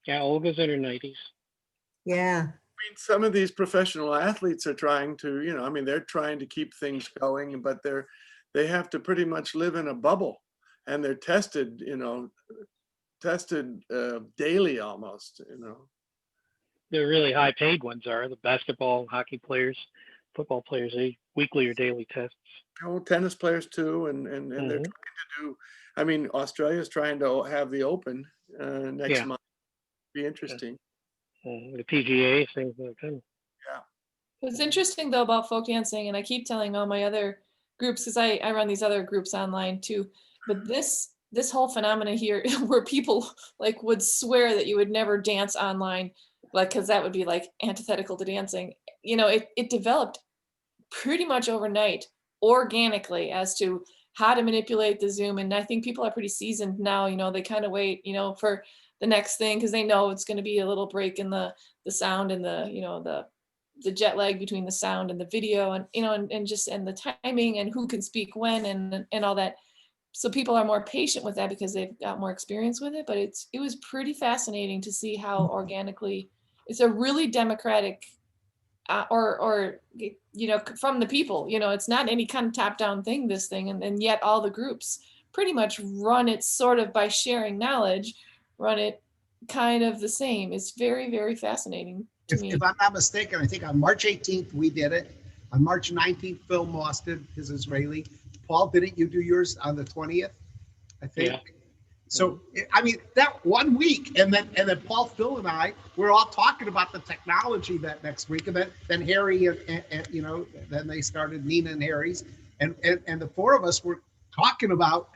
Yeah, Olga's in her 90s. Yeah. I mean, some of these professional athletes are trying to, they're trying to keep things going, but they have to pretty much live in a bubble, and they're tested daily almost, The really high paid ones are the basketball, hockey players, football players, they weekly or daily tests. Oh, tennis players too, and they're trying to do, I mean, Australia's trying to have the Open next month. Be interesting. The PGA, things like that. Yeah. What's interesting though about folk dancing, and I keep telling all my other groups, because I run these other groups online too, but this whole phenomena here where people like would swear that you would never dance online, like, because that would be like antithetical to dancing, it developed pretty much overnight organically as to how to manipulate the Zoom. And I think people are pretty seasoned now, they kind of wait, for the next thing, because they know it's going to be a little break in the sound and the jet lag between the sound and the video, and and the timing and who can speak when and all that. So people are more patient with that because they've got more experience with it. But it was pretty fascinating to see how organically it's a really democratic or from the people. It's not any kind of top down thing, this thing, and yet all the groups pretty much run it sort of by sharing knowledge. Run it kind of the same. It's very, very fascinating to me. If I'm not mistaken, I think on March 18th we did it. On March 19th, Phil Moss did his Israeli. Paul, didn't you do yours on the 20th? I think. Yeah. So I mean that 1 week, and then Paul, Phil, and I we're all talking about the technology that next week, and then Harry and then they started Nina and Harry's, and the four of us were talking about.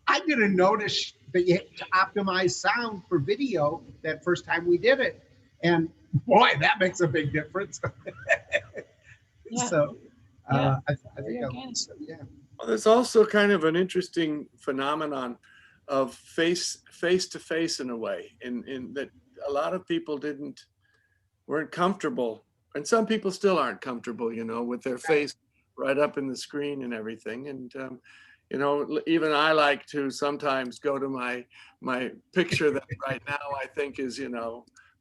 I didn't notice that you had to optimize sound for video that first time we did it. And boy, that makes a big difference. So I think Well, there's also kind of an interesting phenomenon of face to face in a way, in that a lot of people weren't comfortable, and some people still aren't comfortable, with their face right up in the screen and everything. And even I like to sometimes go to my picture that right now I think is,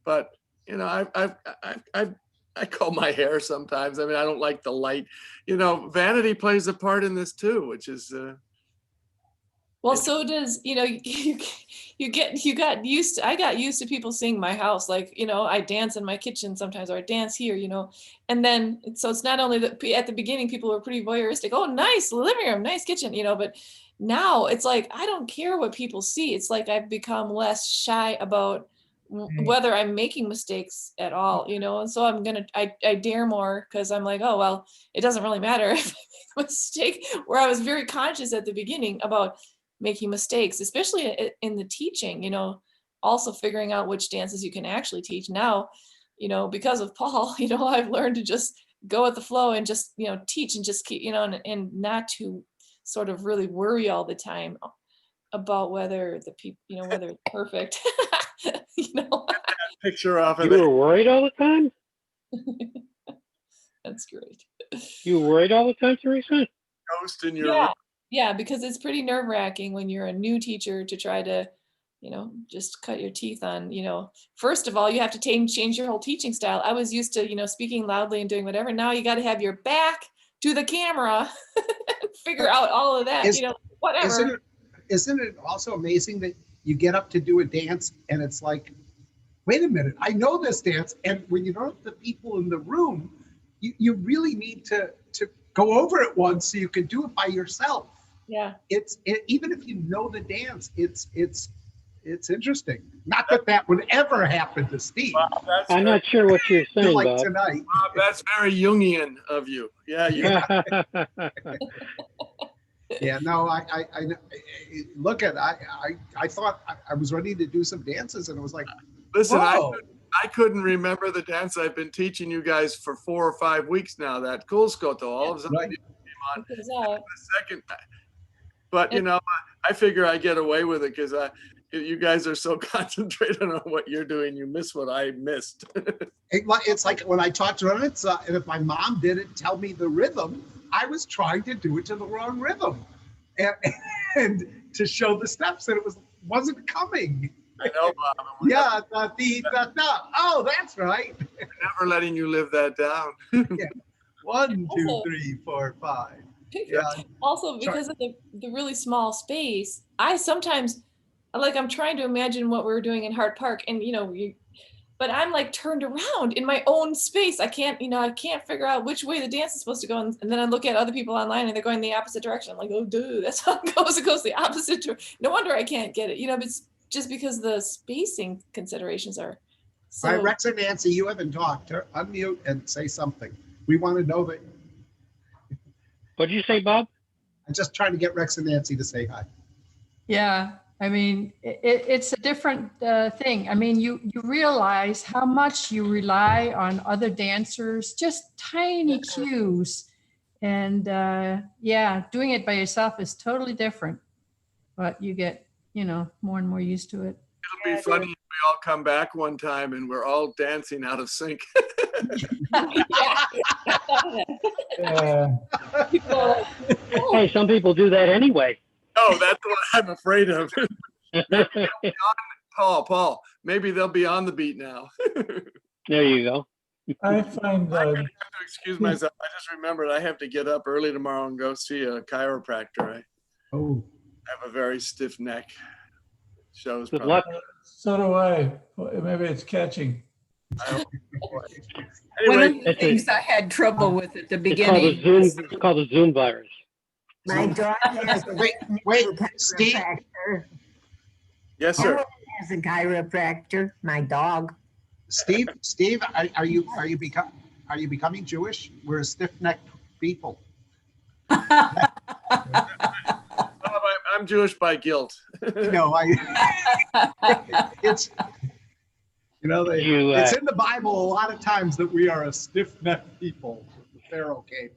but I comb my hair sometimes. I mean, I don't like the light. Vanity plays a part in this too, which is. Well, so does I got used to people seeing my house, like I dance in my kitchen sometimes, or I dance here, and then so it's not only that at the beginning people were pretty voyeuristic. Oh, nice living room, nice kitchen, but now it's like I don't care what people see. It's like I've become less shy about whether I'm making mistakes at all, you know, and so I dare more because I'm like, oh, well, it doesn't really matter if I make a mistake, where I was very conscious at the beginning about making mistakes, especially in the teaching, you know, also figuring out which dances you can actually teach. Now, you know, because of Paul, you know, I've learned to just go with the flow and just, you know, teach and just keep, you know, and not to sort of really worry all the time about whether the people, you know, whether it's perfect. You know, picture off of You were worried all the time? That's great. You were worried all the time, Teresa? Ghost in your Yeah, yeah, because it's pretty nerve-wracking when you're a new teacher to try to, you know, just cut your teeth on, you know, first of all, you have to change your whole teaching style. I was used to, you know, speaking loudly and doing whatever. Now you got to have your back to the camera, figure out all of that, you know, whatever. Isn't it also amazing that you get up to do a dance and it's like, wait a minute, I know this dance. And when you don't have the people in the room, you really need to go over it once so you can do it by yourself. Yeah. Even if you know the dance, it's interesting. Not that would ever happen to Steve. Wow, I'm not sure what you're saying, like Bob. tonight. Bob, that's very Jungian of you. Yeah, Yeah, no, I look at, I thought I was ready to do some dances and it was like, listen, whoa. I couldn't remember the dance I've been teaching you guys for 4 or 5 weeks now, that Kulskoto. All of a sudden you came on the second. But you know, I figure I get away with it because you guys are so concentrated on what you're doing, you miss what I missed. It's like when I taught drums, and if my mom didn't tell me the rhythm, I was trying to do it to the wrong rhythm, and to show the steps, and it wasn't coming. I know, Bob. Yeah, oh, that's right. We're never letting you live that down. Yeah. 1, 2, 3, 4, 5. Yeah. Also, because of the really small space, I sometimes, like, I'm trying to imagine what we're doing in Hart Park, and you know, but I'm like turned around in my own space. I can't figure out which way the dance is supposed to go. And then I look at other people online and they're going the opposite direction. I'm like, oh, dude, that's how it goes. It goes the opposite direction. No wonder I can't get it. You know, but it's just because the spacing considerations are so. All right, Rex and Nancy, you haven't talked. Unmute and say something. We want to know that. What'd you say, Bob? I'm just trying to get Rex and Nancy to say hi. Yeah, I mean, it's a different thing. I mean, you realize how much you rely on other dancers, just tiny cues. And yeah, doing it by yourself is totally different. But you get, you know, more and more used to it. It'll be funny if we all come back one time and we're all dancing out of sync. Hey, some people do that anyway. Oh, that's what I'm afraid of. Paul, maybe they'll be on the beat now. There you go. I find I have to excuse myself. I just remembered I have to get up early tomorrow and go see a chiropractor. I have a very stiff neck. Shows. Good luck. So do I. Maybe it's catching. One of the things I had trouble with at the beginning. It's called the Zoom virus. My dog has a Steve. Yes, sir. Everyone has a chiropractor. My dog. Steve, are you becoming Jewish? We're stiff-necked people. I'm Jewish by guilt. No, it's it's in the Bible a lot of times that we are a stiff-necked people. The Pharaoh came.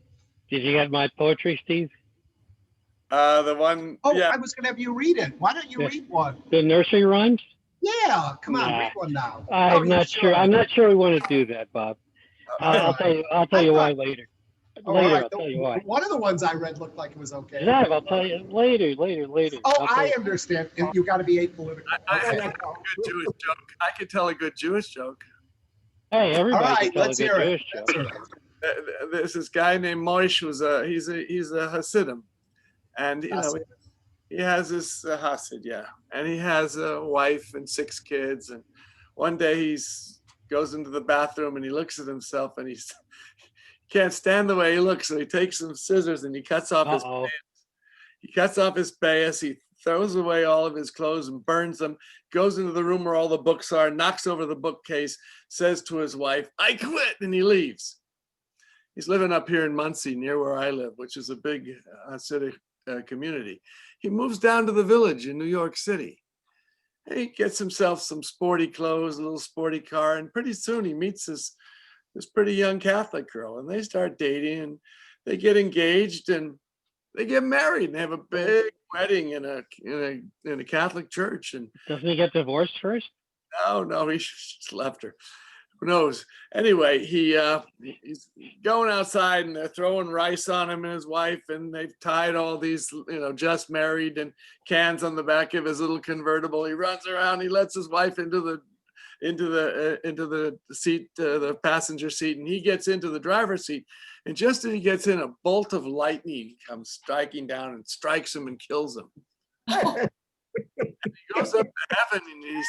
Did you get my poetry, Steve? The one. Oh, yeah. I was going to have you read it. Why don't you read one? The nursery rhymes? Yeah, come on, Nah. read one now. I'm not sure. I'm not sure we want to do that, Bob. I'll tell you why later. Later, I'll tell you why. One of the ones I read looked like it was okay. Yeah, I'll tell you later. Oh, I understand. You got to be apolitical. I have a good Jewish joke. I could tell a good Jewish joke. Hey, everybody All right, can tell a let's good hear Jewish it. joke. There's this guy named Moshe who's he's a Hasidim, and you know he has this Hasid, yeah, and he has a wife and 6 kids, and one day he goes into the bathroom and he looks at himself and he can't stand the way he looks, so he takes some scissors and he cuts off his pants. He cuts off his payas, he throws away all of his clothes and burns them, goes into the room where all the books are, knocks over the bookcase, says to his wife, "I quit," and he leaves. He's living up here in Muncie, near where I live, which is a big Hasidic community. He moves down to the village in New York City. He gets himself some sporty clothes, a little sporty car, and pretty soon he meets this pretty young Catholic girl, and they start dating, and they get engaged, and they get married, and they have a big wedding in a Catholic church. And doesn't he get divorced first? No, he just left her. Who knows? Anyway, he's going outside, and they're throwing rice on him and his wife, and they've tied all these, just married, and cans on the back of his little convertible. He runs around. He lets his wife into the seat, the passenger seat, and he gets into the driver's seat. And just as he gets in, a bolt of lightning comes striking down and strikes him and kills him. And he goes up to heaven and he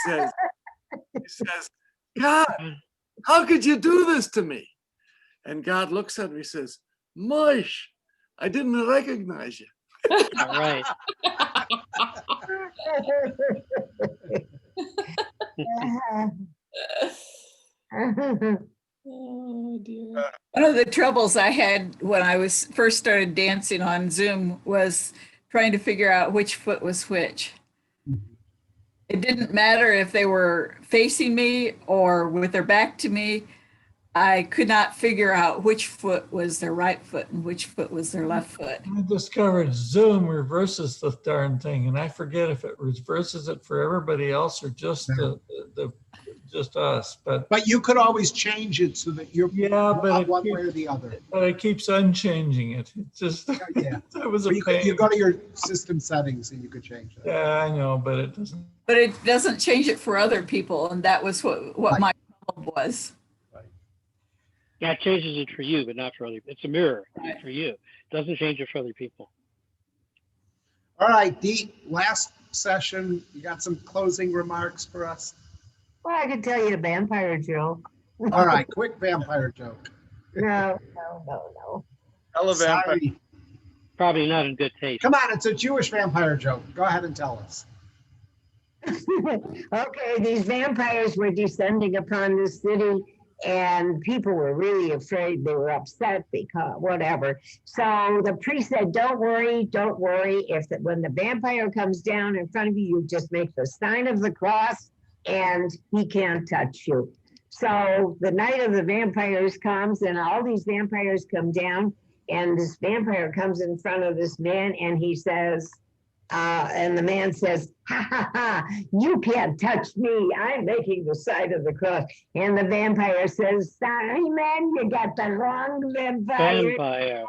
says, "God, how could you do this to me?" And God looks at him. He says, "Moish, I didn't recognize you." All right. Oh dear. One of the troubles I had when I was first started dancing on Zoom was trying to figure out which foot was which. It didn't matter if they were facing me or with their back to me. I could not figure out which foot was their right foot and which foot was their left foot. I discovered Zoom reverses the darn thing, and I forget if it reverses it for everybody else or just just us. But you could always change it so that you're but one way or the other. But it keeps unchanging it. It just that was a pain. You go to your system settings and you could change that. Yeah, I know, but it doesn't. But it doesn't change it for other people, and that was what my problem was. Yeah, it changes it for you, but not for other. It's a mirror for you. It doesn't change it for other people. All right, Dee, last session, you got some closing remarks for us? Well, I could tell you a vampire joke. All right, quick vampire joke. No. Tell a vampire. Sorry. Probably not in good taste. Come on, it's a Jewish vampire joke. Go ahead and tell us. Okay, these vampires were descending upon the city, and people were really afraid. They were upset because whatever. So the priest said, don't worry. When the vampire comes down in front of you, you just make the sign of the cross and he can't touch you. So the night of the vampires comes, and all these vampires come down, and this vampire comes in front of this man, and he says, and the man says, "Ha ha ha, you can't touch me. I'm making the sign of the cross." And the vampire says, "Sorry, man, you got the wrong vampire.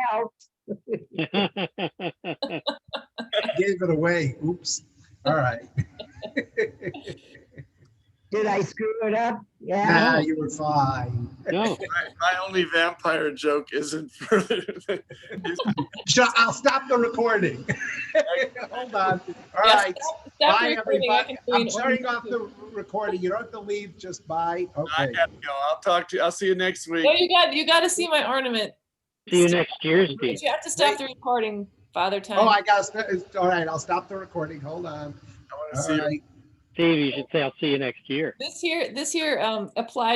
Help." Gave it away. Oops. All right. Did I screw it up? Yeah. Nah, you were fine. No. My only vampire joke isn't further than. I'll stop the recording. Hold on. All right. Stop Bye, the recording. I everybody. can I'm turning off the recording. You don't have to leave. Just bye. Okay. I have to go. I'll talk to you. I'll see you next week. No, you got to see my ornament. See you next year, Steve. But you have to stop the recording, Father Time. Oh, I got. All right. I'll stop the recording. Hold on. I want to see you. Steve, you should say, "I'll see you next year." This year applies